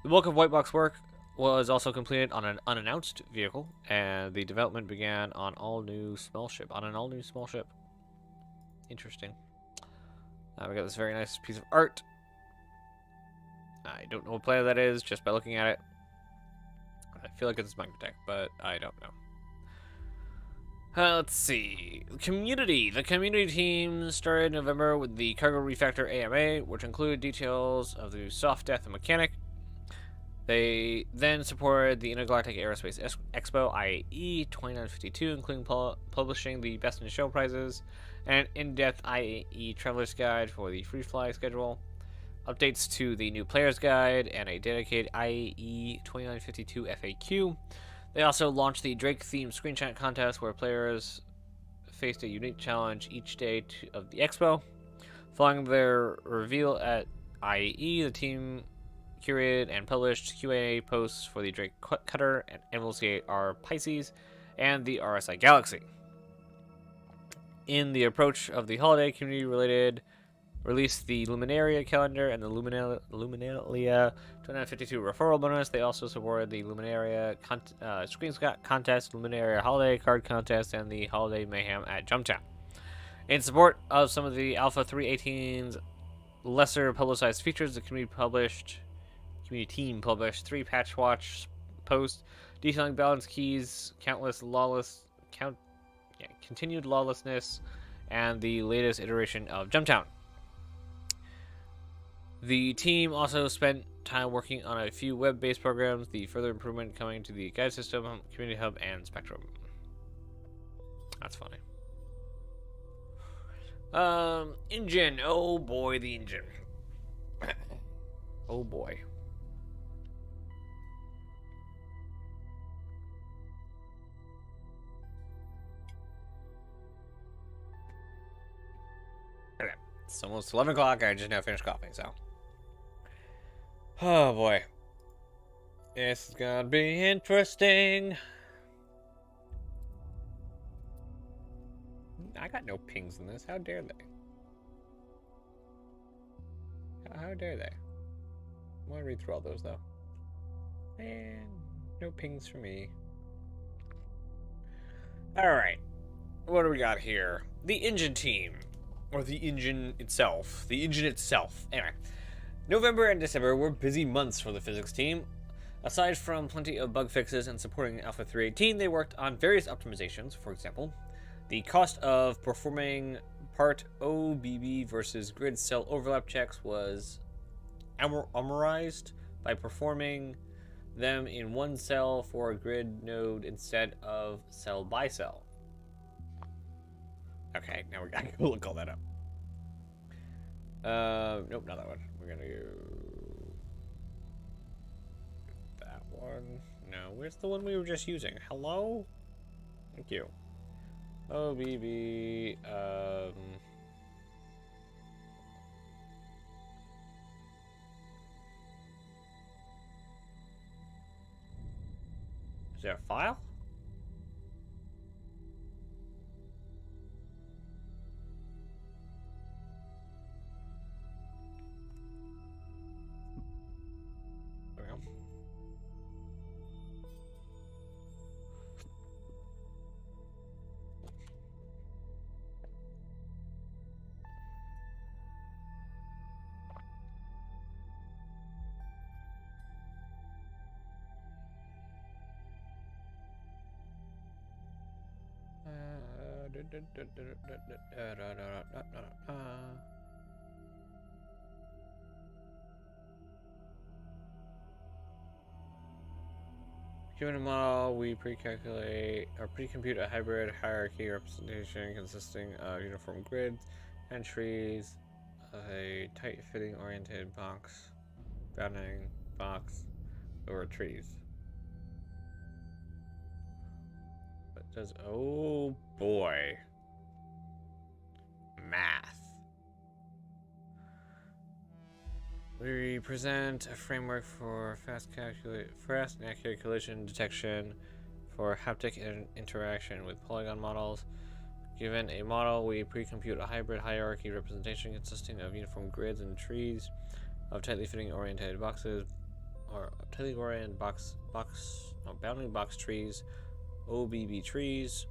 The bulk of White Box work was also completed on an unannounced vehicle, and the development began on an all-new small ship. Interesting. We got this very nice piece of art. I don't know what planet that is just by looking at it. I feel like it's Microtech, but I don't know. Let's see. Community. The community team started in November with the Cargo Refactor AMA, which included details of the soft death mechanic. They then supported the Intergalactic Aerospace Expo IAE 2952, including publishing the Best in Show prizes, and in-depth IAE Traveler's Guide for the free fly schedule, updates to the new Player's Guide, and a dedicated IAE 2952 FAQ. They also launched the Drake-themed screenshot contest, where players faced a unique challenge each day of the expo. Following their reveal at IAE, the team curated and published Q&A posts for the Drake Cutter and Envel's R Pisces and the RSI Galaxy. In the approach of the holiday, community released the Luminaria calendar and the Luminalia 252 referral bonus. They also supported the Luminaria screenshot contest, Luminaria holiday card contest, and the Holiday Mayhem at Jumptown. In support of some of the Alpha 318's lesser publicized features, the community team published 3 patch watch posts detailing balance keys, continued lawlessness, and the latest iteration of Jumptown. The team also spent time working on a few web-based programs, the further improvement coming to the guide system, community hub, and Spectrum. That's funny. Engine. Oh boy, the engine. Oh boy. Okay, it's almost 11 o'clock. I just now finished coffee, so. Oh boy. This is gonna be interesting. I got no pings in this. How dare they? How dare they? I want to read through all those, though. And no pings for me. Alright. What do we got here? The engine team. Or the engine itself. The engine itself. Anyway. November and December were busy months for the physics team. Aside from plenty of bug fixes and supporting Alpha 318, they worked on various optimizations. For example, the cost of performing part OBB versus grid cell overlap checks was amortized by performing them in one cell for a grid node instead of cell by cell. Okay, now we gotta go look all that up. Nope, not that one. We're gonna go that one. No, where's the one we were just using? Hello? Thank you. OBB, is there a file? There we go. Given a model, we pre-calculate or pre-compute a hybrid hierarchy representation consisting of uniform grids, entries, a tight-fitting oriented box. bounding box over trees. What does... Oh, boy. Math. We present a framework for fast and accurate collision detection for haptic interaction with polygon models. Given a model, we pre-compute a hybrid hierarchy representation consisting of uniform grids and trees of tightly fitting oriented boxes, or tightly oriented bounding box trees, OBB trees.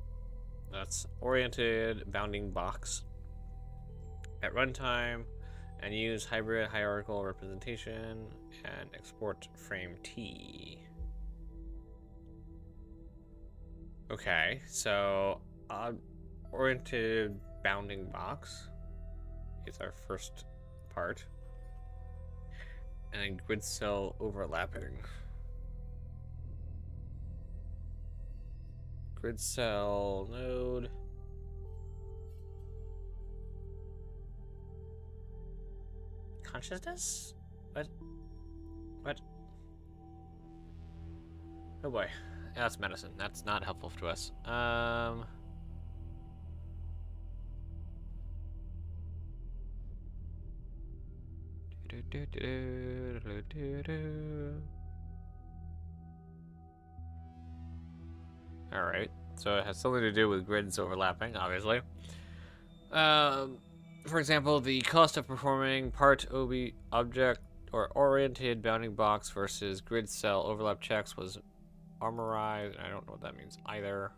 That's oriented bounding box. At runtime, and use hybrid hierarchical representation and export frame T. Okay, so oriented bounding box is our first part, and grid cell overlapping. Grid cell node. Consciousness? What? What? Oh boy. Yeah, that's medicine. That's not helpful to us. Alright. So it has something to do with grids overlapping, obviously. For example, the cost of performing part OB object or oriented bounding box versus grid cell overlap checks was armorized. I don't know what that means either.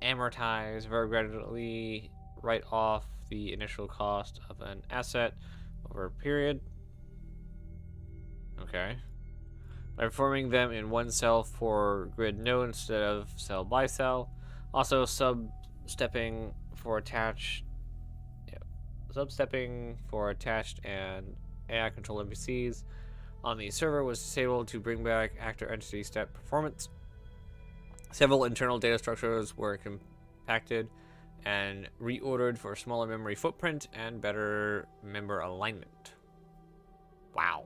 Amortize. Very gradually write off the initial cost of an asset over a period. Okay. By performing them in one cell for grid node instead of cell by cell. Also substepping for attached and AI control NPCs on the server was disabled to bring back actor entity step performance. Several internal data structures were compacted and reordered for smaller memory footprint and better member alignment. Wow.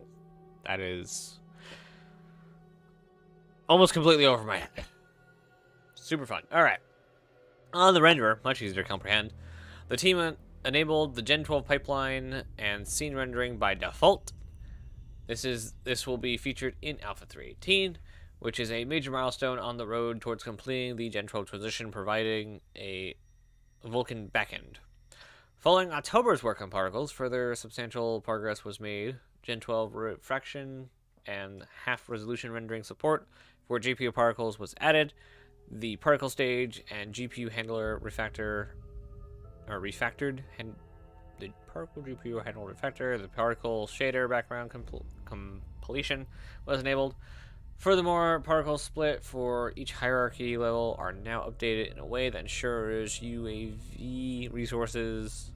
That is almost completely over my head. Super fun. Alright. On the renderer, much easier to comprehend, the team enabled the Gen 12 pipeline and scene rendering by default. This will be featured in Alpha 3.18, which is a major milestone on the road towards completing the Gen 12 transition, providing a Vulkan backend. Following October's work on particles, further substantial progress was made. Gen 12 refraction and half-resolution rendering support for GPU particles was added. The particle stage and GPU handler refactored. The particle GPU handler refactor, the particle shader background completion was enabled. Furthermore, particle split for each hierarchy level are now updated in a way that ensures UAV resources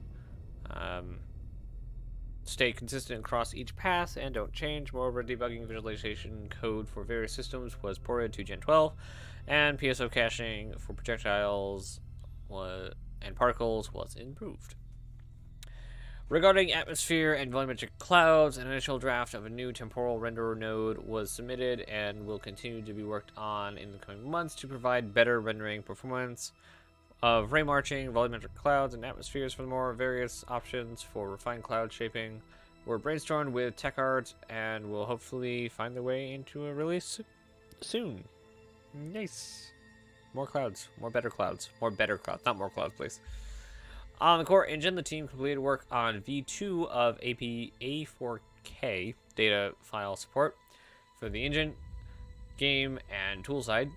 stay consistent across each path and don't change. Moreover, debugging visualization code for various systems was ported to Gen 12, and PSO caching for projectiles and particles was improved. Regarding atmosphere and volumetric clouds, an initial draft of a new temporal renderer node was submitted and will continue to be worked on in the coming months to provide better rendering performance of ray marching, volumetric clouds, and atmospheres. Furthermore, various options for refined cloud shaping were brainstormed with TechArt and will hopefully find their way into a release soon. Nice. More clouds. More better clouds. More better clouds. Not more clouds, please. On the core engine, the team completed work on V2 of A4K data file support for the engine, game, and tool side.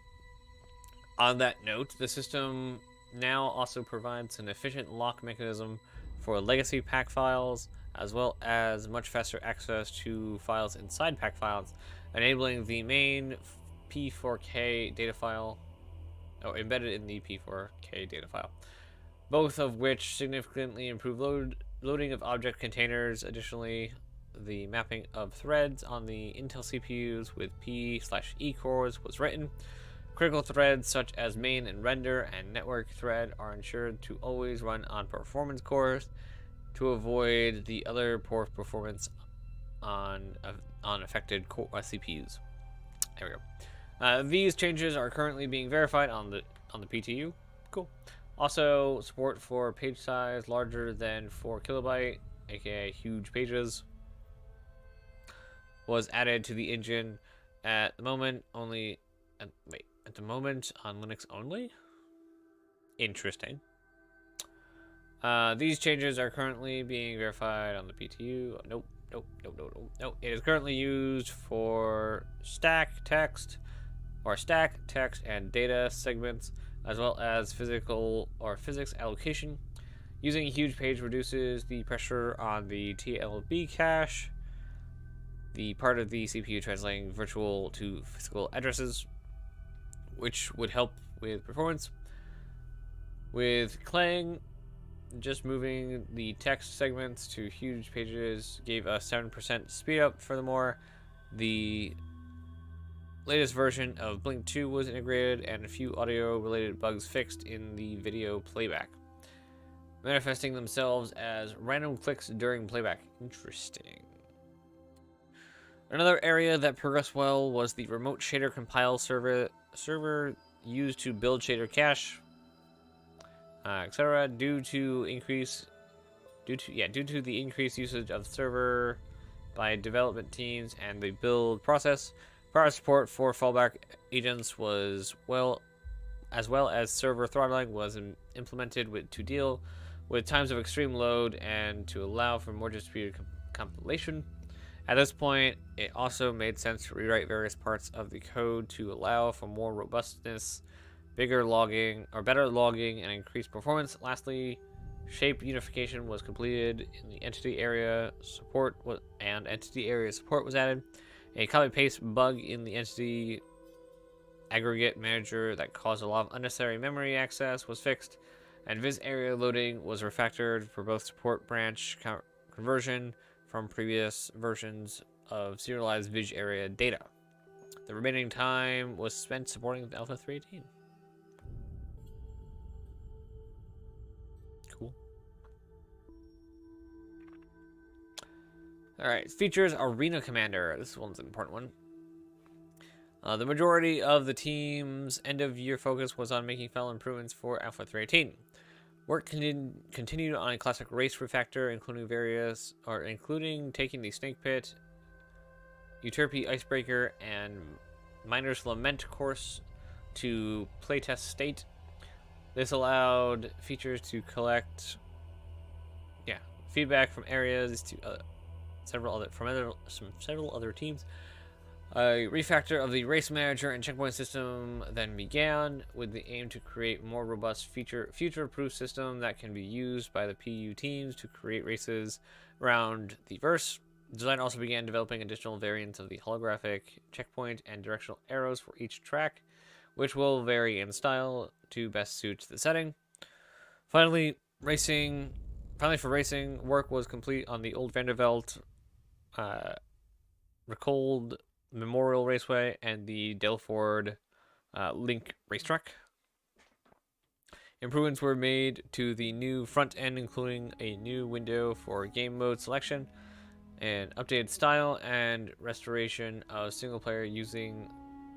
On that note, the system now also provides an efficient lock mechanism for legacy pack files, as well as much faster access to files inside pack files, enabling the main P4K data file, embedded in the P4K data file, both of which significantly improve loading of object containers. Additionally, the mapping of threads on the Intel CPUs with P/E cores was written. Critical threads such as main and render and network thread are ensured to always run on performance cores. to avoid the other poor performance on affected CPUs. There we go. These changes are currently being verified on the PTU. Cool. Also, support for page size larger than 4 kilobyte, aka huge pages, was added to the engine. At the moment, only. At the moment on Linux only. Interesting. These changes are currently being verified on the PTU. Nope. It is currently used for stack, text, and data segments, as well as physical or physics allocation. Using a huge page reduces the pressure on the TLB cache, the part of the CPU translating virtual to physical addresses, which would help with performance. With Clang, just moving the text segments to huge pages gave us 7% speed up. Furthermore, the latest version of Blink 2 was integrated and a few audio related bugs fixed in the video playback, manifesting themselves as random clicks during playback. Interesting. Another area that progressed well was the remote shader compile server used to build shader cache, etc. Due to the increased usage of the server by development teams and the build process, prior support for fallback agents was as well as server throttling was implemented to deal with times of extreme load and to allow for more distributed compilation. At this point, it also made sense to rewrite various parts of the code to allow for more robustness, better logging, and increased performance. Lastly, shape unification was completed in the entity area support was added. A copy-paste bug in the entity aggregate manager that caused a lot of unnecessary memory access was fixed, and viz area loading was refactored for both support branch conversion from previous versions of serialized viz area data. The remaining time was spent supporting the Alpha 318. Cool. Alright, features Arena Commander. This one's an important one. The majority of the team's end-of-year focus was on making final improvements for Alpha 318. Work continued on a classic race refactor, including taking the Snake Pit, Euterpe Icebreaker, and Miner's Lament course to playtest state. This allowed features to collect feedback from areas to several other teams. A refactor of the race manager and checkpoint system then began, with the aim to create more robust future-proof system that can be used by the PU teams to create races around the verse. Design also began developing additional variants of the holographic checkpoint and directional arrows for each track, which will vary in style to best suit the setting. Finally, for racing, work was complete on the Old Vanderveld, Recold Memorial Raceway, and the Delford Link racetrack. Improvements were made to the new front end, including a new window for game mode selection, an updated style, and restoration of single player using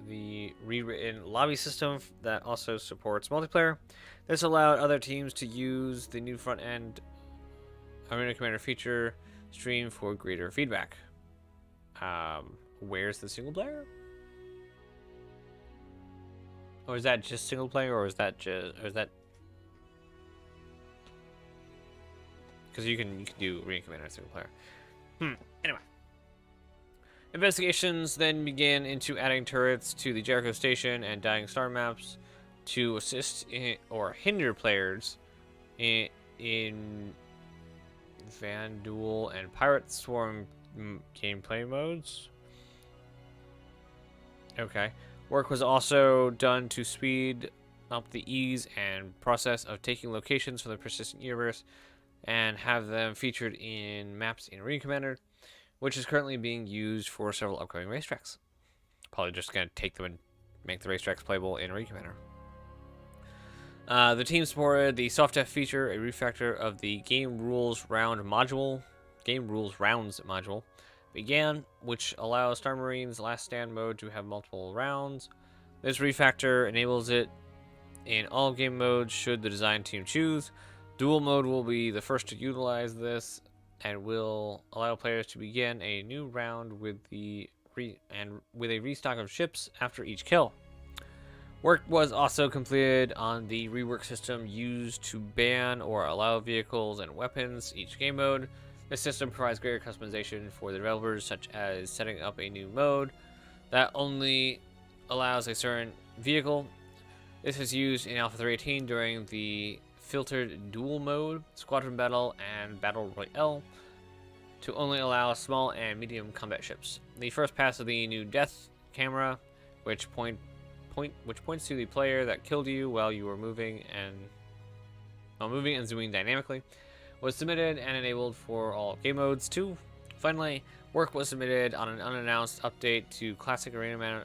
the rewritten lobby system that also supports multiplayer. This allowed other teams to use the new front end Arena Commander feature stream for greater feedback. Where's the single player? Or is that just single player, or is that because you can do Arena Commander single player. Anyway. Investigations then began into adding turrets to the Jericho Station and Dying Star maps to assist or hinder players in Vanduul and Pirate Swarm gameplay modes. Okay. Work was also done to speed up the ease and process of taking locations from the persistent universe and have them featured in maps in Arena Commander, which is currently being used for several upcoming racetracks. Probably just going to take them and make the racetracks playable in Arena Commander. The team supported the soft F feature, a refactor of the Game Rules Rounds module began, which allows Star Marine's Last Stand mode to have multiple rounds. This refactor enables it in all game modes should the design team choose. Dual mode will be the first to utilize this and will allow players to begin a new round with a restock of ships after each kill. Work was also completed on the rework system used to ban or allow vehicles and weapons each game mode. This system provides greater customization for the developers, such as setting up a new mode that only allows a certain vehicle. This is used in Alpha 3.18 during the filtered dual mode, Squadron Battle, and Battle Royale to only allow small and medium combat ships. The first pass of the new death camera, which points to the player that killed you while you were moving and zooming dynamically, was submitted and enabled for all game modes too. Finally, work was submitted on an unannounced update to Classic Arena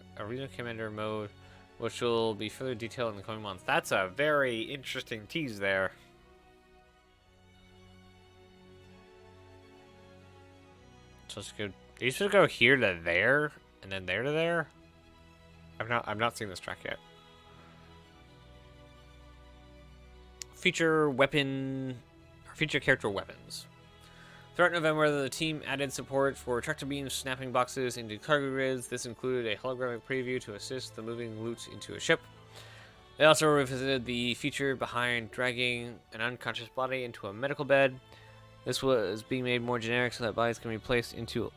Commander mode, which will be further detailed in the coming months. That's a very interesting tease there. So let's go. Are you supposed to go here to there, and then there to there? I've not seen this track yet. Feature character weapons. Throughout November, the team added support for tractor beams snapping boxes into cargo grids. This included a holographic preview to assist the moving loot into a ship. They also revisited the feature behind dragging an unconscious body into a medical bed. This was being made more generic so that bodies can be placed into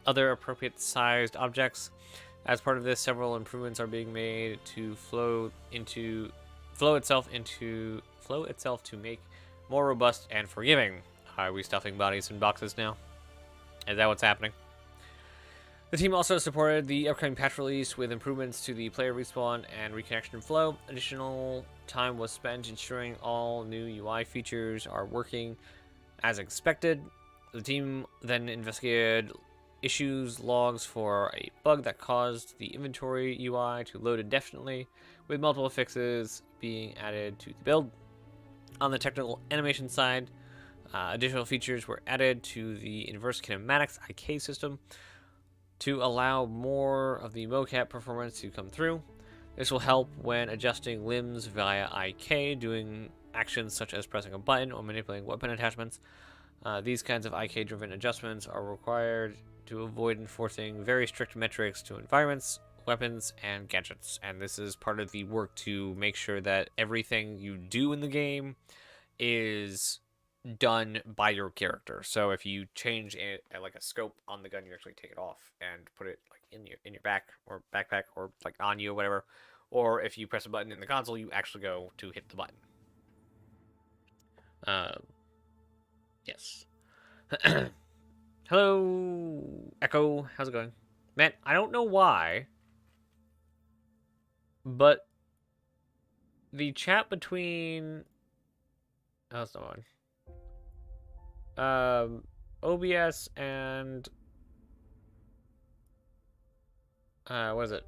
other appropriate sized objects. As part of this, several improvements are being made to flow itself to make more robust and forgiving. Are we stuffing bodies in boxes now? Is that what's happening? The team also supported the upcoming patch release with improvements to the player respawn and reconnection flow. Additional time was spent ensuring all new UI features are working as expected. The team then investigated logs for a bug that caused the inventory UI to load indefinitely, with multiple fixes being added to the build. On the technical animation side, additional features were added to the inverse kinematics IK system to allow more of the mocap performance to come through. This will help when adjusting limbs via IK, doing actions such as pressing a button or manipulating weapon attachments. These kinds of IK-driven adjustments are required to avoid enforcing very strict metrics to environments, weapons, and gadgets. And this is part of the work to make sure that everything you do in the game is done by your character. So if you change like a scope on the gun, you actually take it off and put it like in your back or backpack or like on you or whatever. Or if you press a button in the console, you actually go to hit the button. Yes. Hello, Echo. How's it going? Man, I don't know why, but the chat between... Oh, that's not one. OBS and... what is it?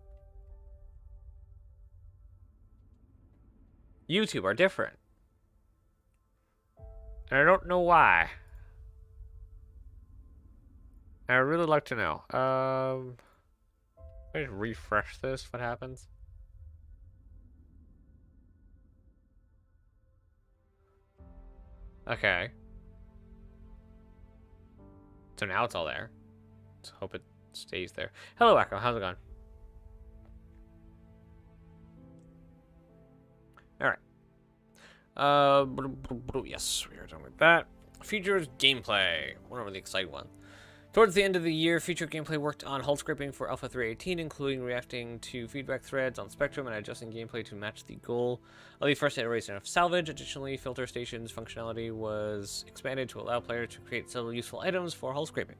YouTube are different. And I don't know why. I'd really like to know. Let me just refresh this. What happens? Okay. So now it's all there. Let's hope it stays there. Hello, Echo. How's it going? All right. Yes, we are done with that. Features gameplay. One of the exciting ones. Towards the end of the year, featured gameplay worked on hull scraping for Alpha 3.18, including reacting to feedback threads on Spectrum and adjusting gameplay to match the goal of the first iteration of Salvage. Additionally, filter stations functionality was expanded to allow players to create several useful items for hull scraping.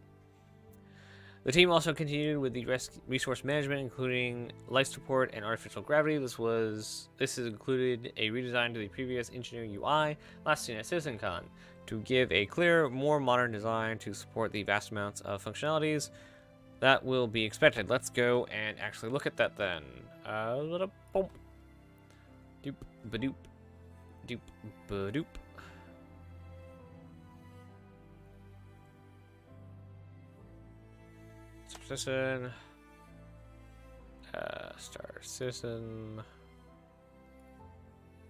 The team also continued with the resource management, including life support and artificial gravity. This has included a redesign to the previous engineering UI last seen at CitizenCon to give a clear, more modern design to support the vast amounts of functionalities that will be expected. Let's go and actually look at that then. Doop, ba-doop. Doop ba-doop. Citizen. Star Citizen.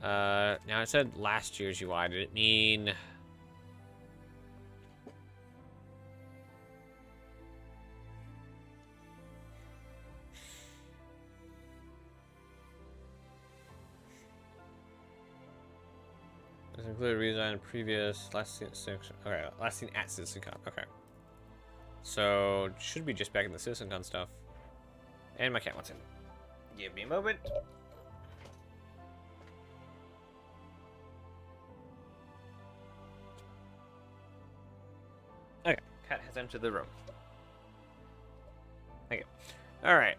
Now it said last year's UI. Did it mean? This included redesign of previous last seen at CitizenCon. Okay. So should be just back in the CitizenCon stuff. And my cat wants in. Give me a moment. Okay, cat has entered the room. Thank you. All right.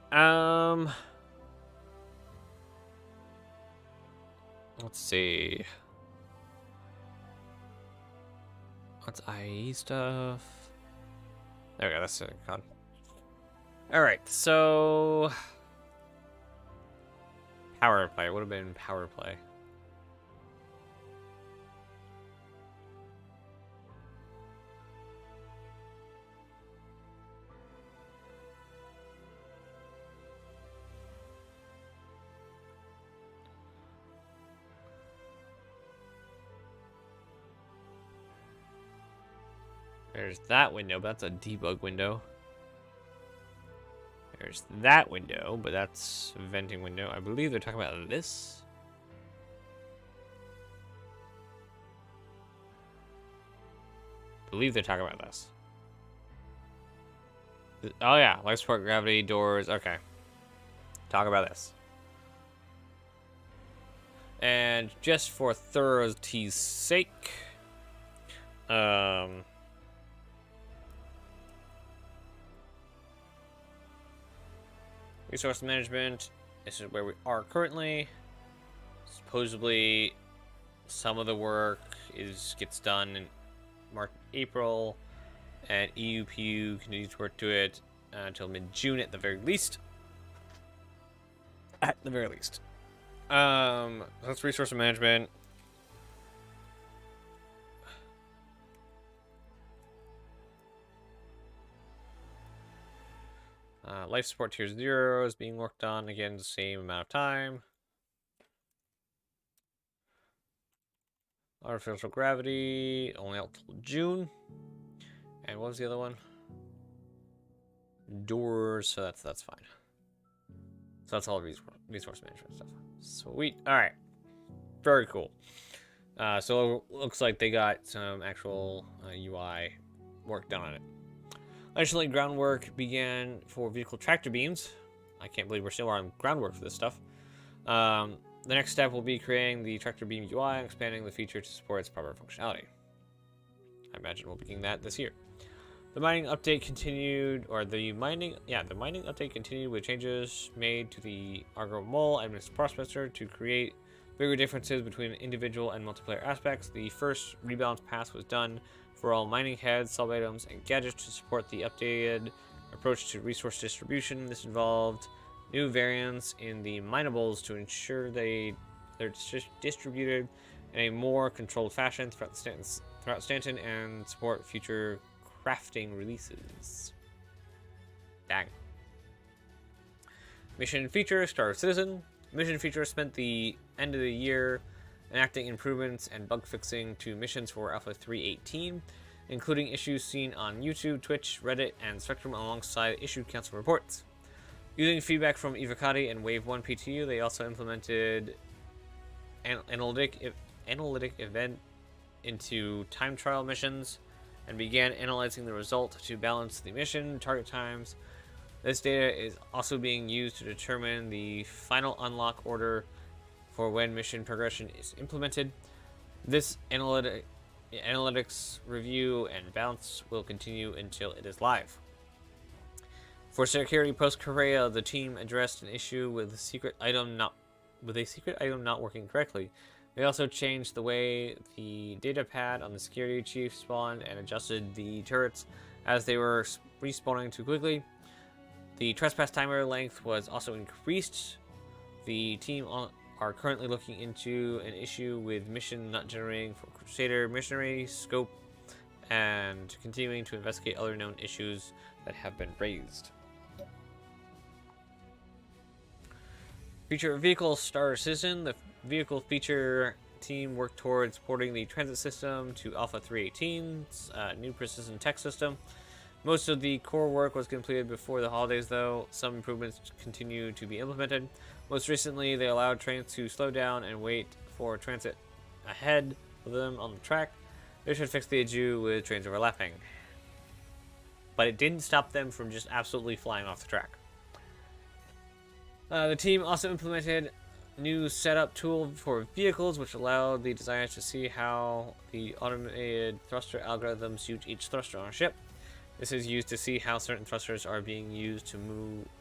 Let's see. What's IE stuff? There we go. That's CitizenCon. All right. So power play would have been power play. There's that window, but that's a debug window. There's that window, but that's a venting window. I believe they're talking about this. I believe they're talking about this. Oh yeah, life support, gravity, doors. Okay. Talk about this. And just for thoroughy's sake, resource management. This is where we are currently. Supposedly, some of the work gets done in March, April, and EUPU continues to work to it until mid-June at the very least. At the very least. That's resource management. Life support tier 0 is being worked on again the same amount of time. Artificial gravity only out till June. And what was the other one? Doors. So that's fine. So that's all resource management stuff. Sweet. All right. Very cool. So it looks like they got some actual UI work done on it. Additionally, groundwork began for vehicle tractor beams. I can't believe we're still on groundwork for this stuff. The next step will be creating the tractor beam UI and expanding the feature to support its proper functionality. I imagine we'll begin that this year. The mining update continued, update continued with changes made to the Argo Mole and Mr. Prospector to create bigger differences between individual and multiplayer aspects. The first rebalance pass was done for all mining heads, sub items, and gadgets to support the updated approach to resource distribution. This involved new variants in the minables to ensure they're distributed in a more controlled fashion throughout Stanton and support future crafting releases. Dang. Mission feature, Star Citizen. Mission feature spent the end of the year enacting improvements and bug fixing to missions for Alpha 3.18, including issues seen on YouTube, Twitch, Reddit, and Spectrum alongside issued council reports. Using feedback from Evocati and Wave 1 PTU, they also implemented analytic event into time trial missions and began analyzing the result to balance the mission target times. This data is also being used to determine the final unlock order for when mission progression is implemented. This analytics review and balance will continue until it is live. For security post-Korea, the team addressed an issue with a secret item not working correctly. They also changed the way the data pad on the security chief spawned and adjusted the turrets as they were respawning too quickly. The trespass timer length was also increased. The team are currently looking into an issue with mission not generating for Crusader missionary scope and continuing to investigate other known issues that have been raised. Feature vehicle starcitizen. The vehicle feature team worked towards porting the transit system to Alpha 318's new precision tech system. Most of the core work was completed before the holidays, though. Some improvements continue to be implemented. Most recently, they allowed trains to slow down and wait for transit ahead of them on the track. This should fix the issue with trains overlapping. But it didn't stop them from just absolutely flying off the track. The team also implemented new setup tool for vehicles, which allowed the designers to see how the automated thruster algorithms use each thruster on a ship. This is used to see how certain thrusters are being used to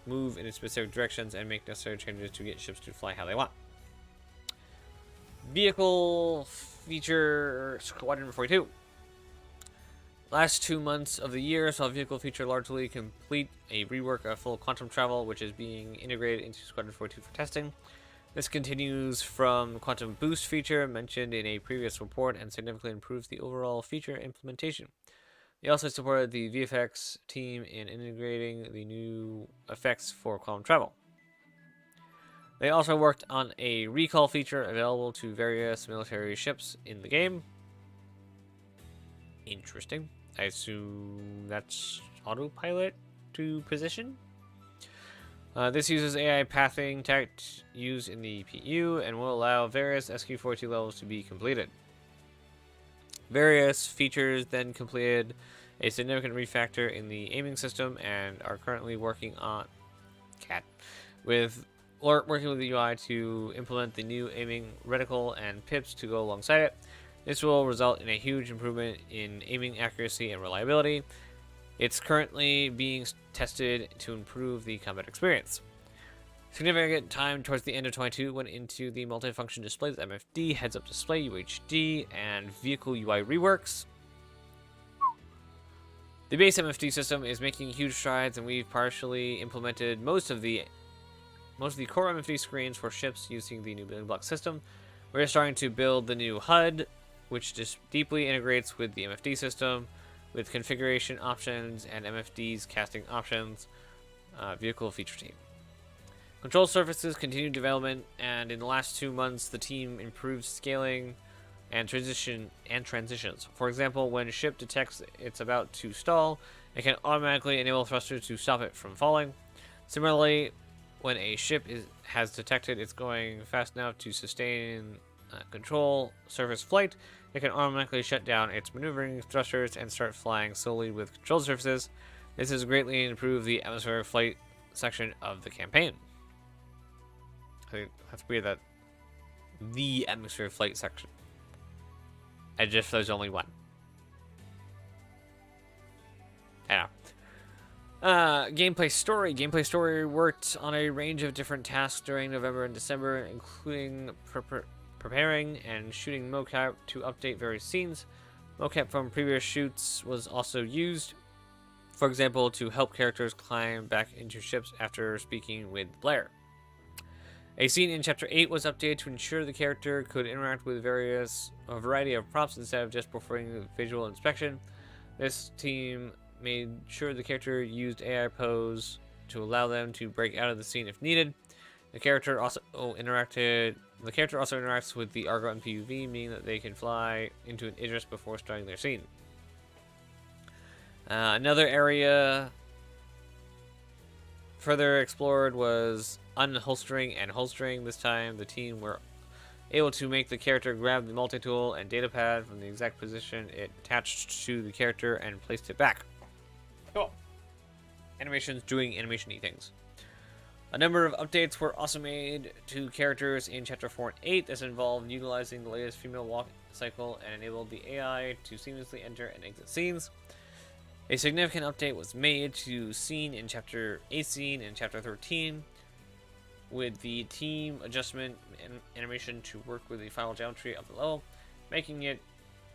move in specific directions and make necessary changes to get ships to fly how they want. Vehicle feature Squadron 42. Last 2 months of the year saw vehicle feature largely complete a rework of full quantum travel, which is being integrated into Squadron 42 for testing. This continues from quantum boost feature mentioned in a previous report and significantly improves the overall feature implementation. They also supported the VFX team in integrating the new effects for quantum travel. They also worked on a recall feature available to various military ships in the game. Interesting. I assume that's autopilot to position. This uses AI pathing tech used in the PU and will allow various SQ42 levels to be completed. Various features then completed a significant refactor in the aiming system and are currently working with the UI to implement the new aiming reticle and pips to go alongside it. This will result in a huge improvement in aiming accuracy and reliability. It's currently being tested to improve the combat experience. Significant time towards the end of 22 went into the multifunction displays, MFD, heads-up display, UHD, and vehicle UI reworks. The base MFD system is making huge strides, and we've partially implemented most of the core MFD screens for ships using the new building block system. We're starting to build the new HUD, which just deeply integrates with the MFD system, with configuration options and MFD's casting options. Vehicle feature team. Control surfaces continued development, and in the last 2 months, the team improved scaling and transitions. For example, when a ship detects it's about to stall, it can automatically enable thrusters to stop it from falling. Similarly, when a ship has detected it's going fast enough to sustain control surface flight, it can automatically shut down its maneuvering thrusters and start flying solely with control surfaces. This has greatly improved the atmospheric flight section of the campaign. I think that's weird that the atmospheric flight section. As if there's only one. Yeah. Gameplay story. Gameplay story worked on a range of different tasks during November and December, including preparing and shooting mocap to update various scenes. Mocap from previous shoots was also used, for example, to help characters climb back into ships after speaking with Blair. A scene in Chapter 8 was updated to ensure the character could interact with a variety of props instead of just performing visual inspection. This team made sure the character used AI pose to allow them to break out of the scene if needed. The character also interacts with the Argo and PUV, meaning that they can fly into an Idris before starting their scene. Another area further explored was unholstering and holstering. This time, the team were able to make the character grab the multi-tool and data pad from the exact position it attached to the character and placed it back. Cool. Animations doing animation-y things. A number of updates were also made to characters in Chapter 4 and 8. This involved utilizing the latest female walk cycle and enabled the AI to seamlessly enter and exit scenes. A significant update was made to scene in Chapter 8 scene in Chapter 13 with the team adjustment animation to work with the final geometry of the level, making it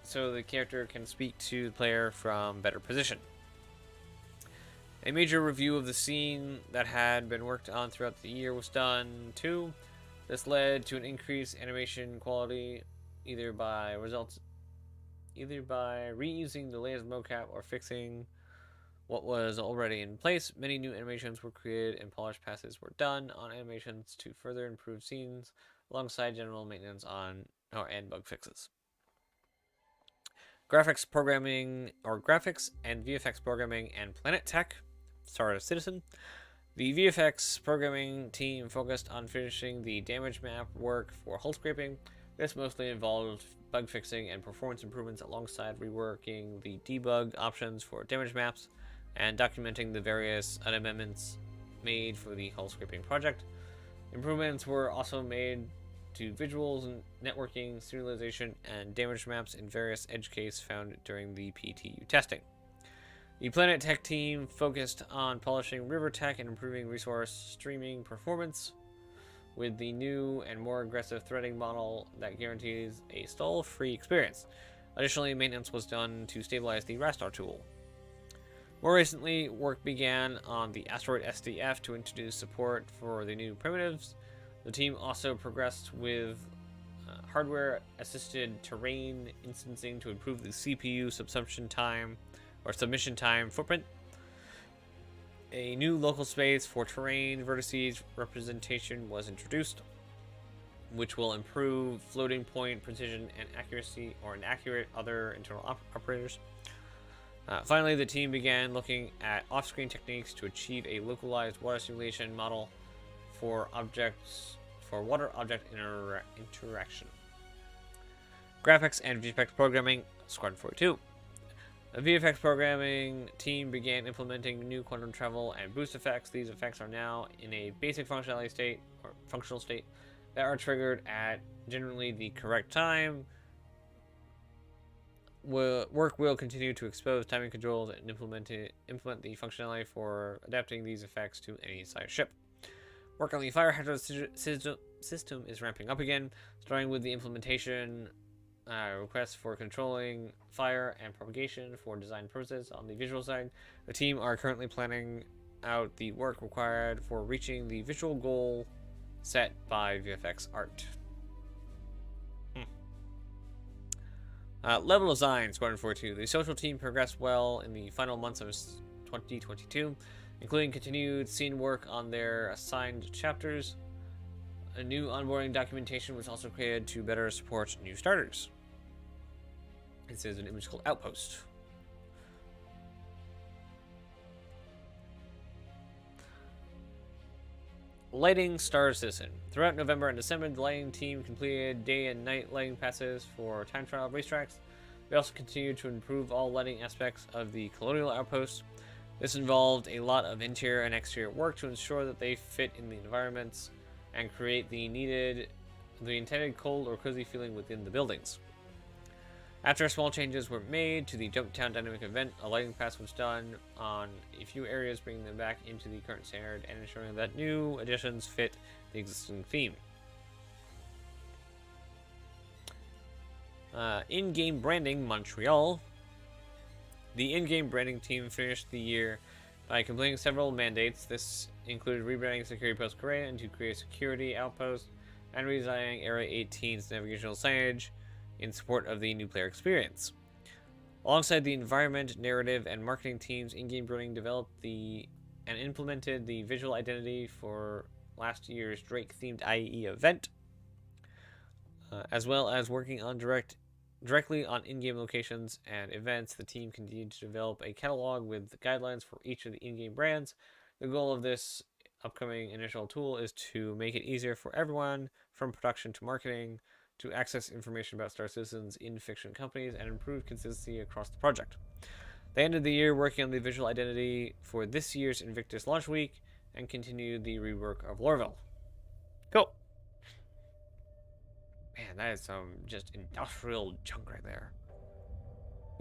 so the character can speak to the player from better position. A major review of the scene that had been worked on throughout the year was done too. This led to an increased animation quality, either by reusing the latest mocap or fixing what was already in place. Many new animations were created and polish passes were done on animations to further improve scenes, alongside general maintenance and bug fixes. Graphics and VFX programming and Planet Tech, StarCitizen. The VFX programming team focused on finishing the damage map work for hull scraping. This mostly involved bug fixing and performance improvements alongside reworking the debug options for damage maps and documenting the various amendments made for the hull scraping project. Improvements were also made to visuals, networking, serialization, and damage maps in various edge cases found during the PTU testing. The Planet Tech team focused on polishing river tech and improving resource streaming performance with the new and more aggressive threading model that guarantees a stall-free experience. Additionally, maintenance was done to stabilize the Rastar tool. More recently, work began on the Asteroid SDF to introduce support for the new primitives. The team also progressed with hardware-assisted terrain instancing to improve the CPU submission time footprint. A new local space for terrain vertices representation was introduced, which will improve floating point precision and accuracy or inaccurate other internal operators. Finally, the team began looking at off-screen techniques to achieve a localized water simulation model for water object interaction. Graphics and VFX programming, Squadron 42. The VFX programming team began implementing new quantum travel and boost effects. These effects are now in a basic functional state that are triggered at generally the correct time. Work will continue to expose timing controls and implement the functionality for adapting these effects to any size ship. Work on the fire hazard system is ramping up again, starting with the implementation requests for controlling fire and propagation for design purposes. On the visual side, the team are currently planning out the work required for reaching the visual goal set by VFX art. Level design, Squadron 42. The social team progressed well in the final months of 2022, including continued scene work on their assigned chapters. A new onboarding documentation was also created to better support new starters. This is an image called Outpost. Lighting StarCitizen. Throughout November and December, the lighting team completed day and night lighting passes for time trial racetracks. They also continued to improve all lighting aspects of the Colonial Outpost. This involved a lot of interior and exterior work to ensure that they fit in the environments and create the intended cold or cozy feeling within the buildings. After small changes were made to the Jumptown Dynamic event, a lighting pass was done on a few areas, bringing them back into the current standard and ensuring that new additions fit the existing theme. In-game branding, Montreal. The in-game branding team finished the year by completing several mandates. This included rebranding Security Post Korea into Korea Security Outpost and redesigning Area 18's navigational signage in support of the new player experience. Alongside the environment, narrative, and marketing teams, in-game branding developed and implemented the visual identity for last year's Drake-themed IE event, as well as working on directly on in-game locations and events. The team continued to develop a catalog with guidelines for each of the in-game brands. The goal of this upcoming initial tool is to make it easier for everyone from production to marketing to access information about StarCitizen's in-fiction companies and improve consistency across the project. They ended the year working on the visual identity for this year's Invictus launch week and continued the rework of Lorville. Cool. Man, that is some just industrial junk right there.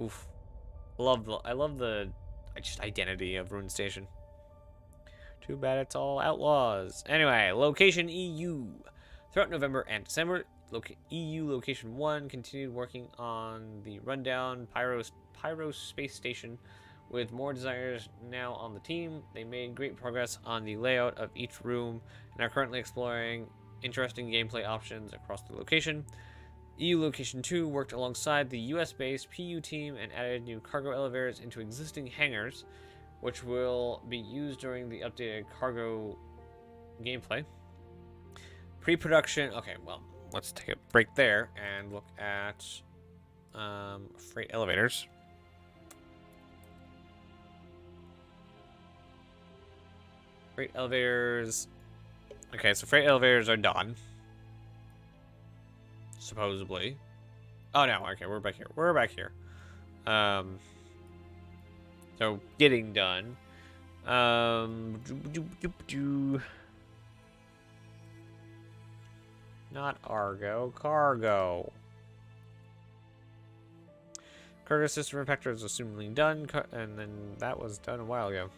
Oof. I love the just identity of Rune Station. Too bad it's all outlaws. Anyway, location EU. Throughout November and December, EU Location 1 continued working on the rundown Pyro space station. With more designers now on the team, they made great progress on the layout of each room and are currently exploring interesting gameplay options across the location. EU Location 2 worked alongside the US-based PU team and added new cargo elevators into existing hangars, which will be used during the updated cargo gameplay. Pre-production. Okay, well, let's take a break there and look at freight elevators. Freight elevators. Okay, so freight elevators are done. Supposedly. Oh no, okay, we're back here. We're back here. So getting done. Not Argo, cargo. Cargo system impactor is assumingly done, and then that was done a while ago.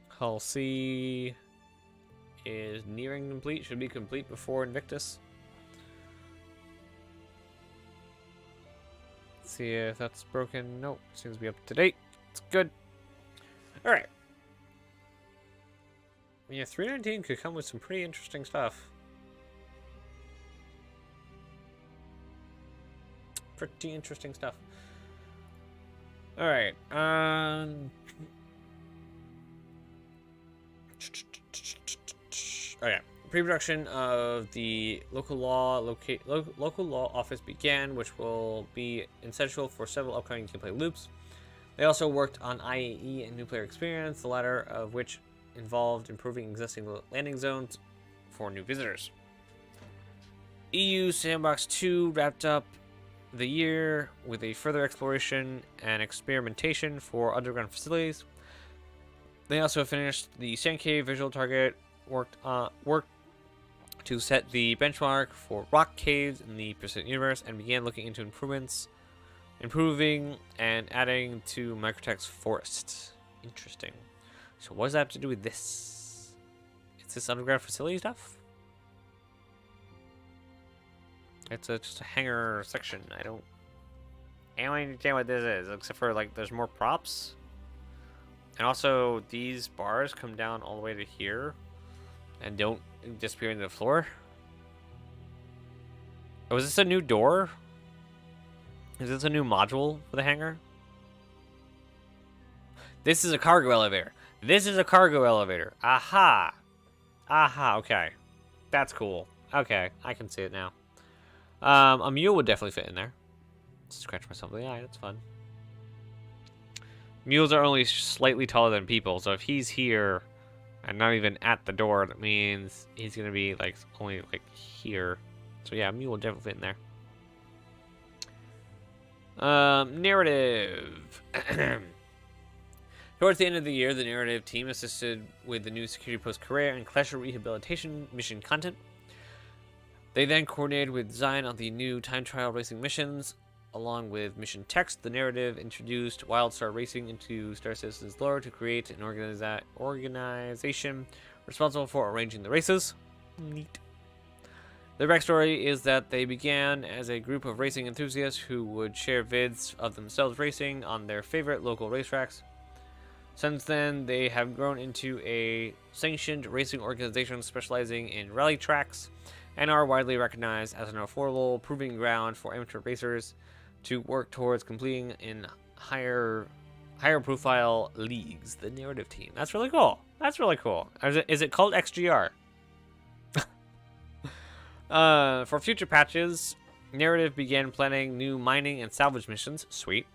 Hull C is nearing complete. Should be complete before Invictus. Let's see if that's broken. Nope, seems to be up to date. It's good. All right. Yeah, 319 could come with some pretty interesting stuff. Pretty interesting stuff. All right. Oh yeah. Pre-production of the local law office began, which will be essential for several upcoming gameplay loops. They also worked on IAE and new player experience, the latter of which involved improving existing landing zones for new visitors. EU Sandbox 2 wrapped up the year with a further exploration and experimentation for underground facilities. They also finished the Sand Cave visual target, worked to set the benchmark for rock caves in the Persistent universe, and began looking into improving and adding to Microtech's forest. Interesting. So what does that have to do with this? Is this underground facility stuff? It's just a hangar section. I don't understand what this is, except for like there's more props. And also these bars come down all the way to here and don't disappear into the floor. Oh, is this a new door? Is this a new module for the hangar? This is a cargo elevator. This is a cargo elevator. Aha. Aha, okay. That's cool. Okay, I can see it now. A mule would definitely fit in there. Scratch myself in the eye, that's fun. Mules are only slightly taller than people, so if he's here and not even at the door, that means he's gonna be like only like here. So yeah, a mule will definitely fit in there. Narrative. Towards the end of the year, the narrative team assisted with the new security post career and Clash of Rehabilitation mission content. They then coordinated with design on the new time trial racing missions. Along with mission text, the narrative introduced Wildstar Racing into Star Citizen's lore to create an organization responsible for arranging the races. Neat. The backstory is that they began as a group of racing enthusiasts who would share vids of themselves racing on their favorite local racetracks. Since then, they have grown into a sanctioned racing organization specializing in rally tracks and are widely recognized as an affordable proving ground for amateur racers to work towards completing in higher profile leagues. The narrative team. That's really cool. That's really cool. Is it called XGR? For future patches, narrative began planning new mining and salvage missions. Sweet.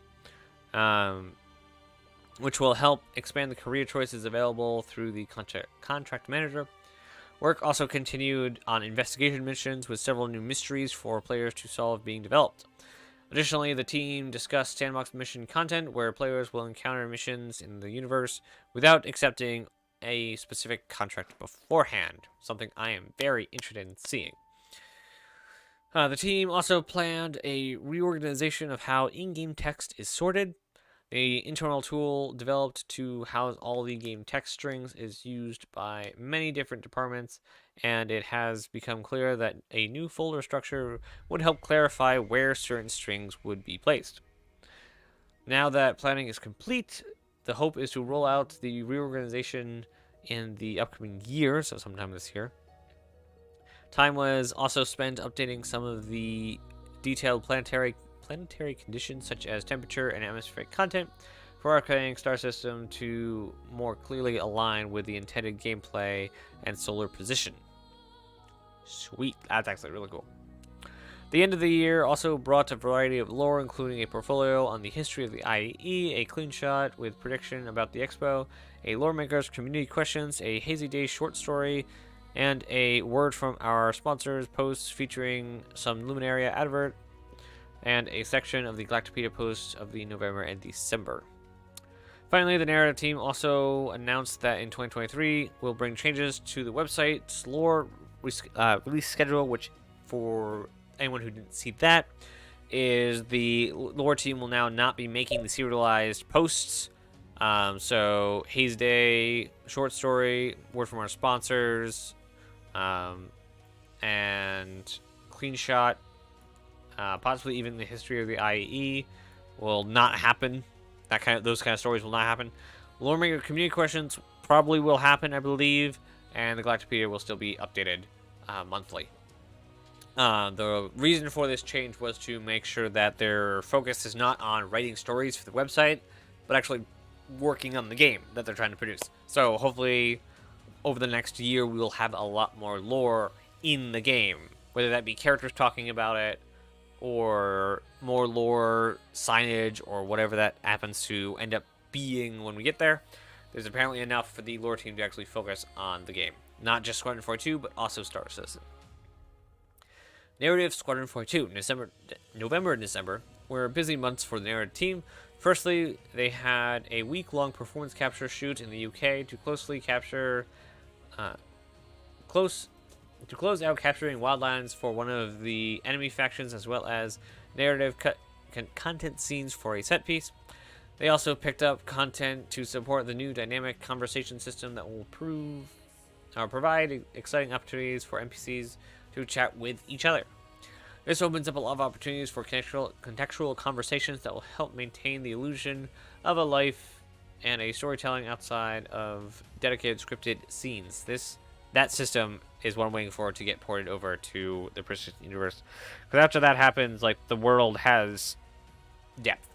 Which will help expand the career choices available through the contract manager. Work also continued on investigation missions with several new mysteries for players to solve being developed. Additionally, the team discussed sandbox mission content where players will encounter missions in the universe without accepting a specific contract beforehand, something I am very interested in seeing. The team also planned a reorganization of how in-game text is sorted. The internal tool developed to house all the game text strings is used by many different departments, and it has become clear that a new folder structure would help clarify where certain strings would be placed. Now that planning is complete, the hope is to roll out the reorganization in the upcoming year, so sometime this year. Time was also spent updating some of the detailed planetary conditions, such as temperature and atmospheric content, for our Arcane star system to more clearly align with the intended gameplay and solar position. Sweet, that's actually really cool. The end of the year also brought a variety of lore, including a portfolio on the history of the IAE, a clean shot with prediction about the expo, a lore maker's community questions, a Hazy Day short story, and a word from our sponsors posts featuring some Luminaria advert, and a section of the Galactopedia posts of the November and December. Finally, the narrative team also announced that in 2023 will bring changes to the website's lore release schedule, which for anyone who didn't see that, is the lore team will now not be making the serialized posts. So Haze Day, short story, word from our sponsors, and clean shot, possibly even the history of the IAE will not happen. Those kind of stories will not happen. Lore maker community questions probably will happen, I believe, and the Galactopedia will still be updated monthly. The reason for this change was to make sure that their focus is not on writing stories for the website, but actually working on the game that they're trying to produce. So hopefully, over the next year, we will have a lot more lore in the game, whether that be characters talking about it, or more lore, signage, or whatever that happens to end up being when we get there. There's apparently enough for the lore team to actually focus on the game. Not just Squadron 42, but also Star Citizen. Narrative Squadron 42, November and December were busy months for the narrative team. Firstly, they had a week-long performance capture shoot in the UK to close out capturing wildlands for one of the enemy factions, as well as narrative content scenes for a set piece. They also picked up content to support the new dynamic conversation system that will provide exciting opportunities for NPCs to chat with each other. This opens up a lot of opportunities for contextual conversations that will help maintain the illusion of a life and a storytelling outside of dedicated scripted scenes. That system is what I'm waiting for to get ported over to the Persistent Universe. Because after that happens, like, the world has depth.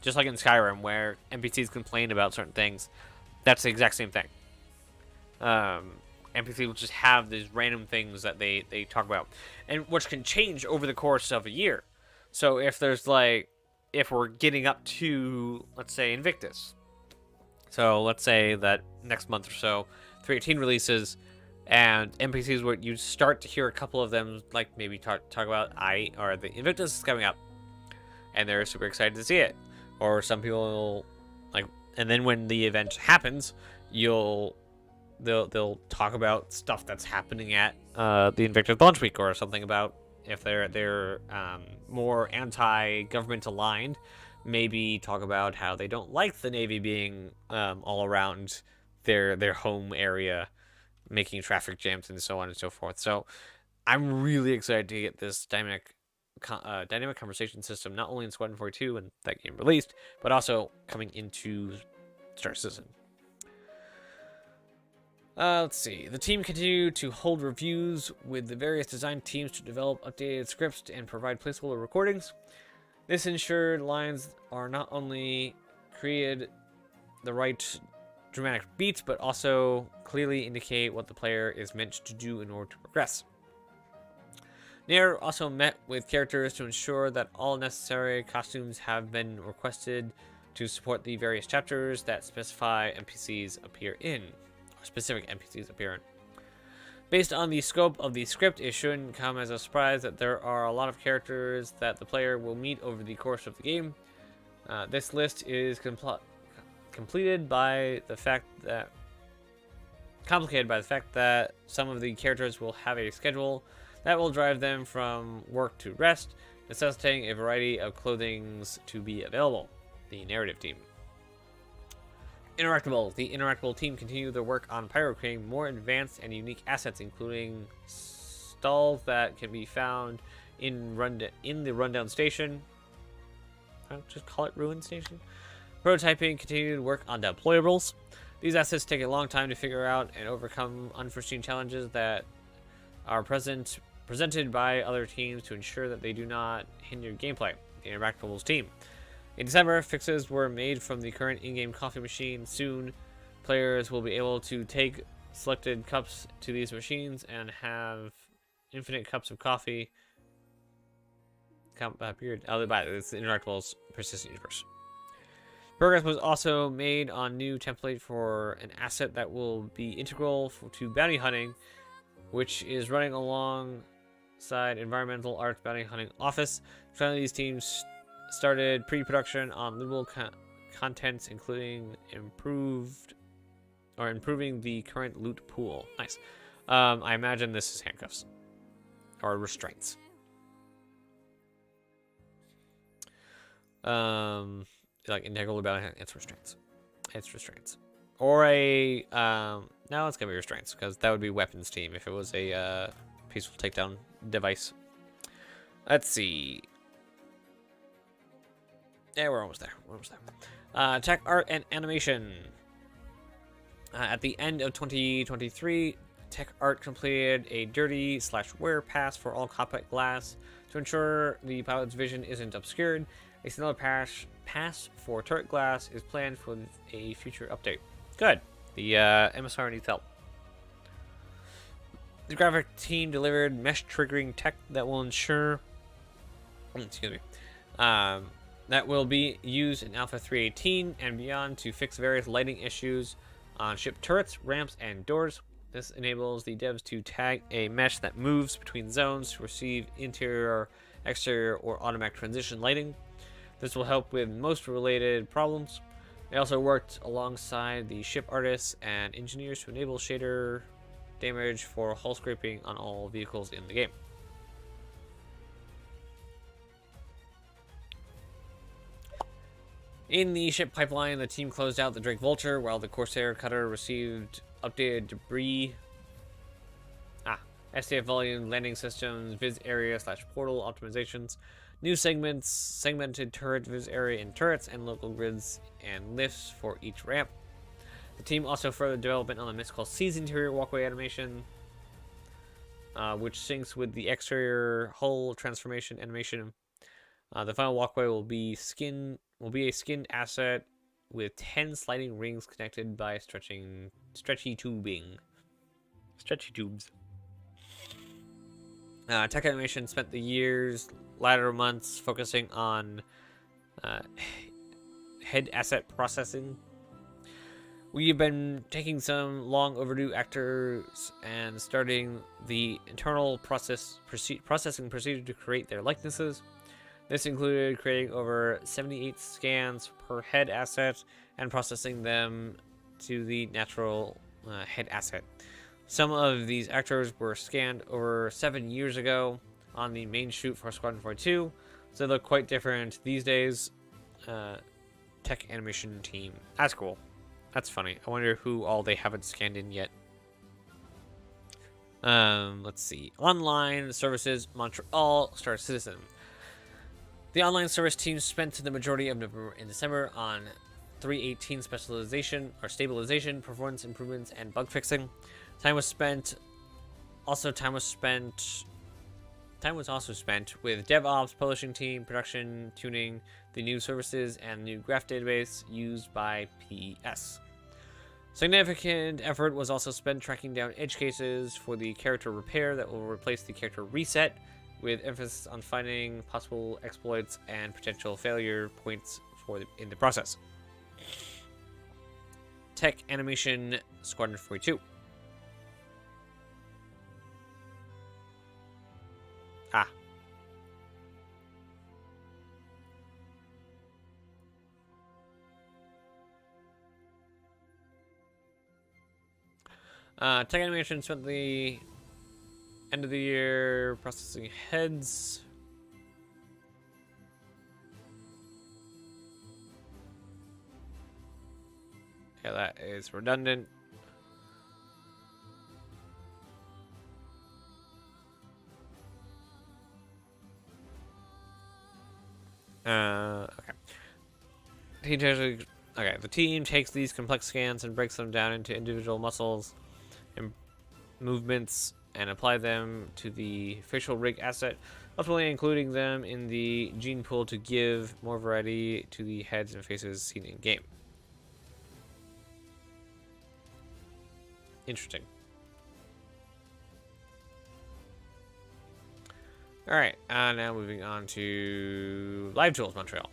Just like in Skyrim, where NPCs complain about certain things, that's the exact same thing. NPCs will just have these random things that they talk about, and which can change over the course of a year. So if we're getting up to, let's say, Invictus. So let's say that next month or so, 318 releases, and NPCs where you start to hear a couple of them, like, maybe talk about the Invictus is coming up, and they're super excited to see it. Or some people and then when the event happens, they'll talk about stuff that's happening at the Invictus launch week, or something about if they're more anti-government aligned, maybe talk about how they don't like the Navy being all around their home area, making traffic jams and so on and so forth. So I'm really excited to get this dynamic conversation system, not only in Squadron 42 when that game released, but also coming into Star Citizen. Let's see. The team continued to hold reviews with the various design teams to develop updated scripts and provide placeholder recordings. This ensured lines are not only created the right dramatic beats, but also clearly indicate what the player is meant to do in order to progress. Nair also met with characters to ensure that all necessary costumes have been requested to support the various chapters that specific NPCs appear in. Based on the scope of the script, it shouldn't come as a surprise that there are a lot of characters that the player will meet over the course of the game. This list is complicated by the fact that some of the characters will have a schedule that will drive them from work to rest, necessitating a variety of clothings to be available. The narrative team. Interactable. The Interactable team continued their work on creating more advanced and unique assets, including stalls that can be found in the rundown station. I'll just call it Ruin Station. Prototyping continued work on deployables. These assets take a long time to figure out and overcome unforeseen challenges that are presented by other teams to ensure that they do not hinder gameplay. The Interactables team. In December, fixes were made from the current in-game coffee machine. Soon, players will be able to take selected cups to these machines and have infinite cups of coffee. Period. It's the Interactables Persistent Universe. Progress was also made on new template for an asset that will be integral to bounty hunting, which is running alongside Environmental Arts Bounty Hunting Office. Finally, these teams started pre-production on lootable contents, including improving the current loot pool. Nice. I imagine this is handcuffs or restraints. Like integral bounty hunting. It's restraints. It's restraints. Or a no, it's gonna be restraints because that would be weapons team if it was a peaceful takedown device. Let's see. Yeah, we're almost there. We're almost there. Tech, art, and animation. At the end of 2023, Tech Art completed a dirty/wear pass for all cockpit glass to ensure the pilot's vision isn't obscured. A similar pass for turret glass is planned for a future update. Good. The MSR needs help. The graphic team delivered mesh triggering tech that will ensure, that will be used in Alpha 3.18 and beyond to fix various lighting issues on ship turrets, ramps, and doors. This enables the devs to tag a mesh that moves between zones to receive interior, exterior, or automatic transition lighting. This will help with most related problems. They also worked alongside the ship artists and engineers to enable shader damage for hull scraping on all vehicles in the game. In the ship pipeline, the team closed out the Drake Vulture while the Corsair Cutter received updated debris. STF volume, landing systems, viz area/portal optimizations, new segments, segmented turret, viz area and turrets, and local grids and lifts for each ramp. The team also further development on the Mystical Seas interior walkway animation, which syncs with the exterior hull transformation animation. The final walkway will be a skinned asset with 10 sliding rings connected by stretchy tubing. Stretchy tubes. Tech animation spent the year's latter months focusing on head asset processing. We've been taking some long overdue actors and starting the internal processing procedure to create their likenesses. This included creating over 78 scans per head asset and processing them to the natural head asset. Some of these actors were scanned over 7 years ago on the main shoot for Squadron 42, so they look quite different these days. Tech animation team. That's cool. That's funny. I wonder who all they haven't scanned in yet. Let's see. Online services, Montreal, StarCitizen. The online service team spent the majority of November and December on 3.18 specialization or stabilization, performance improvements, and bug fixing. Time was also spent with DevOps, publishing team, production, tuning the new services, and new graph database used by PES. Significant effort was also spent tracking down edge cases for the character repair that will replace the character reset, with emphasis on finding possible exploits and potential failure points in the process. Tech animation, Squadron 42. Tech animation spent the end of the year processing heads. Yeah, that is redundant. Okay. The team takes these complex scans and breaks them down into individual muscles and movements and apply them to the facial rig asset, ultimately including them in the gene pool to give more variety to the heads and faces seen in game. Interesting. Alright, now moving on to Live Tools Montreal.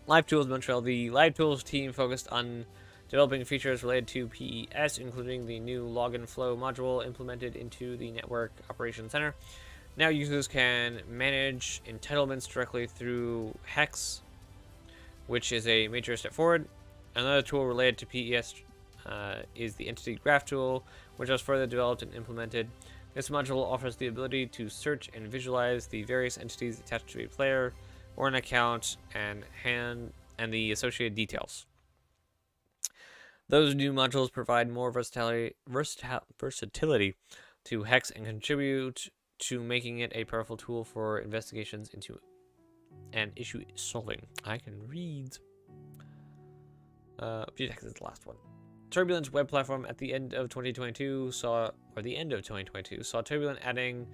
Live Tools Montreal. The Live Tools team focused on developing features related to PES, including the new login flow module implemented into the Network Operations Center. Now users can manage entitlements directly through Hex, which is a major step forward. Another tool related to PES is the Entity Graph tool, which was further developed and implemented. This module offers the ability to search and visualize the various entities attached to a player or an account and the associated details. Those new modules provide more versatility to Hex and contribute to making it a powerful tool for investigations into and issue solving. I can read. Hex is the last one. Turbulent's web platform at the end of 2022 saw Turbulent adding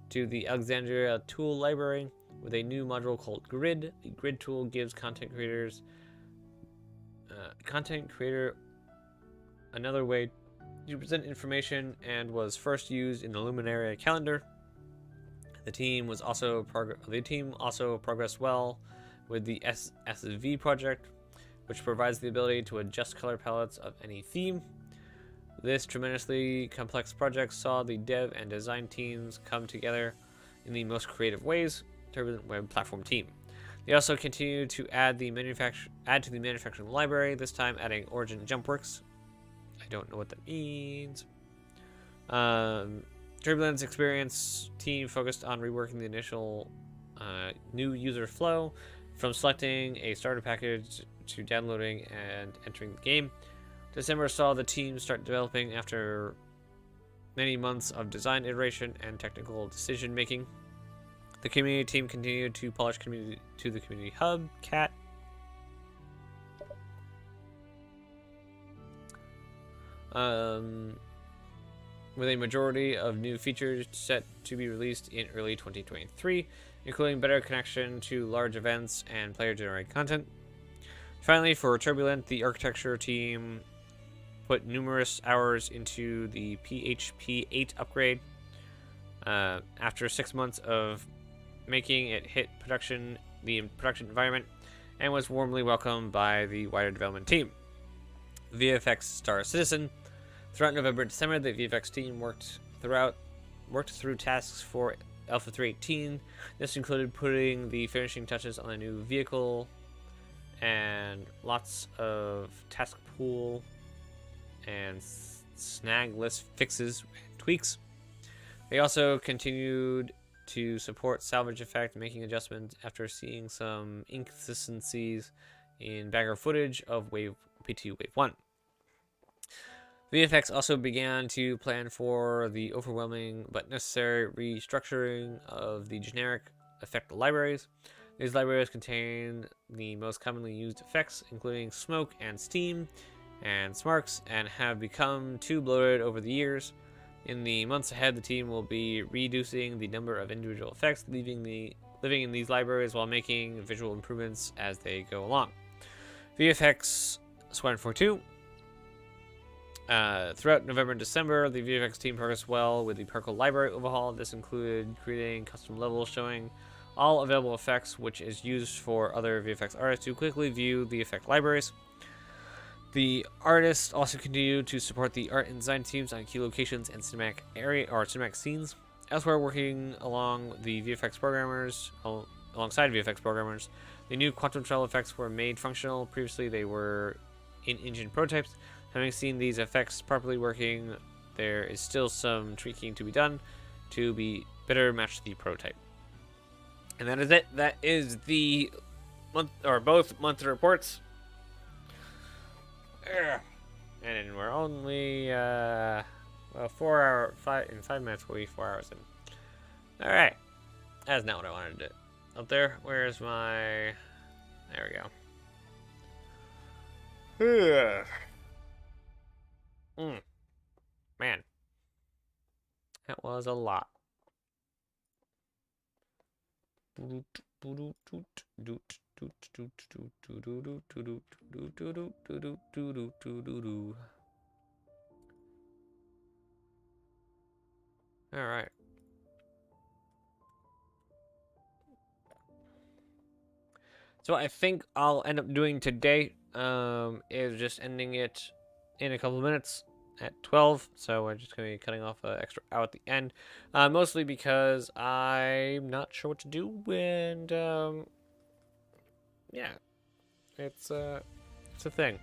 to the Alexandria tool library with a new module called Grid. The Grid tool gives content creator another way to present information and was first used in the Luminaria calendar. The team also progressed well with the SSV project, which provides the ability to adjust color palettes of any theme. This tremendously complex project saw the dev and design teams come together in the most creative ways. Turbulent web platform team. They also continue to add to the manufacturing library, this time adding Origin JumpWorks. I don't know what that means. Turbulent's experience team focused on reworking the initial new user flow from selecting a starter package to downloading and entering the game. December saw the team start developing after many months of design iteration and technical decision making. The community team continued to polish the community hub, CAT. With a majority of new features set to be released in early 2023, including better connection to large events and player-generated content. Finally, for Turbulent, the architecture team put numerous hours into the PHP 8 upgrade. After 6 months of making it hit the production environment, and was warmly welcomed by the wider development team. VFX Star Citizen. Throughout November and December, the VFX team worked through tasks for Alpha 3.18. This included putting the finishing touches on a new vehicle and lots of task pool and snag list fixes and tweaks. They also continued to support salvage effect, making adjustments after seeing some inconsistencies in background footage of PT Wave 1. VFX also began to plan for the overwhelming but necessary restructuring of the generic effect libraries. These libraries contain the most commonly used effects, including smoke and steam and smarks, and have become too bloated over the years. In the months ahead, the team will be reducing the number of individual effects, living in these libraries while making visual improvements as they go along. VFX Squadron 42. Throughout November and December, the VFX team progressed well with the particle library overhaul. This included creating custom levels showing all available effects, which is used for other VFX artists to quickly view the effect libraries. The artists also continue to support the art and design teams on key locations and cinematic scenes. Elsewhere, working alongside VFX programmers, the new quantum shell effects were made functional. Previously, they were in-engine prototypes. Having seen these effects properly working, there is still some tweaking to be done to be better match the prototype. And that is it. That is the both monthly reports. And we're only 5 minutes will be 4 hours in. Alright. That's not what I wanted to do. Up there, where's my... There we go. Man, that was a lot. All right. So I think I'll end up doing today is just ending it in a couple of minutes at 12. So we're just going to be cutting off an extra hour at the end. Mostly because I'm not sure what to do. And yeah, it's a thing.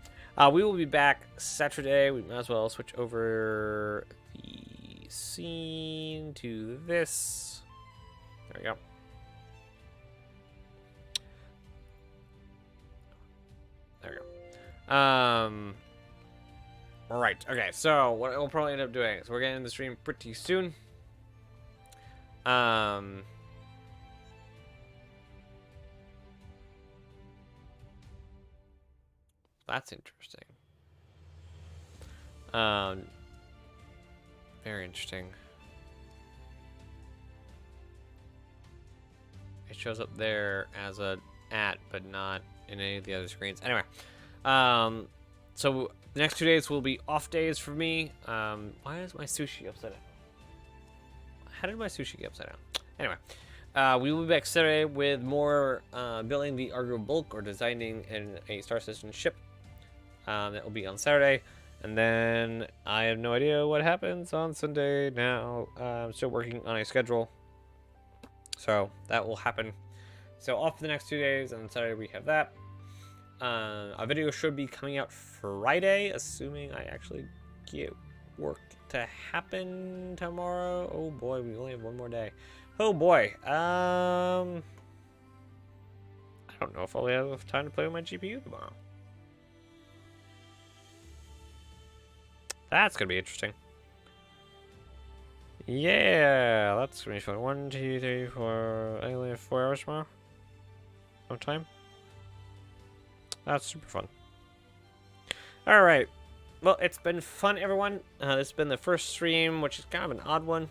We will be back Saturday. We might as well switch over the scene to this. There we go. There we go. Alright, okay, so what we'll probably end up doing, so we're getting the stream pretty soon. That's interesting. Very interesting. It shows up there as a but not in any of the other screens. Anyway, so the next 2 days will be off days for me. Why is my sushi upside down? How did my sushi get upside down? Anyway, we will be back Saturday with more building the Argo Bulk or designing a Star Citizen ship. That will be on Saturday. And then I have no idea what happens on Sunday now. I'm still working on a schedule. So that will happen. So off for the next 2 days, and on Saturday we have that. A video should be coming out Friday, assuming I actually get work to happen tomorrow. Oh boy, we only have one more day. Oh boy. I don't know if I'll have enough time to play with my GPU tomorrow. That's gonna be interesting. Yeah, that's gonna be fun. 1, 2, 3, 4. I only have 4 hours tomorrow. No time. That's super fun. All right. Well, it's been fun, everyone. This has been the first stream, which is kind of an odd one,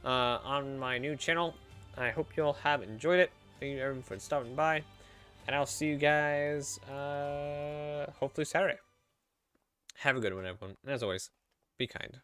on my new channel. I hope you all have enjoyed it. Thank you everyone for stopping by, and I'll see you guys hopefully Saturday. Have a good one, everyone. And as always, be kind.